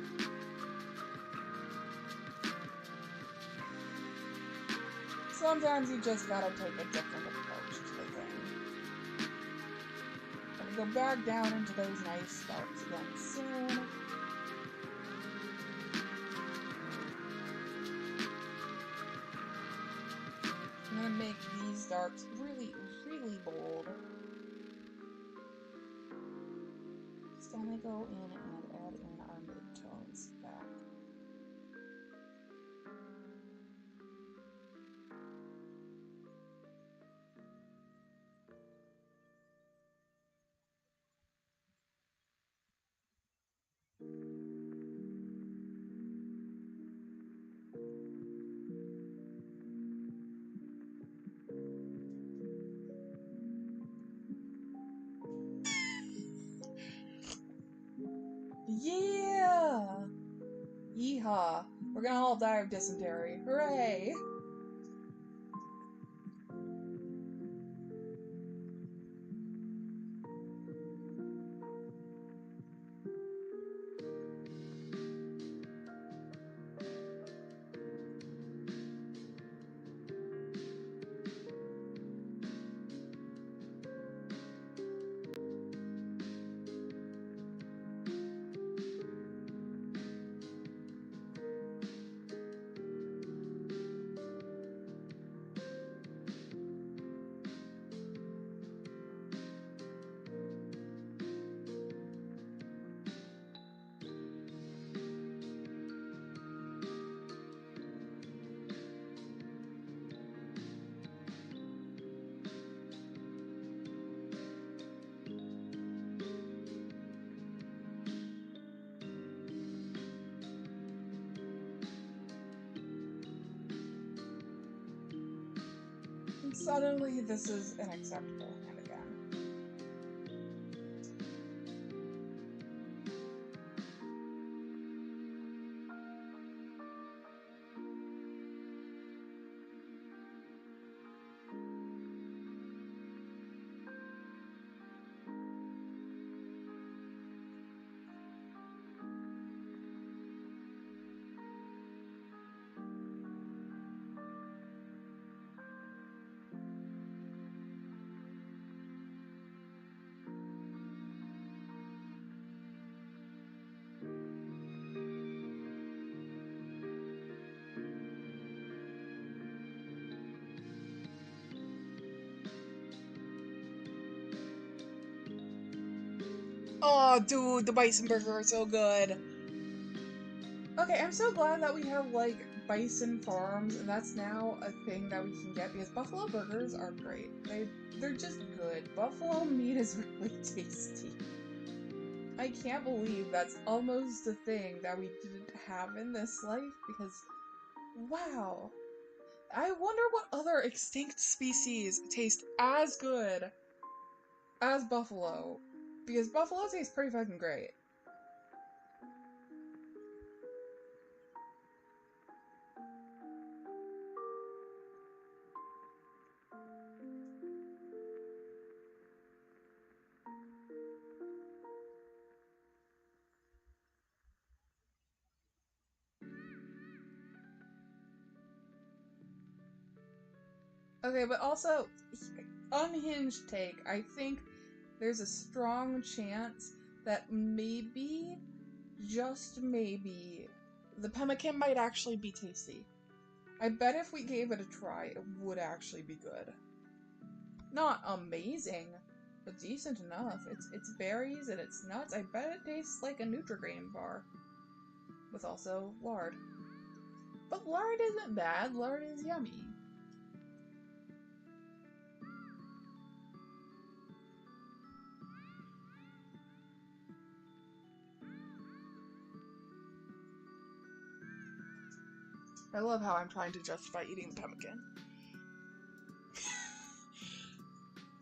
Sometimes you just gotta take a different approach to the thing. Gonna go back down into those nice darks again soon. I'm gonna make these darks really, really bold. Just gonna go in and add in our midtones back. Yeah! Yeehaw! We're gonna all die of dysentery. Hooray! And suddenly this is an acceptable hand again. Oh, dude, the bison burger is so good. Okay, I'm so glad that we have, like, bison farms, and that's now a thing that we can get, because buffalo burgers are great. They're just good. Buffalo meat is really tasty. I can't believe that's almost a thing that we didn't have in this life, because, wow. I wonder what other extinct species taste as good as buffalo, because buffalo tastes pretty fucking great. Okay, but also, unhinged take, I think there's a strong chance that maybe, just maybe, the pemmican might actually be tasty. I bet if we gave it a try, it would actually be good. Not amazing, but decent enough. It's berries and it's nuts. I bet it tastes like a Nutri-Grain bar. With also lard. But lard isn't bad, lard is yummy. I love how I'm trying to justify eating the pemmican.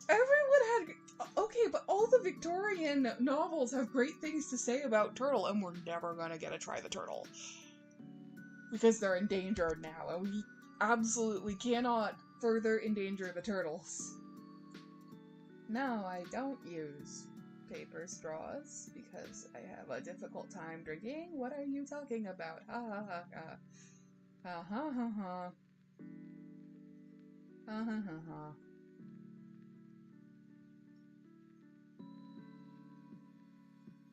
Everyone had... Okay, but all the Victorian novels have great things to say about turtle, and we're never gonna get to try the turtle. Because they're endangered now, and we absolutely cannot further endanger the turtles. No, I don't use paper straws because I have a difficult time drinking. What are you talking about? Ha ha ha ha. Ha ha ha ha. Ha ha ha ha.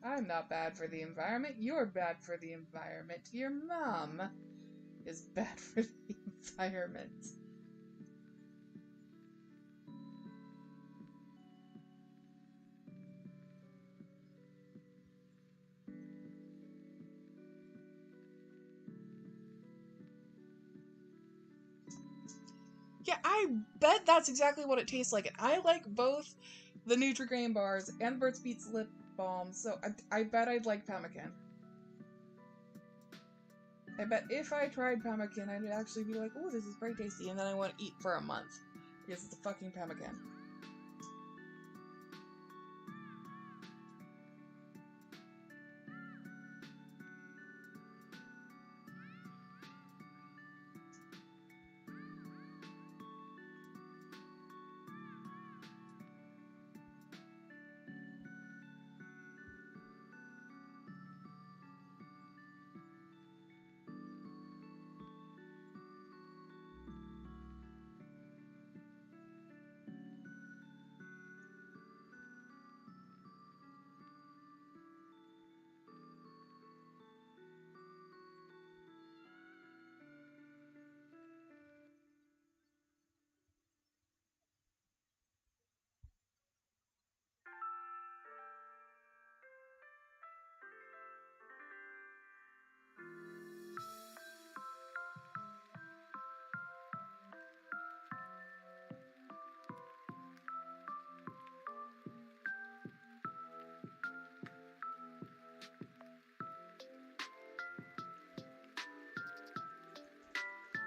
I'm not bad for the environment. You're bad for the environment. Your mom is bad for the environment. Yeah, I bet that's exactly what it tastes like. And I like both the Nutri-Grain bars and Burt's Beets lip balm, so I bet I'd like pemmican. I bet if I tried pemmican, I'd actually be like, "Oh, this is very tasty," and then I want to eat for a month because it's a fucking pemmican.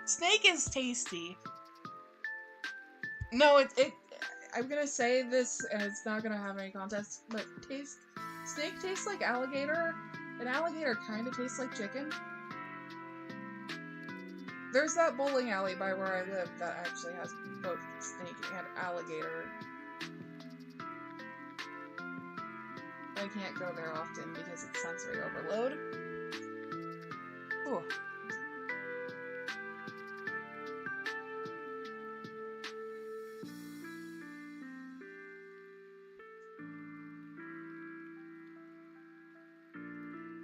Snake is tasty. No, I'm gonna say this, and it's not gonna have any context, but snake tastes like alligator, and alligator kind of tastes like chicken. There's that bowling alley by where I live that actually has both snake and alligator. I can't go there often because it's sensory overload. Ooh.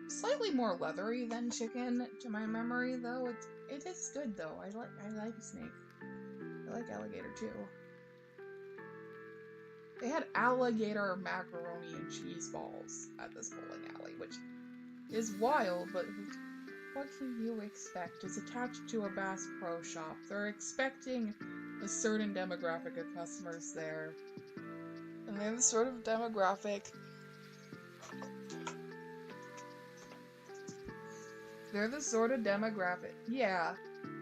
Slightly more leathery than chicken to my memory, though. It is good though. I like snake. I like alligator too. They had alligator macaroni and cheese balls at this bowling alley, which is wild, but what can you expect? It's attached to a Bass Pro Shop. They're expecting a certain demographic of customers there. And they're the sort of demographic... They're the sort of demographic... Yeah,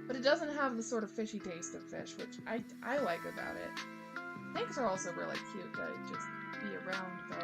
but it doesn't have the sort of fishy taste of fish, which I like about it. Snakes are also really cute to just be around, though.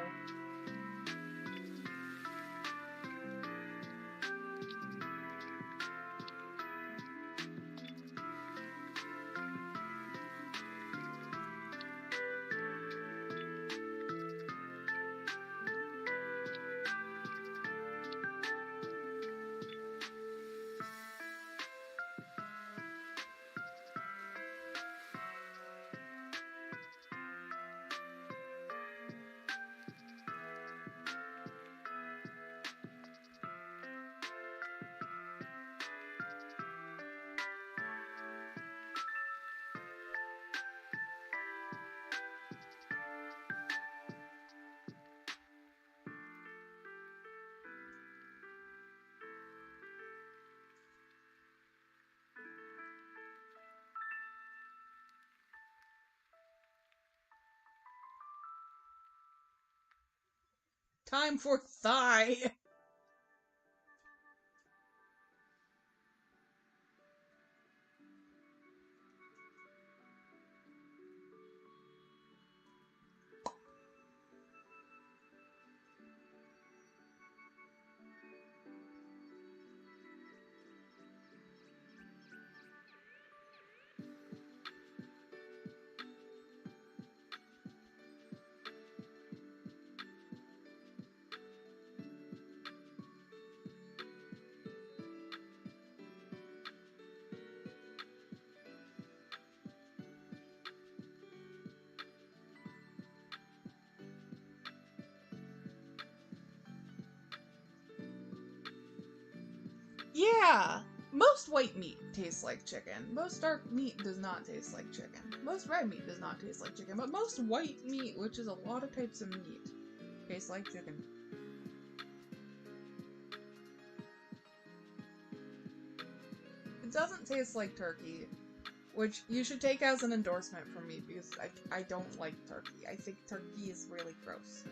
Time for thigh! Yeah, most white meat tastes like chicken. Most dark meat does not taste like chicken. Most red meat does not taste like chicken. But most white meat, which is a lot of types of meat, tastes like chicken. It doesn't taste like turkey, which you should take as an endorsement from me because I don't like turkey. I think turkey is really gross.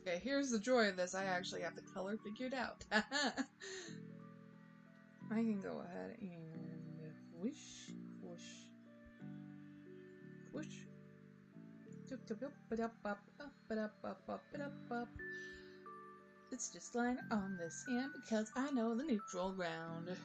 Okay, here's the joy of this. I actually have the color figured out. I can go ahead and whoosh, whoosh, whoosh. It's just line on the sand because I know the neutral ground.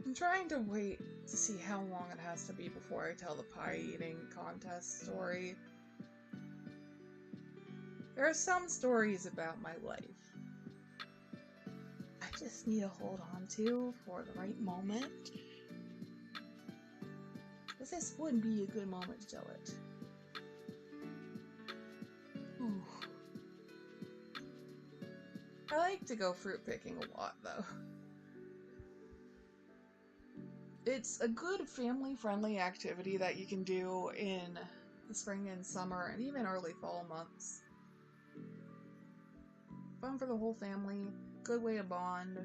I'm trying to wait to see how long it has to be before I tell the pie eating contest story. There are some stories about my life I just need to hold on to for the right moment. Because this would be a good moment to tell it. Ooh. I like to go fruit picking a lot, though. It's a good family-friendly activity that you can do in the spring and summer and even early fall months. Fun for the whole family, good way to bond.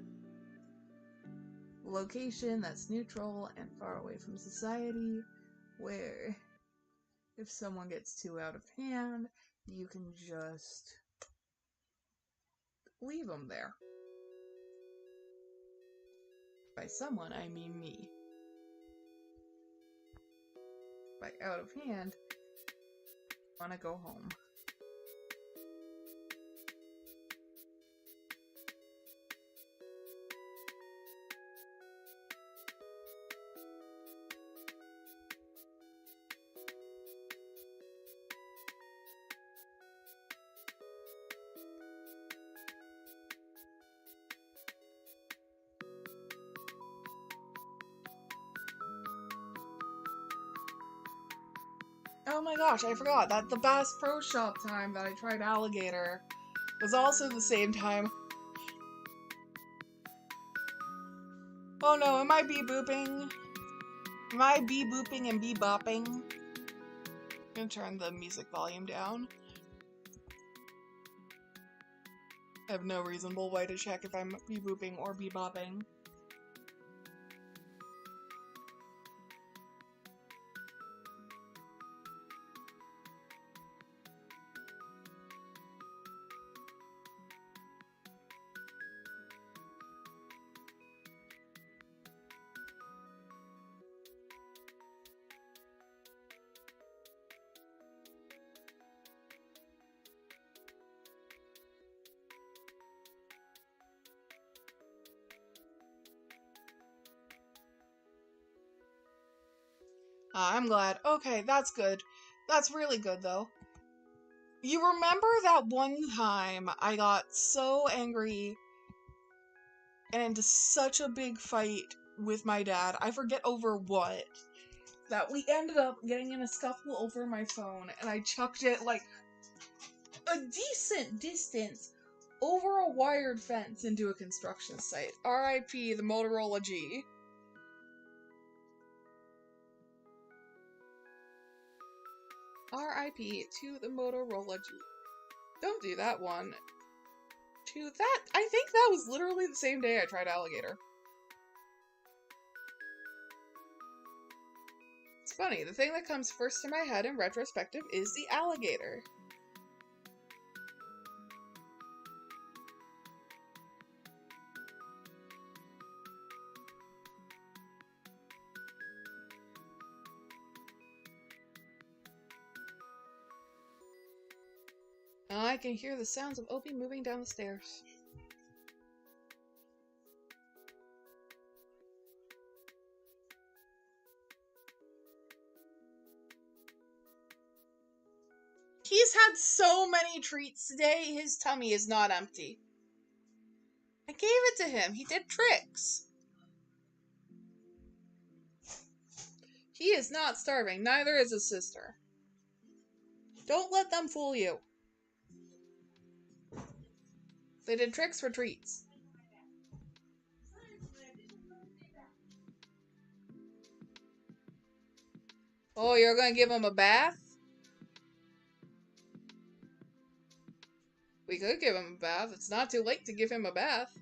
Location that's neutral and far away from society, where if someone gets too out of hand, you can just leave them there. By someone, I mean me. By out of hand, I want to go home. Oh my gosh, I forgot that the Bass Pro Shop time that I tried alligator was also the same time. Oh no, am I bee-booping? Am I bee-booping and bee-bopping? I'm gonna turn the music volume down. I have no reasonable way to check if I'm bee-booping or bee-bopping. I'm glad. Okay, that's good. That's really good, though. You remember that one time I got so angry and into such a big fight with my dad, I forget over what, that we ended up getting in a scuffle over my phone, and I chucked it, like, a decent distance over a wired fence into a construction site. R.I.P. the Motorola G. R.I.P. to the Motorola G. Don't do that one. To that, I think that was literally the same day I tried alligator. It's funny. The thing that comes first to my head in retrospective is the alligator. Oh, I can hear the sounds of Opie moving down the stairs. He's had so many treats today, his tummy is not empty. I gave it to him. He did tricks. He is not starving. Neither is his sister. Don't let them fool you. They did tricks for treats. Oh, you're going to give him a bath? We could give him a bath. It's not too late to give him a bath.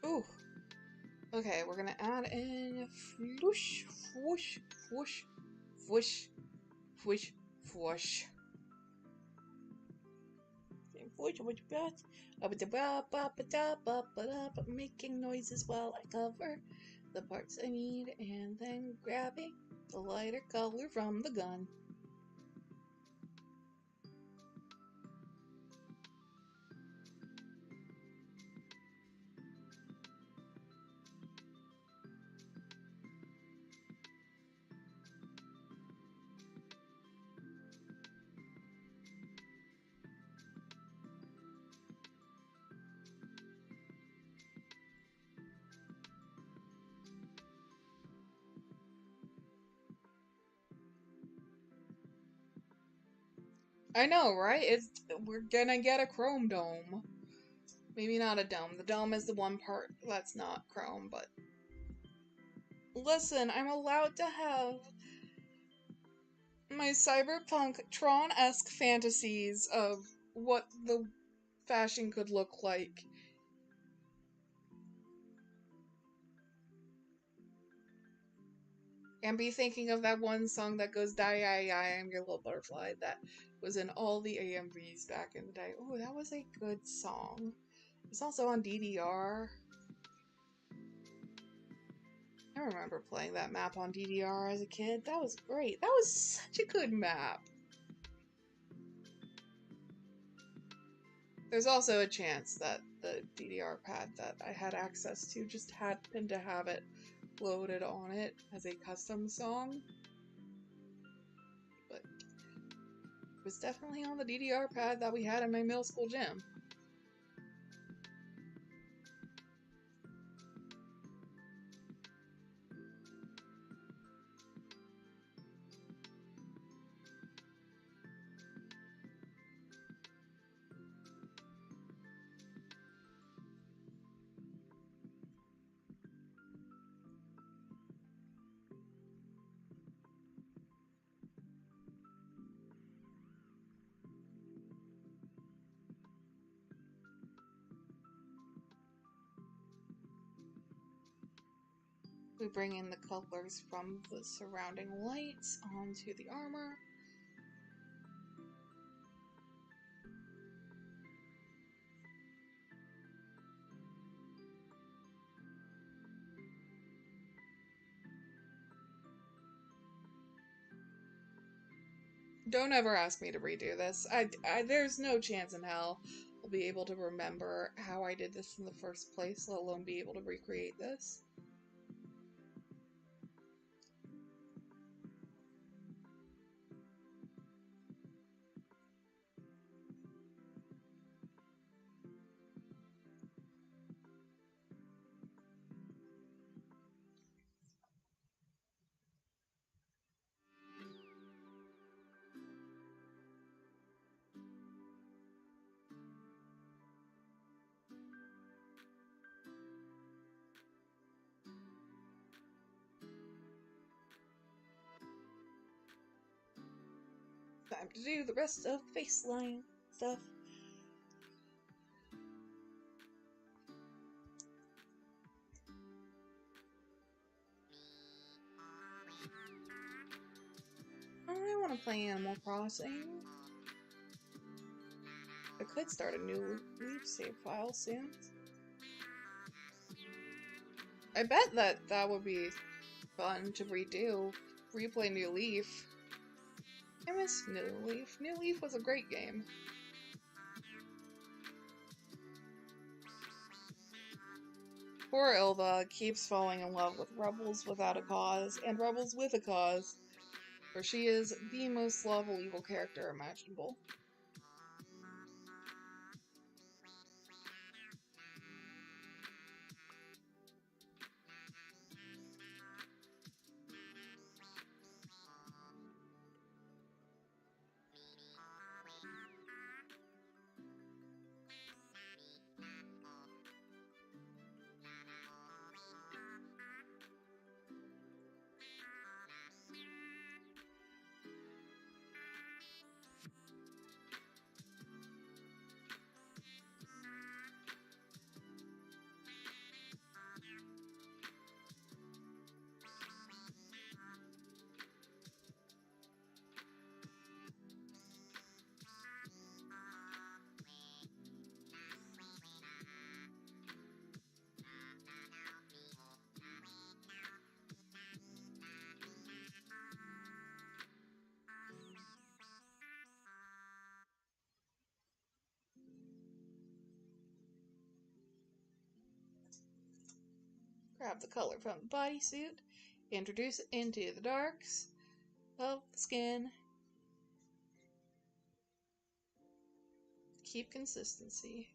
Ooh. Okay, we're gonna add in whoosh, whoosh, whoosh, whoosh, whoosh, whoosh. Making noises while I cover the parts I need and then grabbing the lighter color from the gun. I know, right? We're gonna get a chrome dome. Maybe not a dome. The dome is the one part that's not chrome, but... Listen, I'm allowed to have my cyberpunk Tron-esque fantasies of what the fashion could look like. And be thinking of that one song that goes, "Die, I am your little butterfly," that was in all the AMVs back in the day. Oh, that was a good song. It's also on DDR. I remember playing that map on DDR as a kid. That was great. That was such a good map. There's also a chance that the DDR pad that I had access to just happened to have it loaded on it as a custom song. But it was definitely on the DDR pad that we had in my middle school gym. We bring in the colors from the surrounding lights onto the armor. Don't ever ask me to redo this. There's no chance in hell I'll be able to remember how I did this in the first place, let alone be able to recreate this. Time to do the rest of the baseline stuff. I want to play Animal Crossing. I could start a new Leaf save file soon. I bet that would be fun to replay New Leaf. I miss New Leaf. New Leaf was a great game. Poor Ilva keeps falling in love with Rebels without a cause, and Rebels with a cause, for she is the most lovable evil character imaginable. Grab the color from the bodysuit, introduce it into the darks of the skin. Keep consistency.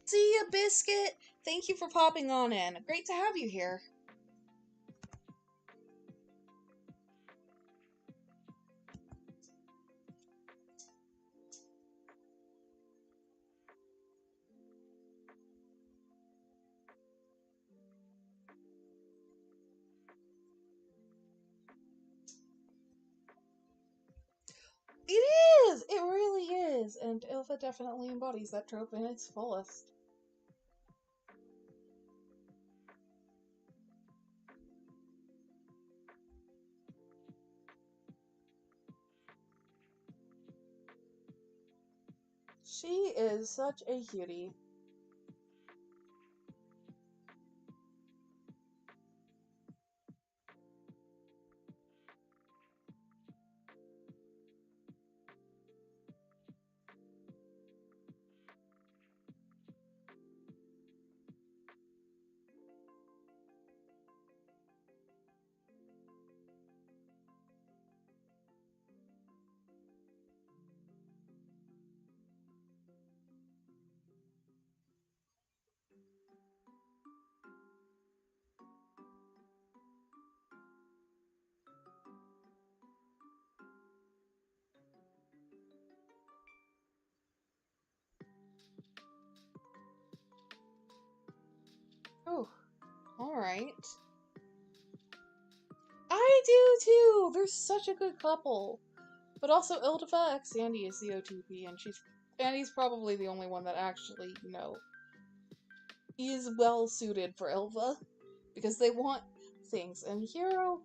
See ya, Biscuit! Thank you for popping on in. Great to have you here. It is! It really is! And Ilva definitely embodies that trope in its fullest. She is such a cutie. Oh, alright. I do too! They're such a good couple. But also, Ildiva x Sandy is the OTP, and he's probably the only one that actually, is well suited for Ilva. Because they want things. And Hero,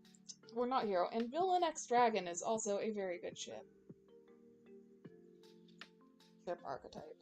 well, not Hero, and Villain x Dragon is also a very good ship archetype.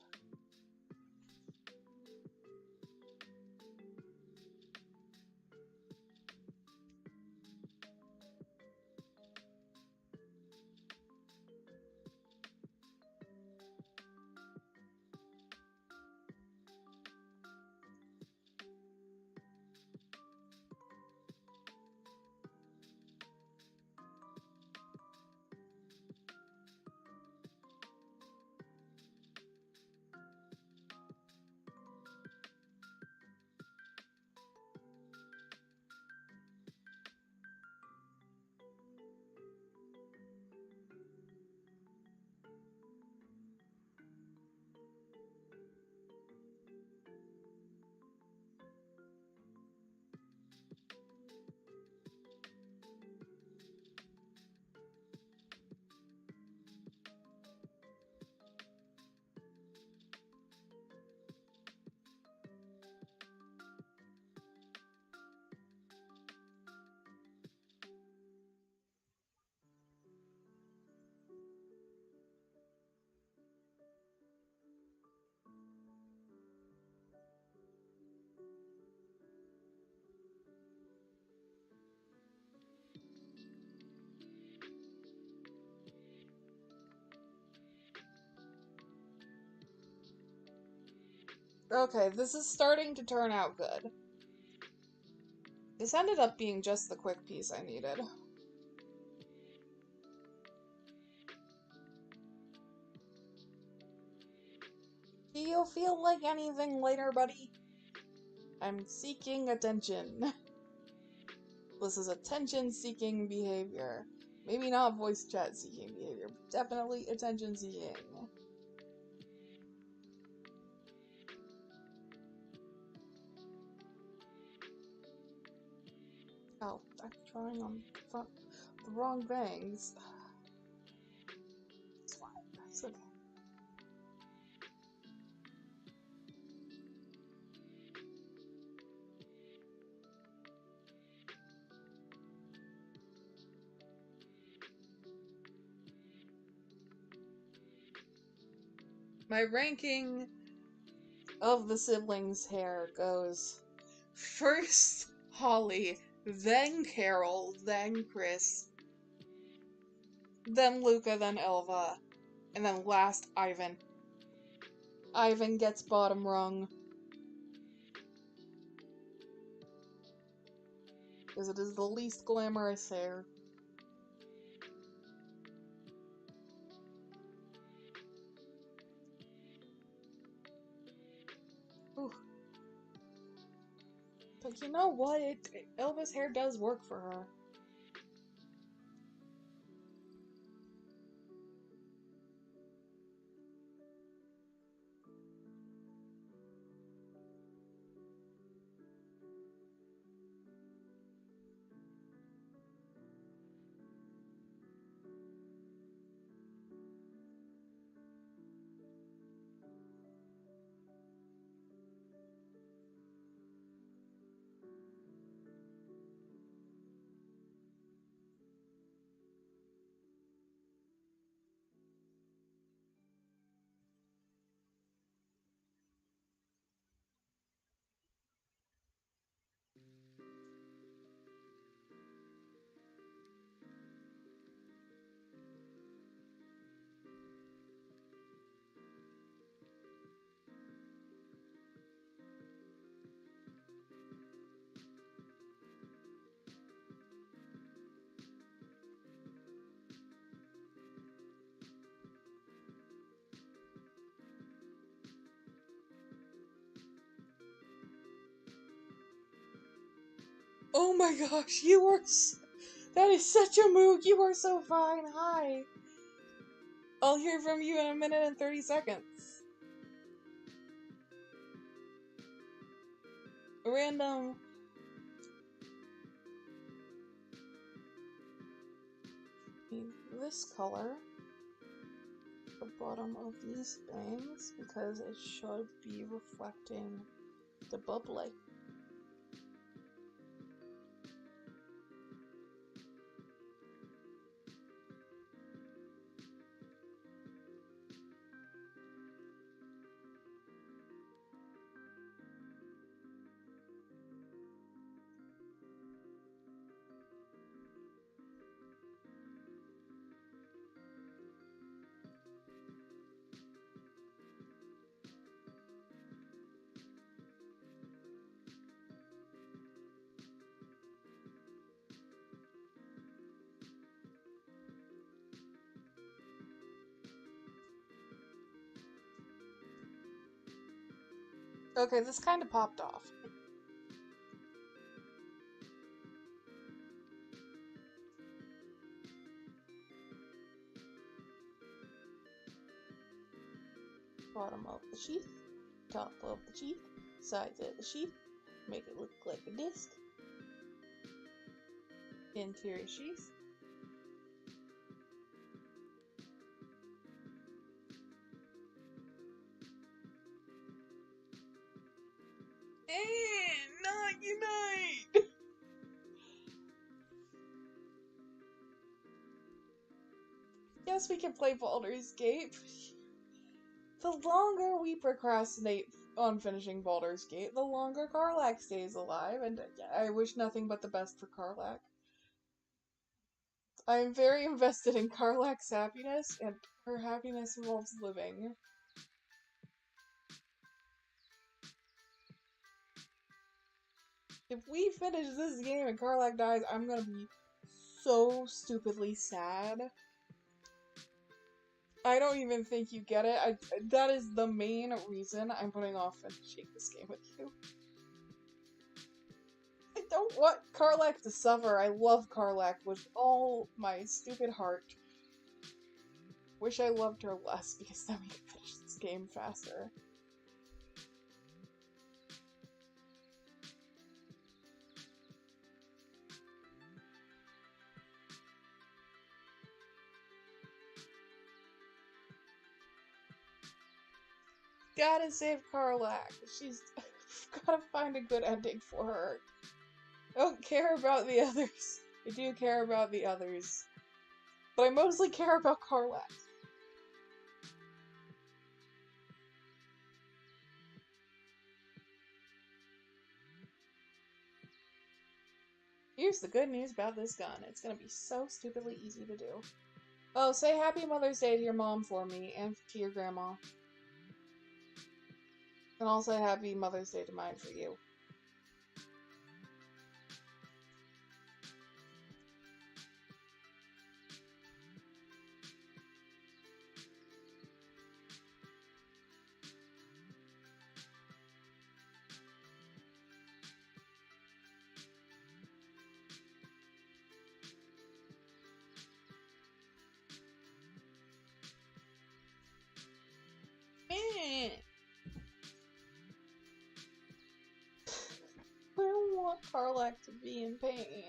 Okay, this is starting to turn out good. This ended up being just the quick piece I needed. Do you feel like anything later, buddy? I'm seeking attention. This is attention-seeking behavior. Maybe not voice chat-seeking behavior, but definitely attention-seeking. Oh, I'm drawing on the wrong things. It's fine. It's okay. My ranking of the siblings' hair goes first Holly, then Carol, then Chris, then Luca, then Elva, and then last Ivan. Ivan gets bottom rung. Because it is the least glamorous hair. Ooh. But you know what? Elva's hair does work for her. Oh my gosh, that is such a mood. You are so fine. Hi. I'll hear from you in a minute and 30 seconds. Random. This color. The bottom of these bangs because it should be reflecting the bubbly. Okay, this kind of popped off. Bottom of the sheath, top of the sheath, sides of the sheath, make it look like a disc. Interior sheath. And not unite! Yes, we can play Baldur's Gate. The longer we procrastinate on finishing Baldur's Gate, the longer Karlach stays alive, and I wish nothing but the best for Karlach. I am very invested in Karlach's happiness, and her happiness involves living. If we finish this game and Karlak dies, I'm gonna be so stupidly sad. I don't even think you get it. That is the main reason I'm putting off finishing this game with you. I don't want Karlak to suffer. I love Karlak with all my stupid heart. Wish I loved her less because then we could finish this game faster. Gotta save Karlak. She's gotta find a good ending for her. I don't care about the others. I do care about the others. But I mostly care about Karlak. Here's the good news about this gun. It's gonna be so stupidly easy to do. Oh, say Happy Mother's Day to your mom for me, and to your grandma. And I'll say Happy Mother's Day to mine for you. I don't want Karlak to be in pain.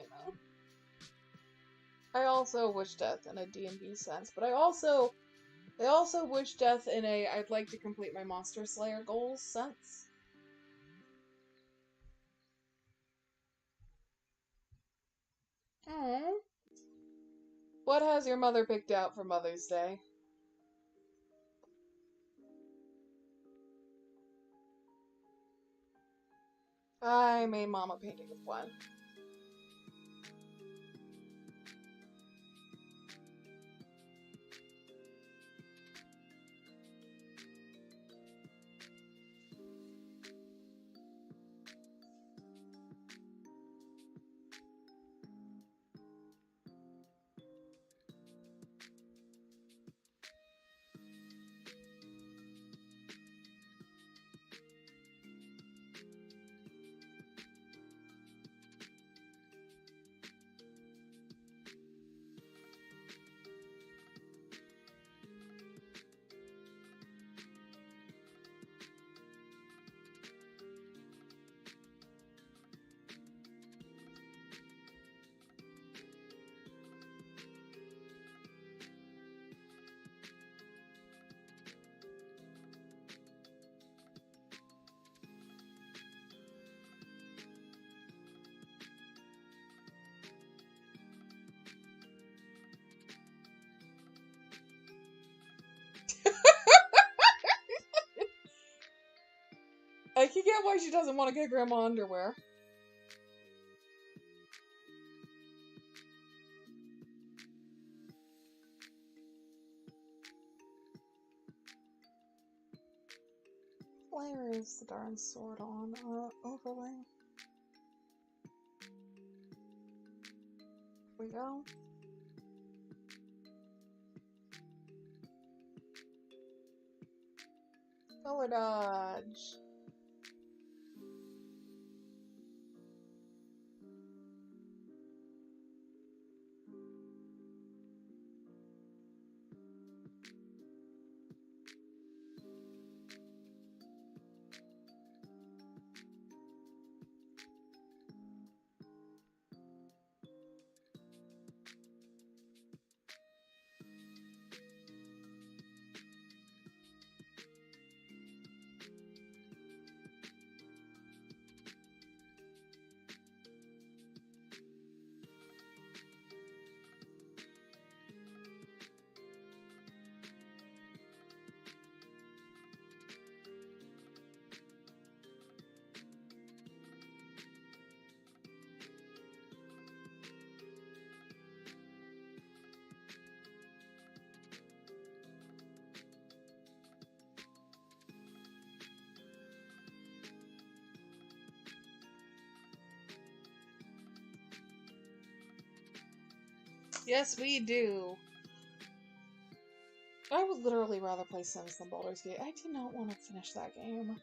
I also wish death in a D&D sense, but I also wish death in a I'd like to complete my Monster Slayer goals sense. Aww. What has your mother picked out for Mother's Day? I made Mom a painting of one. I can get why she doesn't want to get Grandma underwear. Where is the darn sword on? Overlay. Here we go. Color dodge. Yes, we do. I would literally rather play Sims than Baldur's Gate. I do not want to finish that game.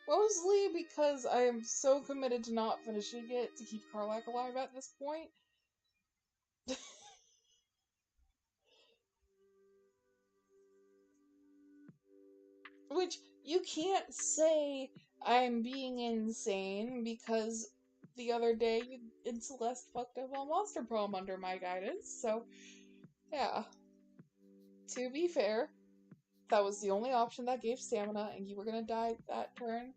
Mostly because I am so committed to not finishing it to keep Karlach alive at this point. Which, you can't say I'm being insane because the other day and Celeste fucked up on Monster Prom under my guidance, so yeah. To be fair, that was the only option that gave stamina, and you were gonna die that turn.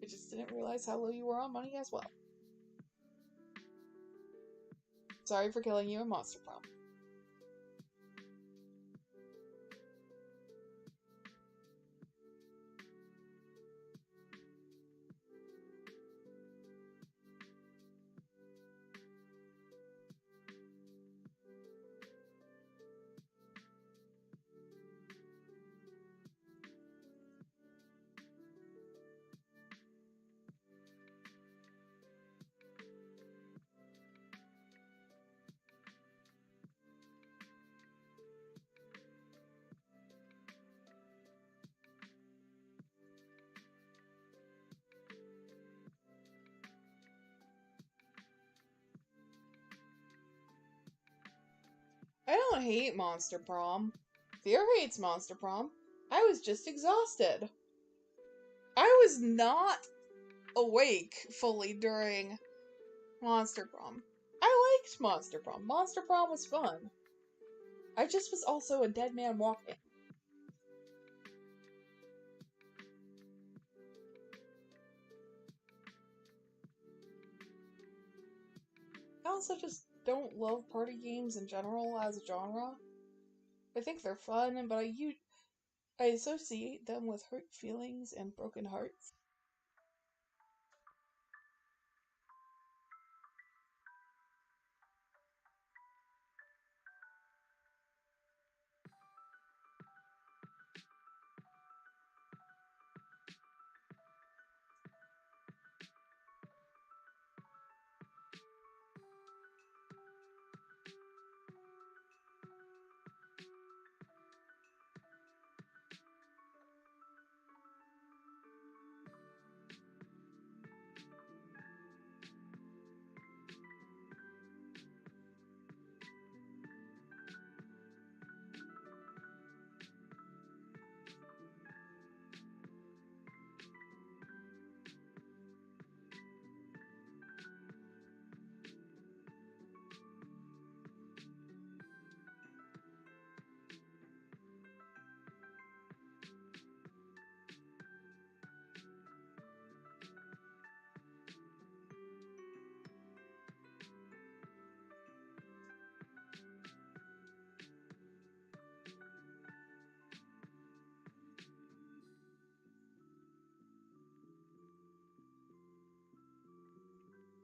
I just didn't realize how low you were on money as well. Sorry for killing you in Monster Prom. I don't hate Monster Prom. Fear hates Monster Prom. I was just exhausted. I was not awake fully during Monster Prom. I liked Monster Prom. Monster Prom was fun. I just was also a dead man walking. I also just don't love party games in general as a genre. I think they're fun, but I associate them with hurt feelings and broken hearts.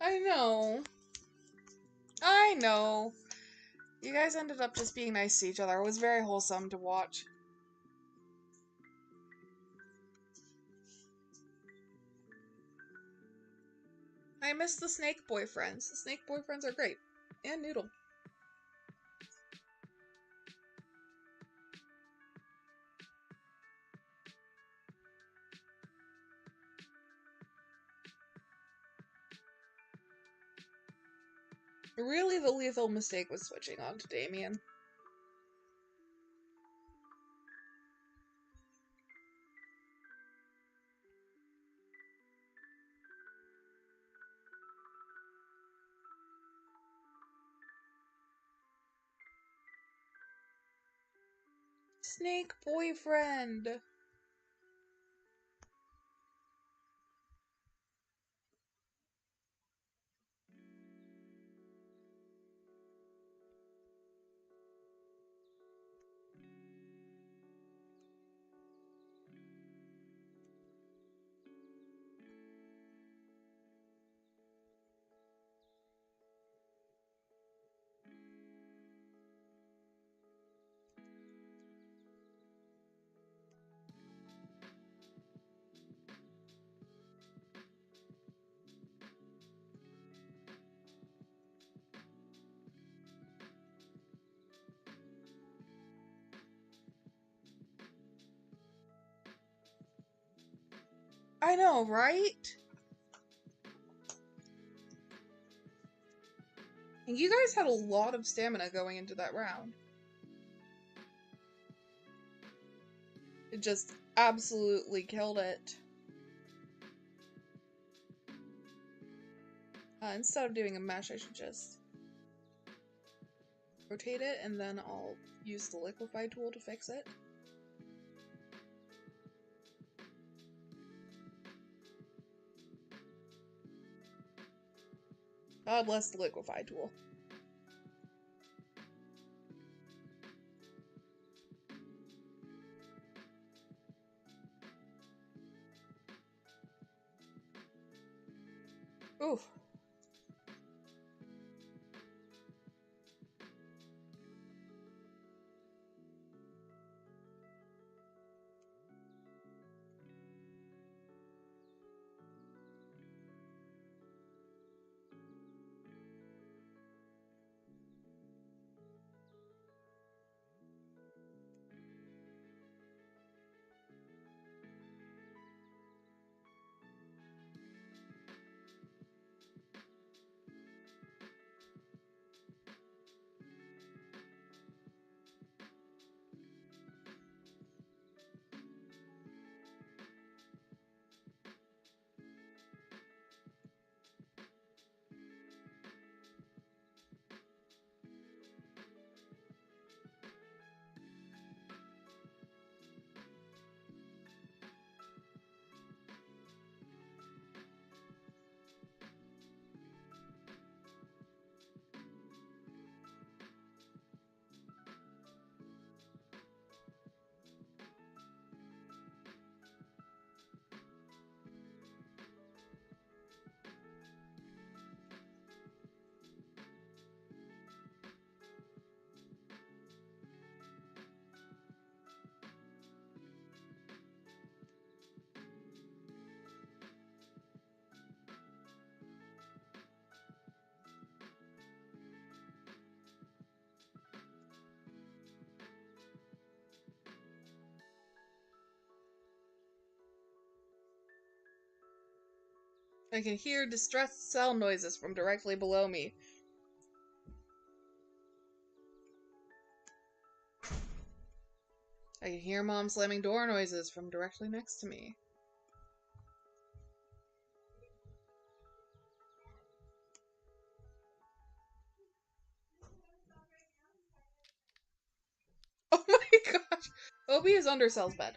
I know. I know. You guys ended up just being nice to each other. It was very wholesome to watch. I miss the snake boyfriends. The snake boyfriends are great. And Noodle. Really, the lethal mistake was switching on to Damien. Snake boyfriend! I know, right? And you guys had a lot of stamina going into that round. It just absolutely killed it. Instead of doing a mesh, I should just rotate it, and then I'll use the liquefy tool to fix it. God bless the liquefy tool. Ooh. I can hear distressed sound noises from directly below me. I can hear Mom slamming door noises from directly next to me. Oh my gosh! Obi is under Cell's bed.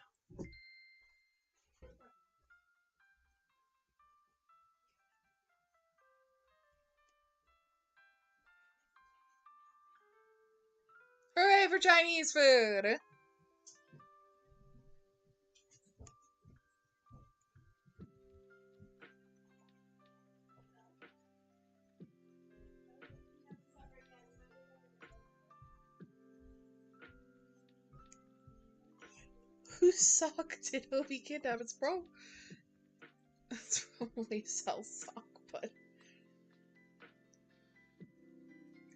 Hooray for Chinese food! Whose sock did Obi kidnap? It's probably Cell's sock, but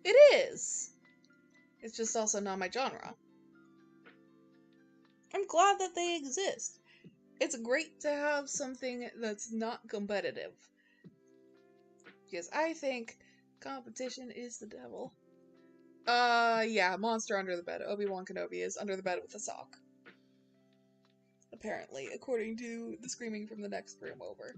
it is. It's just also not my genre. I'm glad that they exist. It's great to have something that's not competitive. Because I think competition is the devil. Yeah, monster under the bed. Obi-Wan Kenobi is under the bed with a sock. Apparently, according to the screaming from the next room over.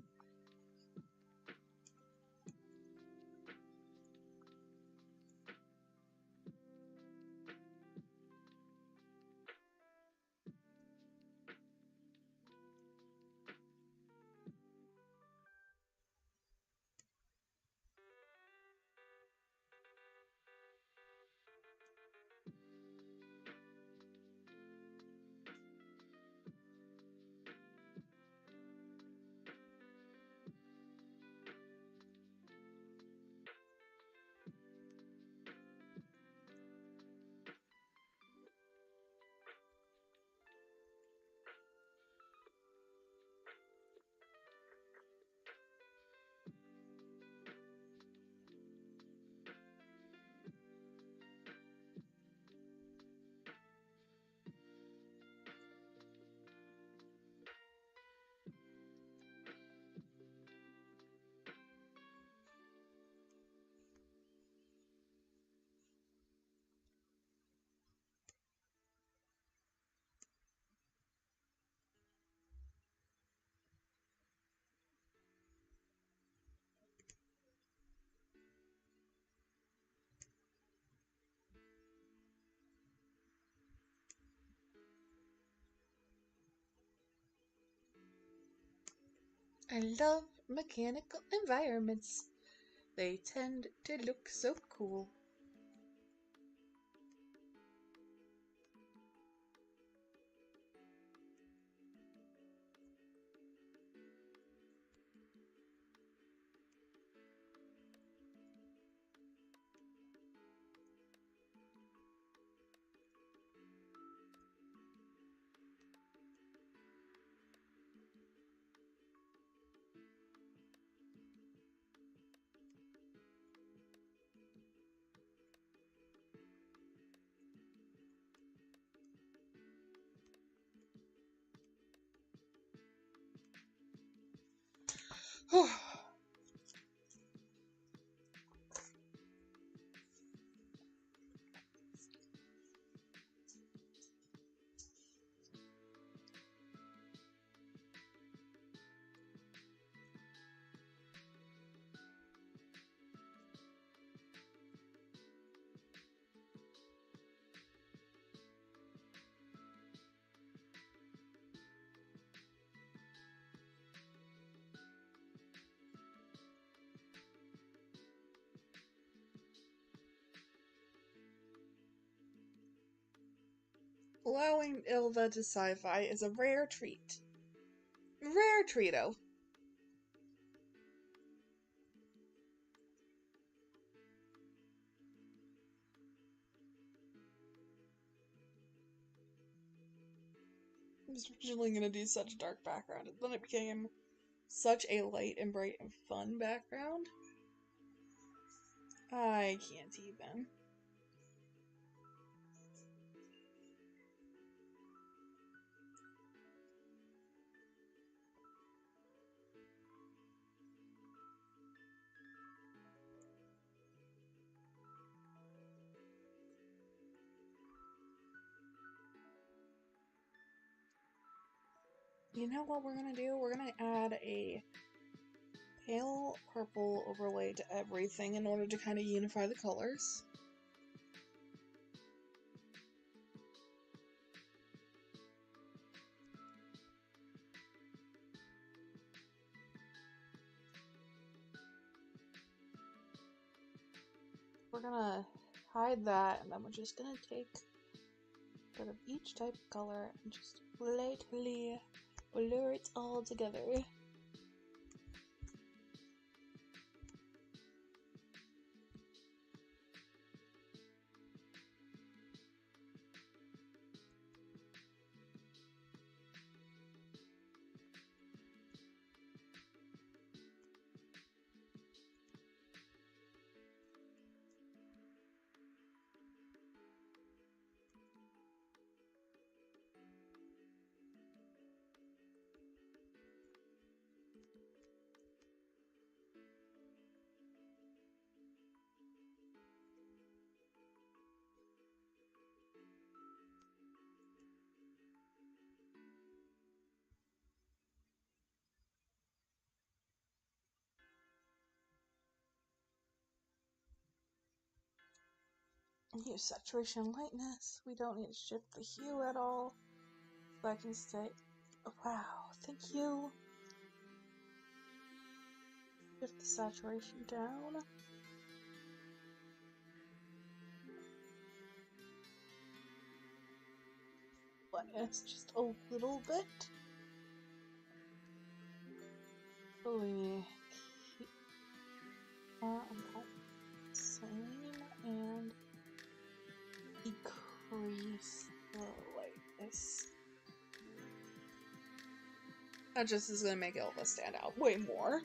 I love mechanical environments. They tend to look so cool. Allowing Ilva to sci-fi is a rare treat. Rare treato. I was originally going to do such a dark background, and then it became such a light and bright and fun background. I can't even. You know what we're going to do? We're going to add a pale purple overlay to everything in order to kind of unify the colors. We're gonna hide that, and then we're just gonna take a bit of each type of color and just lightly blur it all together. Use saturation and lightness. We don't need to shift the hue at all. So I can stay. Oh, wow, thank you. Shift the saturation down. Lightness just a little bit. So we keep same and decrease the lightness. That just is going to make Elva stand out way more.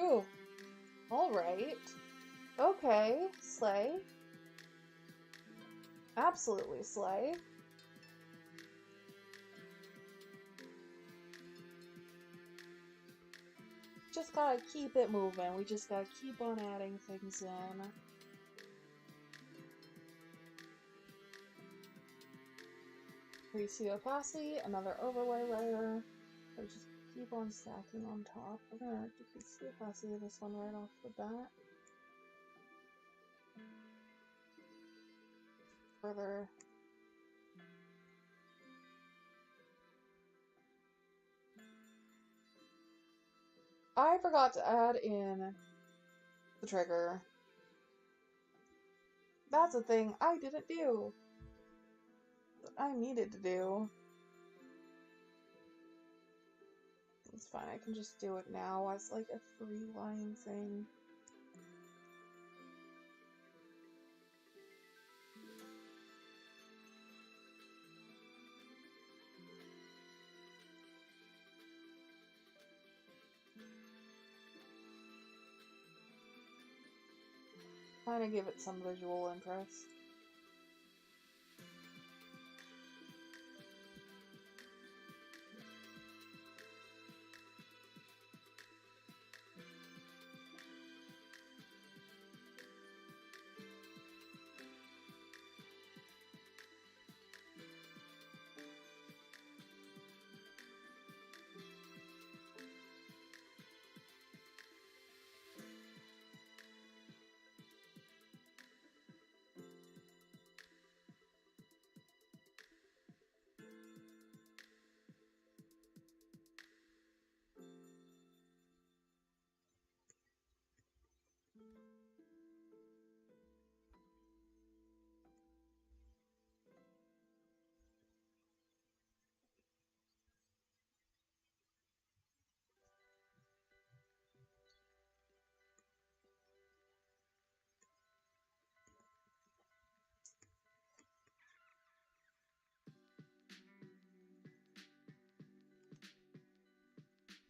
Ooh, alright. Okay, slay. Absolutely slay. just gotta keep it moving. We just gotta keep on adding things in. We see opacity, another overlay layer. We just keep on stacking on top. We're gonna decrease the opacity of this one right off the bat. Further. I forgot to add in the trigger. That's a thing I didn't do. That I needed to do. It's fine, I can just do it now as like a 3-line thing. Kind of give it some visual interest.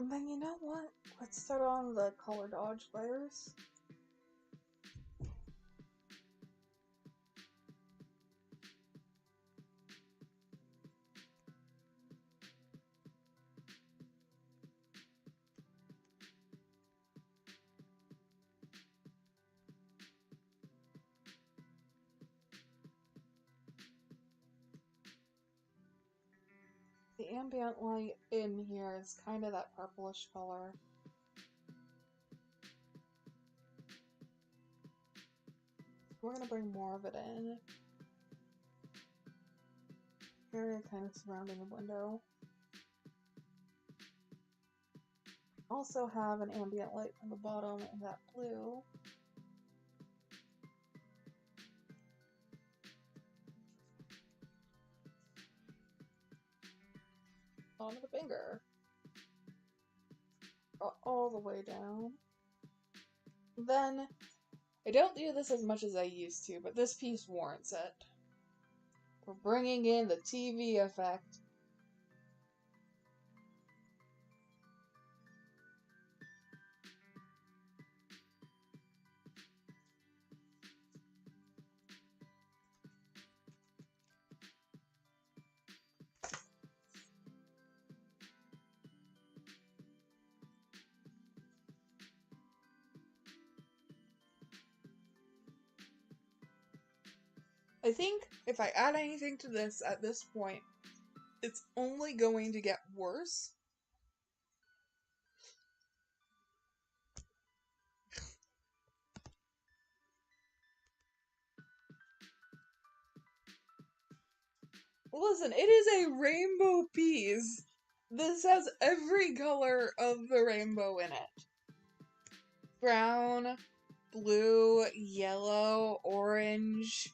And then you know what? Let's start on the color dodge layers. The ambient light in here is kind of that purplish color. We're gonna bring more of it in. Area kind of surrounding the window. Also have an ambient light from the bottom in that blue. Onto the finger. All the way down. Then, I don't do this as much as I used to, but this piece warrants it. We're bringing in the TV effect. I think if I add anything to this at this point, it's only going to get worse. Listen, it is a rainbow piece. This has every color of the rainbow in it. Brown, blue, yellow, orange.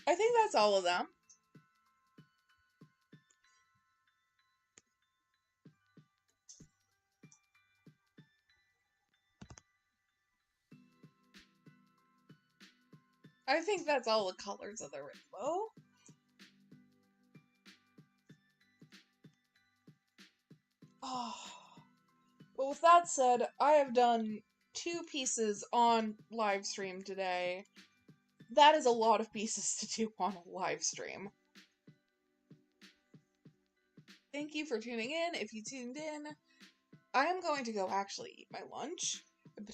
I think that's all of them. I think that's all the colors of the rainbow. Oh. But with that said, I have done 2 pieces on live stream today. That is a lot of pieces to do on a live stream. Thank you for tuning in. If you tuned in, I am going to go actually eat my lunch.